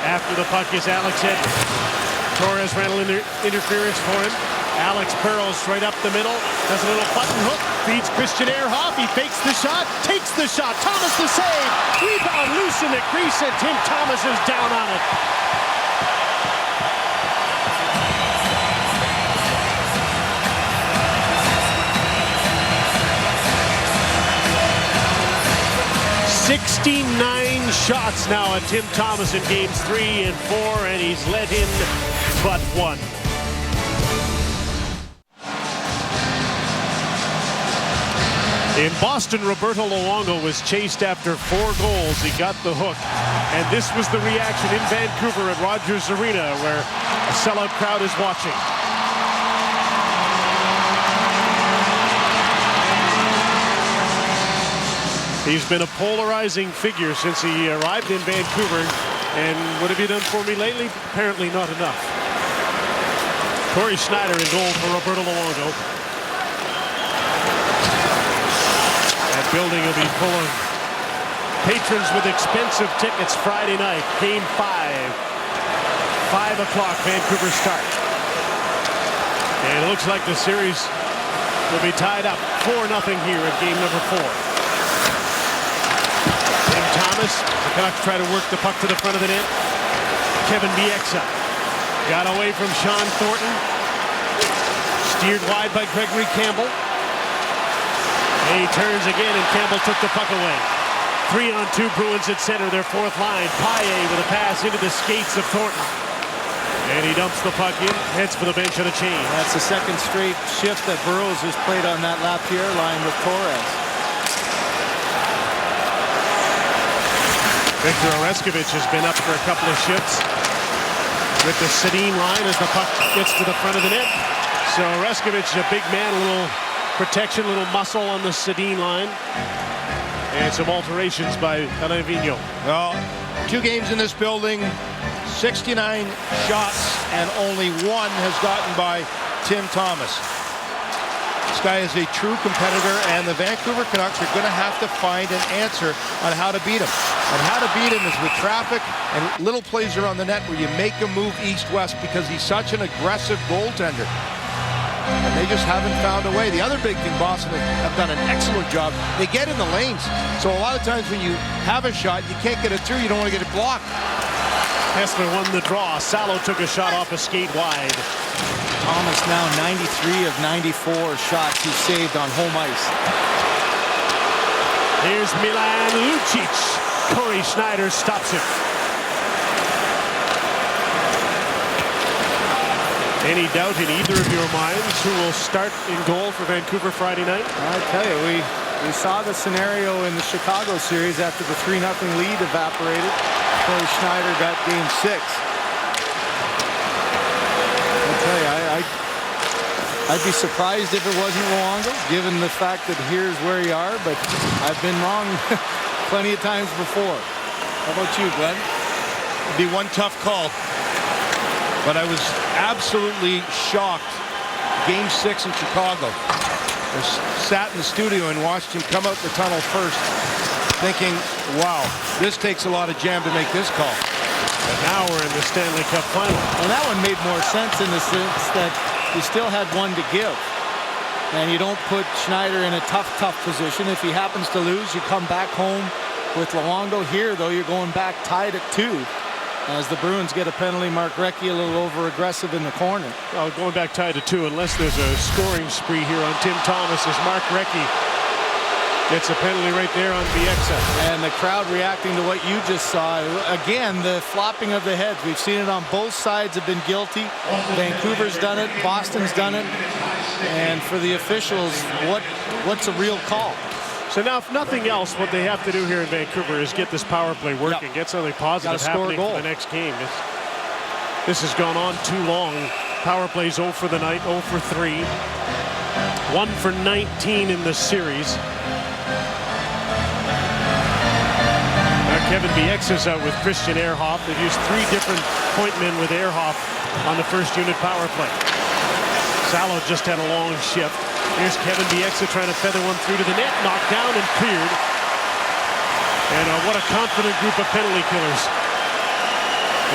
Speaker 1: After the puck is Alex Edler. Torres ran a little interference for him. Alex Burrows right up the middle. Does a little button hook. Feeds Christian Ehrhoff. He fakes the shot. Takes the shot. Thomas the save. Rebound loose in the crease, and Tim Thomas is down on it. "69 shots now at Tim Thomas in games 3 and 4, and he's let in but 1. In Boston, Roberto Luongo was chased after 4 goals. He got the hook. And this was the reaction in Vancouver at Rogers Arena, where a sellout crowd is watching. He's been a polarizing figure since he arrived in Vancouver. And what have you done for me lately? Apparently not enough. Corey Schneider in goal for Roberto Luongo. That building will be full of patrons with expensive tickets Friday night. Game 5. 5 o'clock Vancouver start. And it looks like the series will be tied up 4-0 here at game number 4. Thomas, the Canucks try to work the puck to the front of the net. Kevin Bieksa got away from Sean Thornton. Steered wide by Gregory Campbell. And he turns again, and Campbell took the puck away. 3-on-2 Bruins at center, their 4th line. Paille with a pass into the skates of Thornton. And he dumps the puck in, heads for the bench on a change.
Speaker 5: That's the second straight shift that Burrows has played on that Lapierre line with Torres.
Speaker 1: Victor Oreskovich has been up for a couple of shifts with the Sedin line as the puck gets to the front of the net. So Oreskovich is a big man, a little protection, a little muscle on the Sedin line. And some alterations by Alain Vigneault.
Speaker 6: Well, 2 games in this building, 69 shots, and only 1 has gotten by Tim Thomas. This guy is a true competitor, and the Vancouver Canucks are going to have to find an answer on how to beat him. And how to beat him is with traffic and little plays around the net where you make him move east-west because he's such an aggressive goaltender. And they just haven't found a way. The other big thing, Boston have done an excellent job. They get in the lanes. So a lot of times when you have a shot, you can't get it through. You don't want to get it blocked.
Speaker 1: Kessler won the draw. Salo took a shot off a skate wide.
Speaker 5: Thomas now 93 of 94 shots he saved on home ice.
Speaker 1: Here's Milan Lucic. Corey Schneider stops him. Any doubt in either of your minds who will start in goal for Vancouver Friday night?
Speaker 5: I tell you, we saw the scenario in the Chicago series after the 3-0 lead evaporated. Corey Schneider got game 6. I tell you, I'd be surprised if it wasn't Luongo, given the fact that here's where you are, but I've been wrong plenty of times before. How about you, Glenn?
Speaker 6: It'd be one tough call. But I was absolutely shocked. Game 6 in Chicago. I sat in the studio and watched him come out the tunnel first, thinking, wow, this takes a lot of jam to make this call.
Speaker 1: And now we're in the Stanley Cup final.
Speaker 5: Well, that one made more sense in the sense that you still had one to give. And you don't put Schneider in a tough position. If he happens to lose, you come back home with Luongo. Here, though, you're going back tied at 2. As the Bruins get a penalty, Mark Recchi a little over-aggressive in the corner.
Speaker 1: Well, going back tied to 2, unless there's a scoring spree here on Tim Thomas, as Mark Recchi Gets a penalty right there on Bieksa.
Speaker 5: And the crowd reacting to what you just saw. Again, the flopping of the heads. We've seen it on both sides have been guilty. Vancouver's done it. Boston's done it. And for the officials, what's a real call?
Speaker 1: So now, if nothing else, what they have to do here in Vancouver is get this power play working, get something positive happening for the next game. This has gone on too long. Power plays 0 for the night, 0 for 3. 1 for 19 in the series. Now Kevin Bieksa's out with Christian Ehrhoff. They've used 3 different point men with Ehrhoff on the first unit power play. Salo just had a long shift. Here's Kevin Bieksa trying to feather one through to the net, knocked down and cleared. And what a confident group of penalty killers.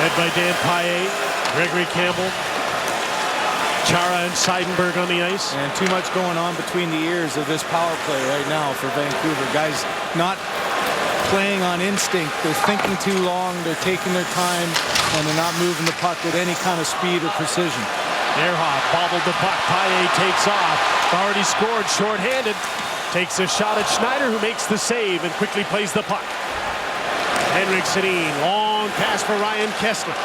Speaker 1: Led by Dan Paille, Gregory Campbell, Chara and Seidenberg on the ice.
Speaker 5: And too much going on between the ears of this power play right now for Vancouver. Guys not playing on instinct. They're thinking too long. They're taking their time, and they're not moving the puck with any kind of speed or precision.
Speaker 1: Ehrhoff bobbled the puck. Paille takes off. Already scored shorthanded. Takes a shot at Schneider, who makes the save and quickly plays the puck. Henrik Sedin, long pass for Ryan Kessler.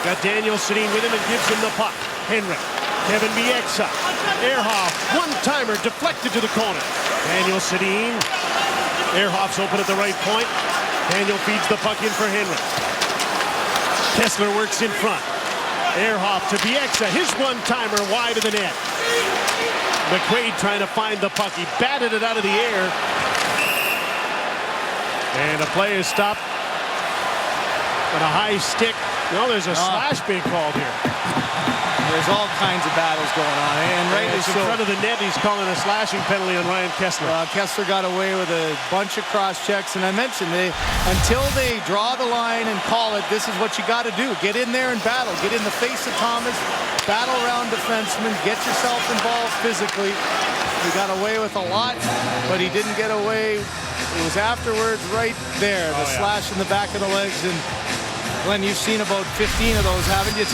Speaker 1: Got Daniel Sedin with him and gives him the puck. Henrik, Kevin Bieksa, Ehrhoff, one-timer deflected to the corner. Daniel Sedin, Ehrhoff's open at the right point. Daniel feeds the puck in for Henrik. Kessler works in front. Ehrhoff to Bieksa, his one-timer wide of the net. McQuaid trying to find the puck. He batted it out of the air. And a play is stopped on a high stick. No, there's a slash being called here.
Speaker 5: There's all kinds of battles going on. And right
Speaker 1: in front of the net, he's calling a slashing penalty on Ryan Kessler.
Speaker 5: Kessler got away with a bunch of cross checks. And I mentioned, until they draw the line and call it, this is what you got to do. Get in there and battle. Get in the face of Thomas. Battle around defensemen. Get yourself involved physically. He got away with a lot, but he didn't get away. It was afterwards right there. The slash in the back of the legs. And Glenn, you've seen about 15 of those, haven't you,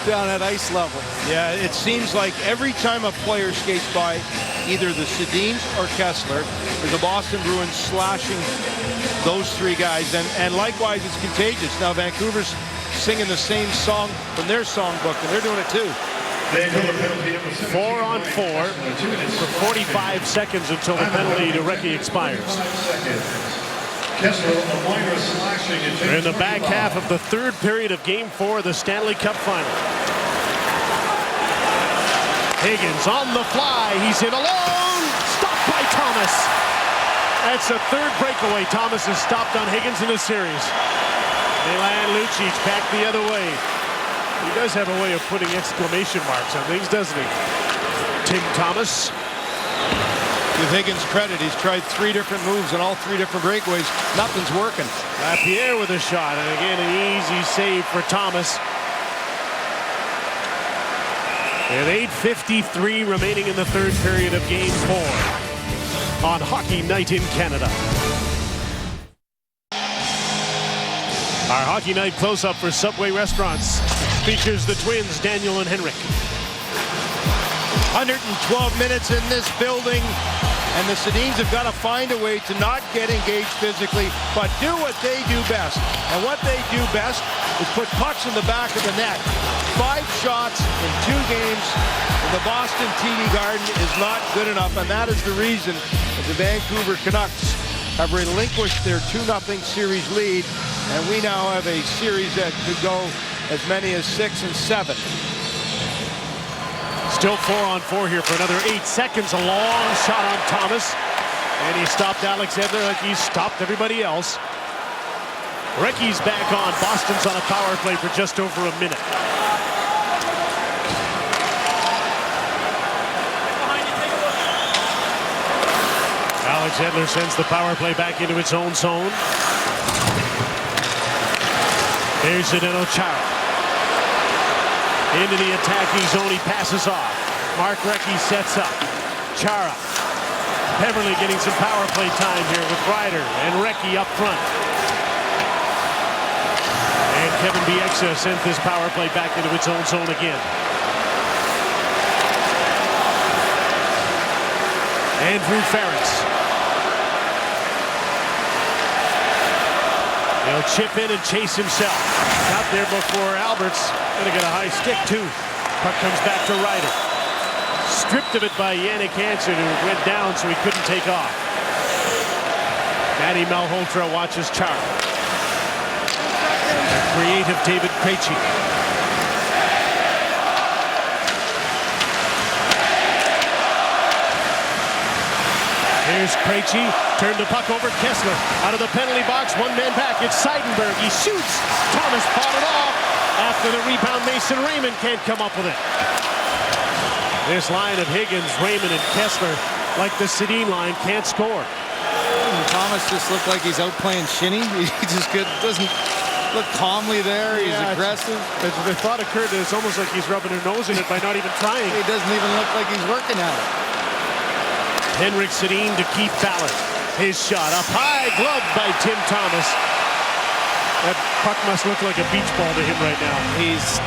Speaker 5: down at ice level?
Speaker 6: Yeah, it seems like every time a player skates by either the Sedins or Kessler, there's a Boston Bruins slashing those 3 guys. And likewise, it's contagious. Now, Vancouver's singing the same song from their songbook, and they're doing it too.
Speaker 1: 4 on 4 for 45 seconds until the penalty to Recchi expires. We're in the back half of the 3rd period of Game 4 of the Stanley Cup Final. Higgins on the fly. He's in alone. Stopped by Thomas. That's a 3rd breakaway. Thomas has stopped on Higgins in the series. Milan Lucic back the other way. He does have a way of putting exclamation marks on things, doesn't he? Tim Thomas.
Speaker 6: Give Higgins credit. He's tried 3 different moves and all 3 different breakaways. Nothing's working.
Speaker 1: Lapierre with a shot, and again an easy save for Thomas. And 8:53 remaining in the 3rd period of Game 4 on Hockey Night in Canada. Our Hockey Night close-up for Subway Restaurants features the twins, Daniel and Henrik.
Speaker 6: 112 minutes in this building, and the Sedins have got to find a way to not get engaged physically, but do what they do best. And what they do best is put pucks in the back of the net. 5 shots in 2 games in the Boston TD Garden is not good enough, and that is the reason that the Vancouver Canucks have relinquished their 2-0 series lead, and we now have a series that could go as many as 6 and 7.
Speaker 1: Still 4 on 4 here for another 8 seconds. A long shot on Thomas. And he stopped Alex Edler like he stopped everybody else. Recchi's back on. Boston's on a power play for just over a minute. Alex Edler sends the power play back into its own zone. Here's Zdeno Chara. Into the attacking zone, he passes off. Mark Recchi sets up. Chara. Beverly getting some power play time here with Ryder and Recchi up front. And Kevin Bieksa sent this power play back into its own zone again. Andrew Ferris. He'll chip in and chase himself. Out there before Alberts. Gonna get a high stick too. Puck comes back to Ryder. Stripped of it by Yannick Hansen, who went down so he couldn't take off. Matty Malhotra watches Chara. Creative David Krejci. Here's Krejci. Turned the puck over. Kessler out of the penalty box. One man back. It's Seidenberg. He shoots. Thomas fought it off. After the rebound, Mason Raymond can't come up with it. This line of Higgins, Raymond, and Kessler, like the Sedin line, can't score.
Speaker 5: Thomas just looked like he's out playing shinny. He just doesn't look calmly there. He's aggressive.
Speaker 1: The thought occurred that it's almost like he's rubbing her nose in it by not even trying.
Speaker 5: He doesn't even look like he's working at it.
Speaker 1: Henrik Sedin to Keith Ballard. His shot up high, gloved by Tim Thomas. That puck must look like a beach ball to him right now.
Speaker 5: He's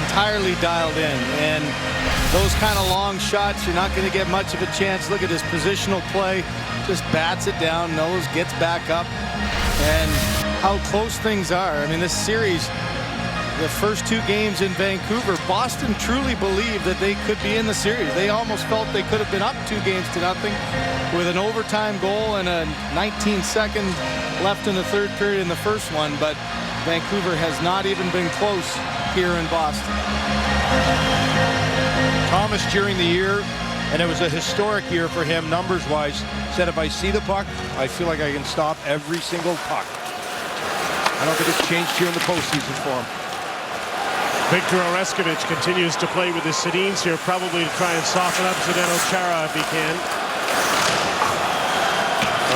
Speaker 5: entirely dialed in, and those kind of long shots, you're not going to get much of a chance. Look at his positional play. Just bats it down, nose, gets back up, and how close things are. I mean, this series, the first two games in Vancouver, Boston truly believed that they could be in the series. They almost felt they could have been up 2-0 with an overtime goal and a 19-second left in the third period in the first one, but Vancouver has not even been close here in Boston.
Speaker 6: Thomas during the year, and it was a historic year for him numbers-wise, said if I see the puck, I feel like I can stop every single puck. I don't think it's changed here in the postseason for him.
Speaker 1: Victor Oreskovich continues to play with the Sedins here, probably to try and soften up Zdeno Chara if he can.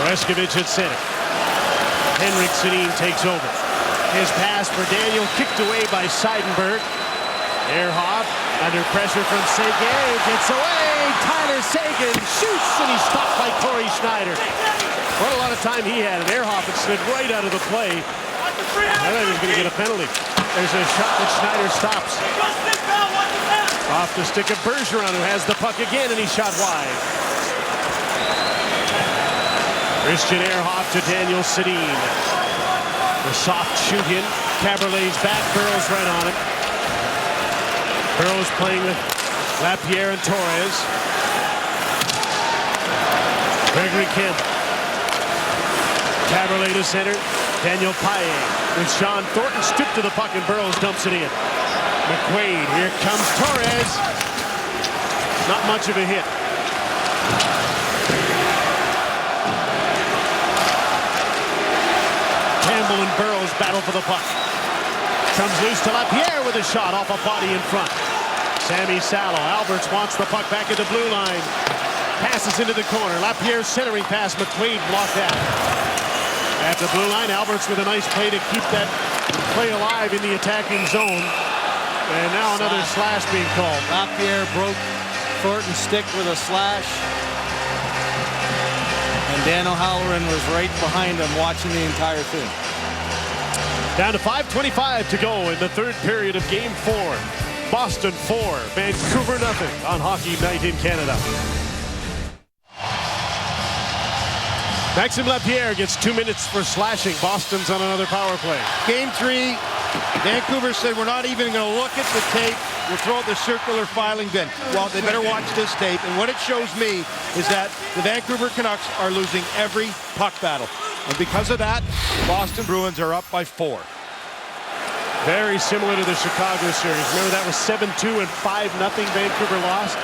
Speaker 1: Oreskovich at center. Henrik Sedin takes over. His pass for Daniel, kicked away by Seidenberg. Ehrhoff under pressure from Seguin, gets away. Tyler Seguin shoots, and he's stopped by Corey Schneider. What a lot of time he had, and Ehrhoff had slid right out of the play. I thought he was going to get a penalty. There's a shot that Schneider stops. Off the stick of Bergeron, who has the puck again, and he shot wide. Christian Ehrhoff to Daniel Sedin. The soft shoot in. Caberlet's back. Burrow's right on it. Burrow's playing with Lapierre and Torres. Gregory Campbell. Caberlet to center. Daniel Paille with Sean Thornton stripped to the puck, and Burrows dumps it in. McQuaid, here comes Torres. Not much of a hit. Campbell and Burrows battle for the puck. Comes loose to Lapierre with a shot off a body in front. Sammy Salo. Alberts wants the puck back at the blue line. Passes into the corner. Lapierre's centering pass. McQuaid blocked that. At the blue line, Alberts with a nice play to keep that play alive in the attacking zone. And now another slash being called.
Speaker 5: Lapierre broke Thornton's stick with a slash. And Dan O'Halloran was right behind him watching the entire thing.
Speaker 1: Down to 5:25 to go in the third period of Game 4. Boston 4, Vancouver nothing on Hockey Night in Canada. Maxime Lapierre gets 2 minutes for slashing. Boston's on another power play.
Speaker 6: Game 3, Vancouver said we're not even going to look at the tape. We'll throw out the circular filing bin. Well, they better watch this tape. And what it shows me is that the Vancouver Canucks are losing every puck battle. And because of that, Boston Bruins are up by 4.
Speaker 1: Very similar to the Chicago series. Remember that was 7-2 and 5-0 Vancouver lost?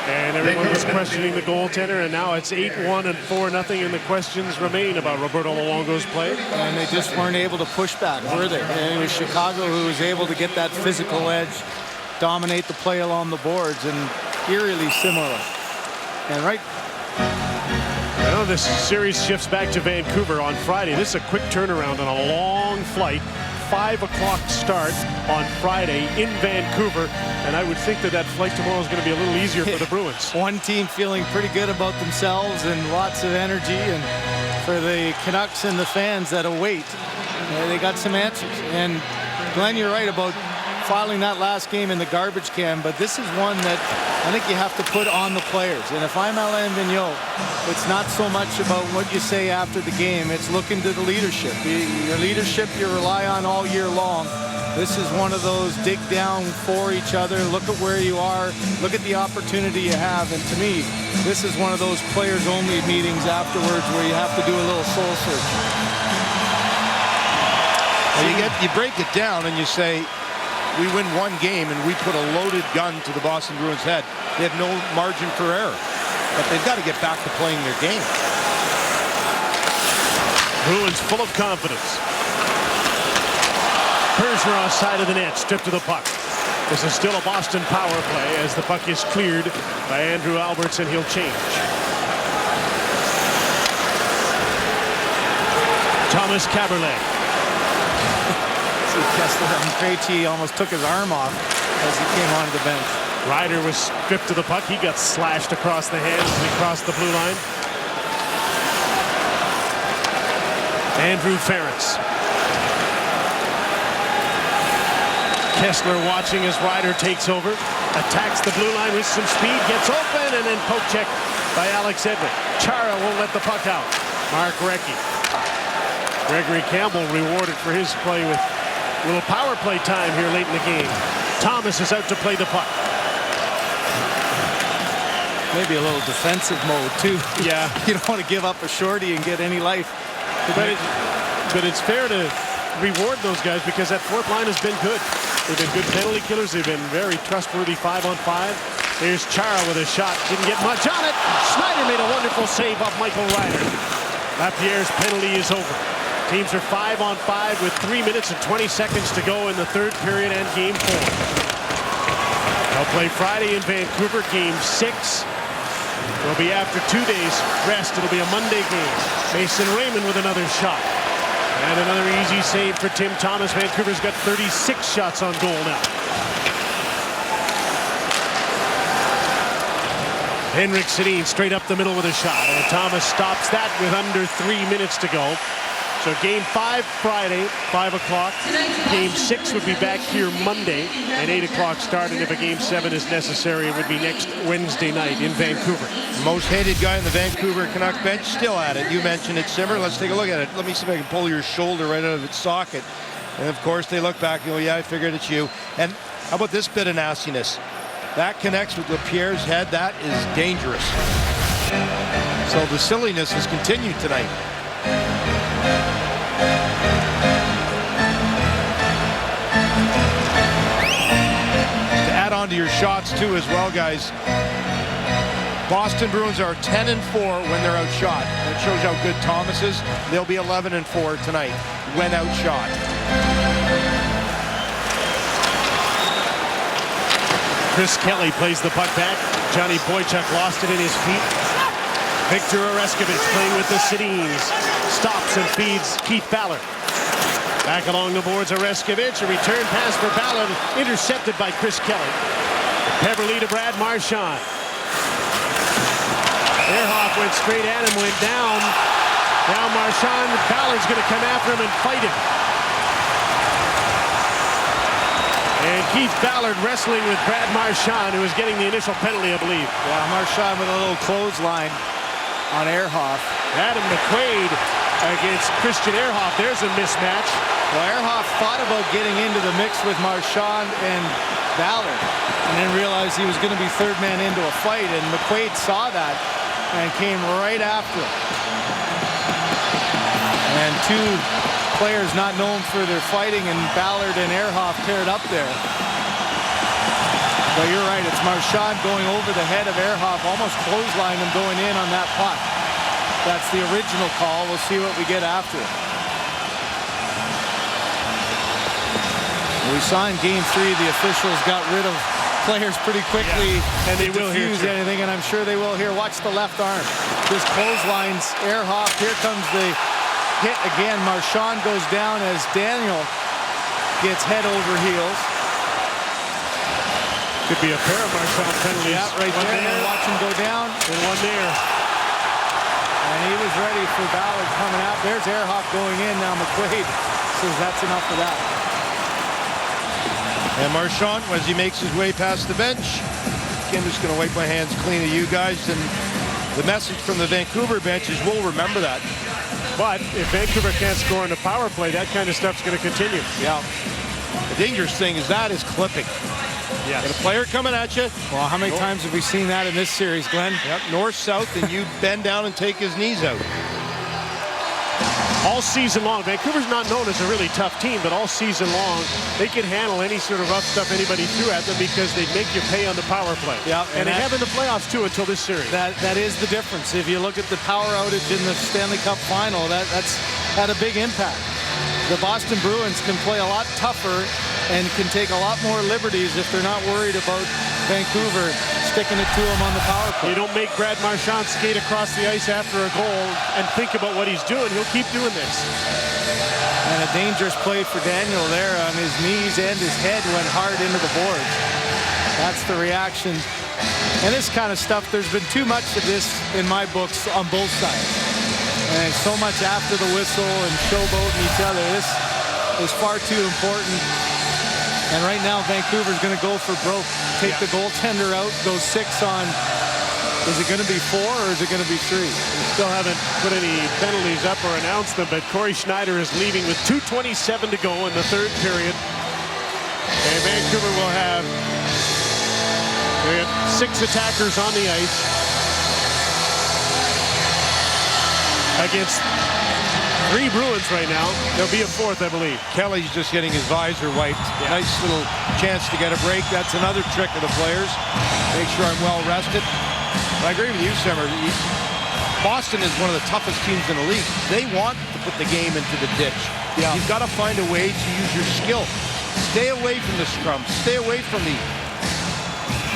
Speaker 1: And everyone was questioning the goaltender, and now it's 8-1 and 4-0, and the questions remain about Roberto Luongo's play.
Speaker 5: And they just weren't able to push back, were they? And it was Chicago who was able to get that physical edge, dominate the play along the boards, and eerily similar. And right.
Speaker 1: I know this series shifts back to Vancouver on Friday. This is a quick turnaround on a long flight. 5 o'clock start on Friday in Vancouver, and I would think that flight tomorrow is going to be a little easier for the Bruins.
Speaker 5: One team feeling pretty good about themselves and lots of energy, and for the Canucks and the fans that await, they got some answers. And Glenn, you're right about filing that last game in the garbage can, but this is one that I think you have to put on the players. And if I'm Alain Vigneault, it's not so much about what you say after the game. It's looking to the leadership. Your leadership you rely on all year long. This is one of those dig down for each other, look at where you are, look at the opportunity you have. And to me, this is one of those players-only meetings afterwards where you have to do a little soul search.
Speaker 6: You break it down and you say, we win one game and we put a loaded gun to the Boston Bruins' head. They have no margin for error. But they've got to get back to playing their game.
Speaker 1: Bruins full of confidence. Bergeron side of the net, stripped to the puck. This is still a Boston power play as the puck is cleared by Andrew Alberts, and he'll change. Thomas Kaberle.
Speaker 5: Kessler and Krejci almost took his arm off as he came onto the bench.
Speaker 1: Ryder was stripped to the puck. He got slashed across the hands as he crossed the blue line. Andrew Ference. Kessler watching as Ryder takes over, attacks the blue line with some speed, gets open, and then poke check by Alex Edwin. Chara won't let the puck out. Mark Recchi. Gregory Campbell rewarded for his play with a little power play time here late in the game. Thomas is out to play the puck.
Speaker 5: Maybe a little defensive mode too.
Speaker 1: Yeah.
Speaker 5: You don't want to give up a shorty and get any life.
Speaker 1: But it's fair to reward those guys because that fourth line has been good. They've been good penalty killers. They've been very trustworthy 5-on-5. Here's Chara with a shot. Didn't get much on it. Schneider made a wonderful save off Michael Ryder. Lapierre's penalty is over. Teams are 5-on-5 with 3 minutes and 20 seconds to go in the third period and game 4. They'll play Friday in Vancouver. Game 6 will be after 2 days rest. It'll be a Monday game. Mason Raymond with another shot. And another easy save for Tim Thomas. Vancouver's got 36 shots on goal now. Henrik Sedin straight up the middle with a shot. And Thomas stops that with under 3 minutes to go. So game 5 Friday, 5 o'clock. Game 6 would be back here Monday, an 8 o'clock start. And if a game 7 is necessary, it would be next Wednesday night in Vancouver.
Speaker 6: Most hated guy in the Vancouver Canuck bench, still at it. You mentioned it, Simmer. Let's take a look at it. Let me see if I can pull your shoulder right out of its socket. And of course, they look back and go, yeah, I figured it's you. And how about this bit of nastiness? That connects with Lapierre's head. That is dangerous. So the silliness has continued tonight. To add on to your shots too as well, guys. Boston Bruins are 10-4 when they're outshot. That shows how good Thomas is. They'll be 11-4 tonight when outshot.
Speaker 1: Chris Kelly plays the puck back. Johnny Boychuk lost it in his feet. Victor Oreskovic playing with the Sedins. Stops and feeds Keith Ballard. Back along the boards, Oreskovic. A return pass for Ballard, intercepted by Chris Kelly. Beverly to Brad Marchand. Ehrhoff went straight at him, went down. Now Marchand, Ballard's going to come after him and fight him. And Keith Ballard wrestling with Brad Marchand, who is getting the initial penalty, I believe.
Speaker 5: Yeah, Marchand with a little clothesline on Ehrhoff.
Speaker 1: Adam McQuaid against Christian Ehrhoff. There's a mismatch.
Speaker 5: Well, Ehrhoff thought about getting into the mix with Marchand and Ballard, and then realized he was going to be third man into a fight, and McQuaid saw that and came right after him. And two players not known for their fighting, and Ballard and Ehrhoff paired up there. But you're right, it's Marchand going over the head of Ehrhoff, almost clotheslined him going in on that puck. That's the original call. We'll see what we get after it. We saw in game 3 the officials got rid of players pretty quickly,
Speaker 1: and they will
Speaker 5: use anything, and I'm sure they will here. Watch the left arm. This clotheslines Ehrhoff. Here comes the hit again. Marchand goes down as Daniel gets head over heels.
Speaker 1: Could be a pair of Marchand penalties.
Speaker 5: Yeah, right
Speaker 1: one
Speaker 5: there. And watch him go down.
Speaker 1: And one there.
Speaker 5: And he was ready for Ballard coming out. There's Ehrhoff going in. Now McQuaid says that's enough for that.
Speaker 6: And Marchand, as he makes his way past the bench, I'm just going to wipe my hands clean of you guys. And the message from the Vancouver bench is we'll remember that.
Speaker 1: But if Vancouver can't score on the power play, that kind of stuff's going to continue.
Speaker 6: Yeah. The dangerous thing is clipping.
Speaker 1: Yes.
Speaker 6: Got a player coming at you.
Speaker 5: Well, how many times have we seen that in this series, Glenn?
Speaker 6: Yep, north-south, and you bend down and take his knees out.
Speaker 1: All season long, Vancouver's not known as a really tough team, but all season long, they can handle any sort of rough stuff anybody threw at them because they make you pay on the power play.
Speaker 5: Yeah,
Speaker 1: and they have in the playoffs, too, until this series.
Speaker 5: That is the difference. If you look at the power outage in the Stanley Cup final, that's had a big impact. The Boston Bruins can play a lot tougher and can take a lot more liberties if they're not worried about Vancouver sticking it to him on the power play.
Speaker 1: You don't make Brad Marchand skate across the ice after a goal and think about what he's doing. He'll keep doing this.
Speaker 5: And a dangerous play for Daniel there on his knees, and his head went hard into the boards. That's the reaction. And this kind of stuff, there's been too much of this in my books on both sides. And so much after the whistle and showboating each other. This is far too important. And right now, Vancouver's going to go for broke. Take the goaltender out, go 6 on. Is it going to be 4 or is it going to be 3?
Speaker 1: We still haven't put any penalties up or announced them, but Corey Schneider is leaving with 2:27 to go in the third period. And Vancouver will have 6 attackers on the ice against 3 Bruins right now. There'll be a 4th, I believe.
Speaker 6: Kelly's just getting his visor wiped. Yeah. Nice little chance to get a break. That's another trick of the players. Make sure I'm well rested. But I agree with you, Simmer. Boston is one of the toughest teams in the league. They want to put the game into the ditch. Yeah. You've got to find a way to use your skill. Stay away from the scrum. Stay away from the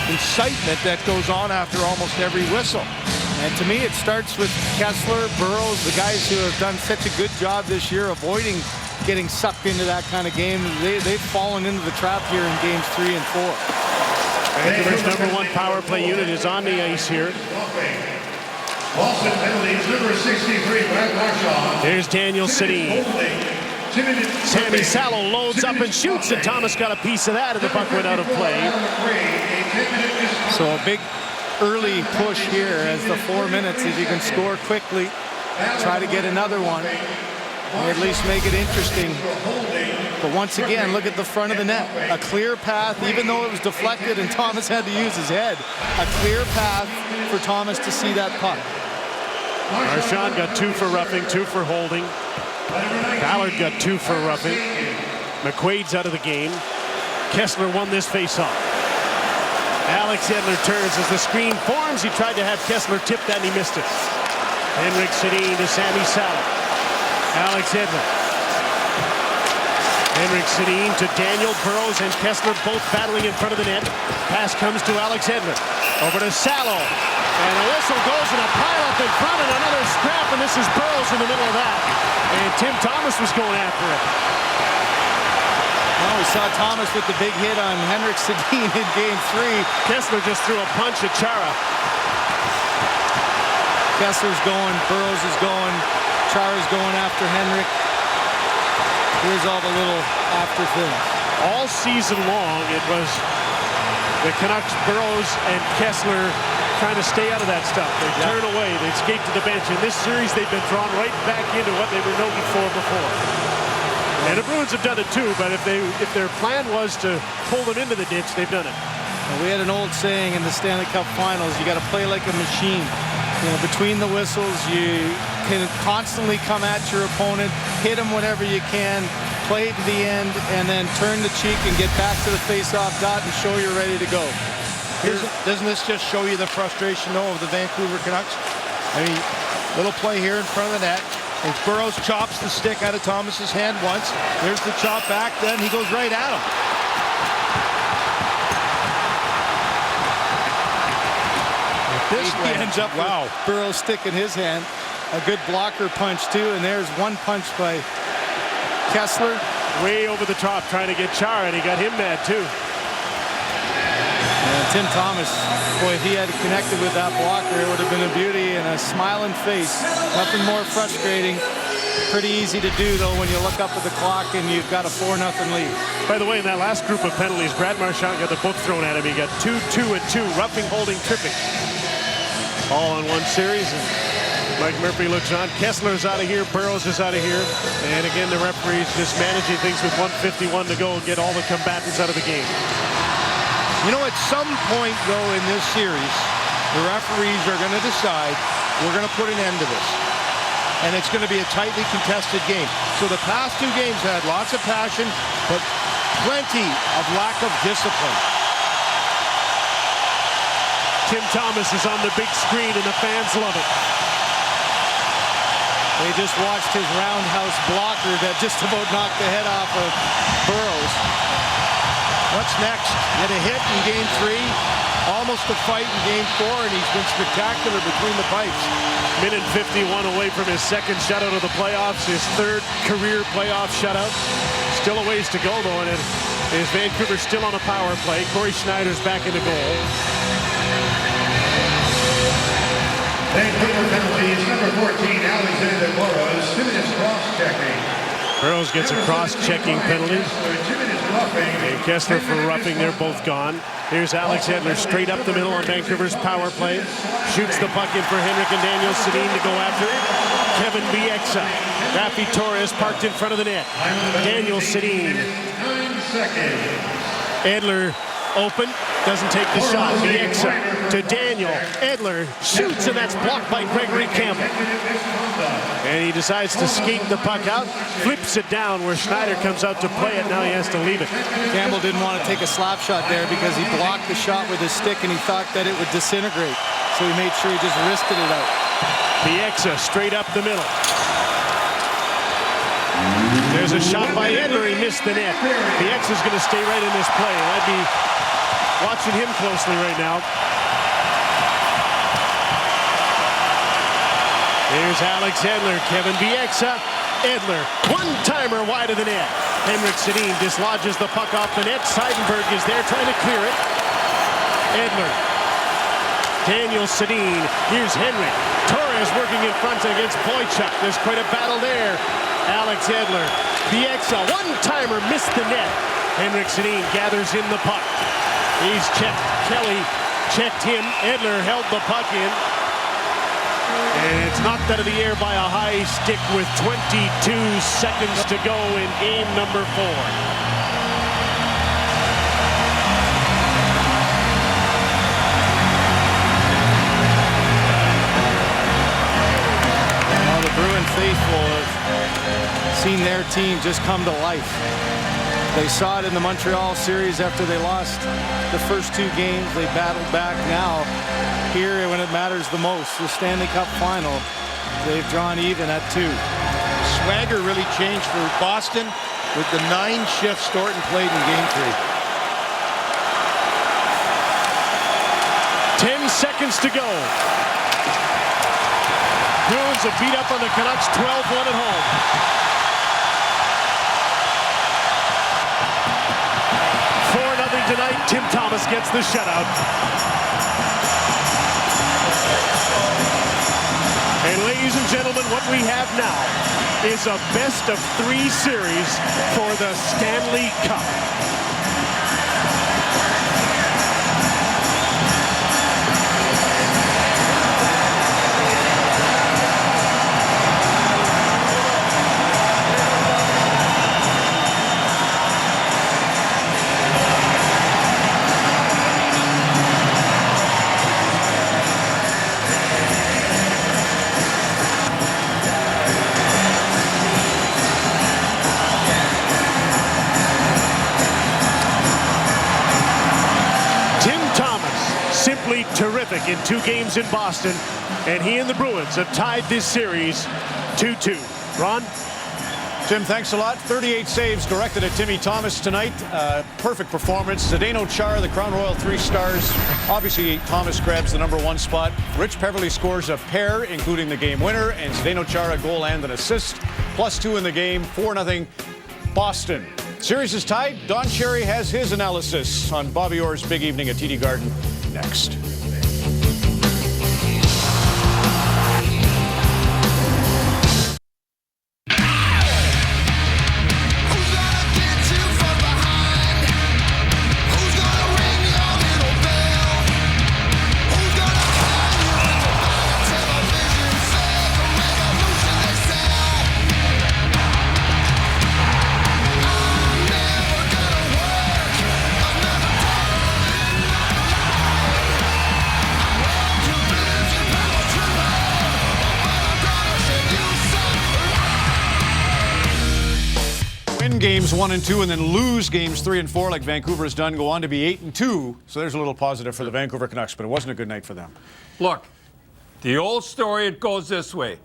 Speaker 6: incitement that goes on after almost every whistle.
Speaker 5: And to me, it starts with Kessler, Burrows, the guys who have done such a good job this year avoiding getting sucked into that kind of game. They've fallen into the trap here in games 3 and 4.
Speaker 1: Vancouver's #1 power play unit is on the ice here.
Speaker 3: Boston penalties, number 63, Brad Marchand.
Speaker 1: There's Daniel Sedin. Sammy Sallow loads up and shoots, and Thomas got a piece of that, and the puck went out of play.
Speaker 5: So a big early push here as the 4 minutes. If you can score quickly, try to get another one, or at least make it interesting. But once again, look at the front of the net. A clear path, even though it was deflected and Thomas had to use his head. A clear path for Thomas to see that puck.
Speaker 1: Marchand got 2 for roughing, 2 for holding. Ballard got 2 for roughing. McQuaid's out of the game. Kessler won this faceoff. Alex Edler turns as the screen forms. He tried to have Kessler tip that and he missed it. Henrik Sedin to Sammy Sallow. Alex Edler. Henrik Sedin to Daniel Burrows and Kessler both battling in front of the net. Pass comes to Alex Edler. Over to Sallow. And a whistle goes and a pile-up in front and another scrap, and this is Burrows in the middle of that. And Tim Thomas was going after it.
Speaker 5: Well, we saw Thomas with the big hit on Henrik Sedin in game 3.
Speaker 1: Kessler just threw a punch at Chara.
Speaker 5: Kessler's going, Burrows is going, Chara's going after Henrik. Here's all the little after things.
Speaker 1: All season long, it was the Canucks, Burrows, and Kessler trying to stay out of that stuff. They turn away, they skate to the bench. In this series, they've been drawn right back into what they were known for before. And the Bruins have done it too, but if their plan was to pull them into the ditch, they've done it.
Speaker 5: Well, we had an old saying in the Stanley Cup Finals, you got to play like a machine. You know, between the whistles, you can constantly come at your opponent, hit him whenever you can, play to the end, and then turn the cheek and get back to the face-off dot and show you're ready to go.
Speaker 6: Doesn't this just show you the frustration, though, of the Vancouver Canucks? I mean, little play here in front of the net. As Burrows chops the stick out of Thomas's hand once. There's the chop back, then he goes right at him.
Speaker 5: This he ends up with Burrows stick in his hand. A good blocker punch, too, and there's one punch by Kessler.
Speaker 1: Way over the top trying to get Chara, and he got him mad, too.
Speaker 5: And Tim Thomas, boy, if he had connected with that blocker, it would have been a beauty and a smiling face. Nothing more frustrating Pretty easy to do, though, when you look up at the clock and you've got a 4-0 lead.
Speaker 1: By the way, in that last group of penalties, Brad Marchand got the book thrown at him. He got 2, 2, and 2, roughing, holding, tripping. All in one series. And Mike Murphy looks on. Kessler's out of here. Burroughs is out of here. And again, the referee's just managing things with 1:51 to go and get all the combatants out of the game.
Speaker 6: You know, at some point, though, in this series, the referees are going to decide, we're going to put an end to this. And it's going to be a tightly contested game. So the past 2 games had lots of passion, but plenty of lack of discipline.
Speaker 1: Tim Thomas is on the big screen, and the fans love it.
Speaker 5: They just watched his roundhouse blocker that just about knocked the head off of Burroughs.
Speaker 6: What's next? Get a hit in game 3, almost a fight in game 4, and he's been spectacular between the pipes.
Speaker 1: Minute 51 away from his second shutout of the playoffs, his 3rd career playoff shutout. Still a ways to go, though, and it is Vancouver still on a power play. Corey Schneider's back in the goal.
Speaker 3: Vancouver penalties, number 14, Alexander Burroughs, 2 minutes cross-checking.
Speaker 1: Burroughs gets a cross-checking penalty. And Kessler for roughing, they're both gone. Here's Alex Edler straight up the middle on Vancouver's power play. Shoots the puck in for Henrik and Daniel Sedin to go after it. Kevin Bieksa. Rafi Torres parked in front of the net. Daniel Sedin. Edler open, doesn't take the shot. Bieksa to Daniel. Edler shoots, and that's blocked by Gregory Campbell. And he decides to skate the puck out, flips it down where Schneider comes out to play it. Now he has to leave it.
Speaker 5: Campbell didn't want to take a slap shot there because he blocked the shot with his stick and he thought that it would disintegrate. So he made sure he just wristed it out.
Speaker 1: Bieksa straight up the middle. There's a shot by Edler. He missed the net. Bieksa's going to stay right in this play. I'd be watching him closely right now. Here's Alex Edler, Kevin Bieksa, Edler, one-timer wide of the net. Henrik Sedin dislodges the puck off the net. Seidenberg is there trying to clear it. Edler, Daniel Sedin, here's Henrik. Torres working in front against Boychuk. There's quite a battle there. Alex Edler, Bieksa, one-timer, missed the net. Henrik Sedin gathers in the puck. He's checked. Kelly checked him. Edler held the puck in. And it's knocked out of the air by a high stick with 22 seconds to go in game number 4.
Speaker 5: Well, the Bruin faithful have seen their team just come to life. They saw it in the Montreal series after they lost the first 2 games. They battled back. Now, here when it matters the most, the Stanley Cup final, they've drawn even at 2.
Speaker 6: Swagger really changed for Boston with the 9 shifts Thornton played in game
Speaker 1: 3. 10 seconds to go. Bruins have beat up on the Canucks 12-1 at home. 4-0 tonight. Tim Thomas gets the shutout. And ladies and gentlemen, what we have now is a best-of-3 series for the Stanley Cup. Terrific in 2 games in Boston, and he and the Bruins have tied this series 2-2. Ron?
Speaker 8: Jim, thanks a lot. 38 saves directed at Timmy Thomas tonight. Perfect performance. Zdeno Chara, the Crown Royal 3 stars. Obviously, Thomas grabs the #1 spot. Rich Peverley scores a pair, including the game winner, and Zdeno Chara a goal and an assist. +2 in the game, 4-0 Boston. Series is tied. Don Cherry has his analysis on Bobby Orr's big evening at TD Garden next. win games 1 and 2 and then lose games 3 and 4 like Vancouver has done, go on to be 8 and 2. So there's a little positive for the Vancouver Canucks, but it wasn't a good night for them.
Speaker 2: Look, the old story, it goes this way.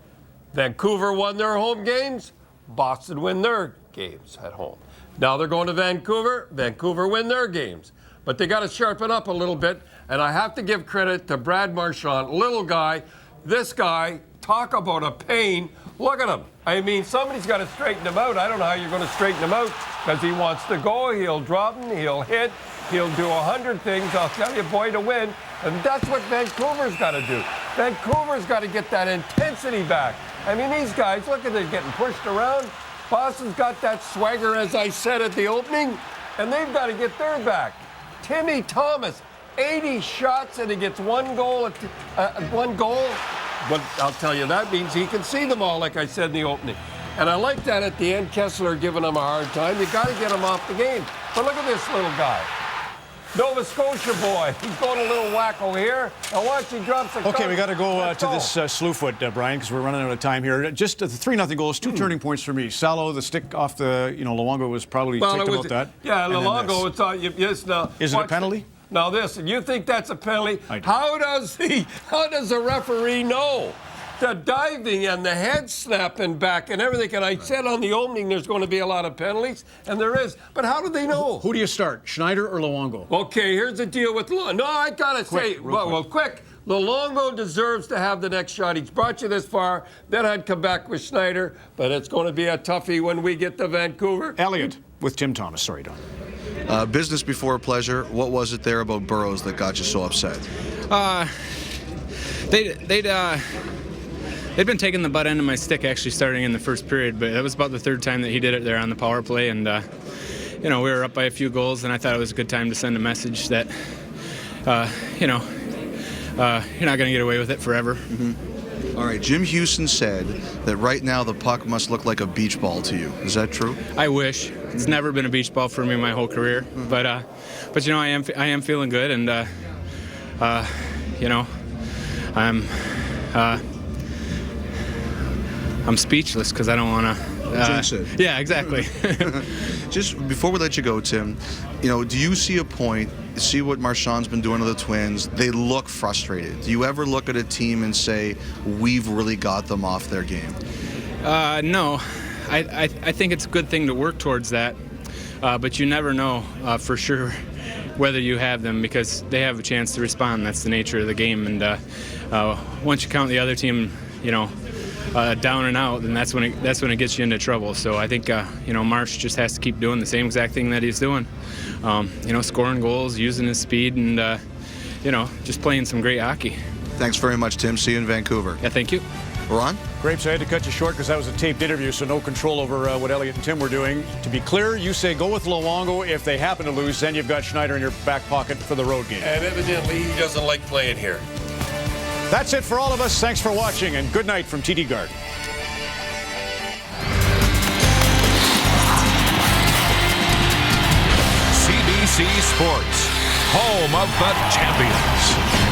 Speaker 2: Vancouver won their home games, Boston win their games at home. Now they're going to Vancouver, Vancouver win their games. But they got to sharpen up a little bit, and I have to give credit to Brad Marchand, little guy. This guy, talk about a pain. Look at him. I mean, somebody's got to straighten him out. I don't know how you're going to straighten him out because he wants to go. He'll drop him. He'll hit. He'll do 100 things. I'll tell you, boy, to win. And that's what Vancouver's got to do. Vancouver's got to get that intensity back. I mean, these guys, look at them getting pushed around. Boston's got that swagger, as I said at the opening, and they've got to get theirs back. Timmy Thomas, 80 shots, and he gets one goal. But I'll tell you, that means he can see them all, like I said in the opening. And I like that at the end, Kessler giving him a hard time. You got to get him off the game. But look at this little guy. Nova Scotia boy. He's going a little wacko here. Now watch, he drops a
Speaker 8: Okay, we got to go to this Slewfoot, Brian, because we're running out of time here. Just the 3-0 goals, 2 turning points for me. Salo, the stick off the, Luongo was probably ticked about that.
Speaker 2: Yeah, Luongo, it's yes, now.
Speaker 8: Is it a penalty?
Speaker 2: Now this, and you think that's a penalty? How does the referee know? The diving and the head snapping back and everything. And I said on the opening there's going to be a lot of penalties, and there is. But how do they know?
Speaker 8: Who do you start, Schneider or Luongo?
Speaker 2: Okay, here's the deal with Luongo. No, I got to say, quick. Luongo deserves to have the next shot. He's brought you this far. Then I'd come back with Schneider, but it's going to be a toughie when we get to Vancouver.
Speaker 8: Elliot with Tim Thomas. Sorry, Don.
Speaker 7: Business before pleasure. What was it there about Burrows that got you so upset?
Speaker 19: They'd been taking the butt end of my stick actually starting in the first period, but that was about the third time that he did it there on the power play, and we were up by a few goals, and I thought it was a good time to send a message that you're not going to get away with it forever.
Speaker 7: Mm-hmm. All right, Jim Houston said that right now the puck must look like a beach ball to you. Is that true?
Speaker 19: I wish. It's never been a beach ball for me my whole career, but I am feeling good, and I'm speechless because I don't want to
Speaker 7: jinx it.
Speaker 19: Yeah, exactly.
Speaker 7: Just before we let you go, Tim, do you see a point, see what Marchand's been doing to the Twins? They look frustrated. Do you ever look at a team and say, we've really got them off their game?
Speaker 19: No. I think it's a good thing to work towards that, but you never know for sure whether you have them because they have a chance to respond. That's the nature of the game, and once you count the other team, down and out, then that's when it gets you into trouble. So I think Marsh just has to keep doing the same exact thing that he's doing. Scoring goals, using his speed, and just playing some great hockey.
Speaker 7: Thanks very much, Tim. See you in Vancouver.
Speaker 19: Yeah, thank you.
Speaker 7: Ron?
Speaker 8: Grapes, I had to cut you short because that was a taped interview, so no control over what Elliot and Tim were doing. To be clear, you say go with Luongo. If they happen to lose, then you've got Schneider in your back pocket for the road game.
Speaker 2: And evidently he doesn't like playing here.
Speaker 8: That's it for all of us. Thanks for watching, and good night from TD Garden.
Speaker 10: CBC Sports, home of the champions.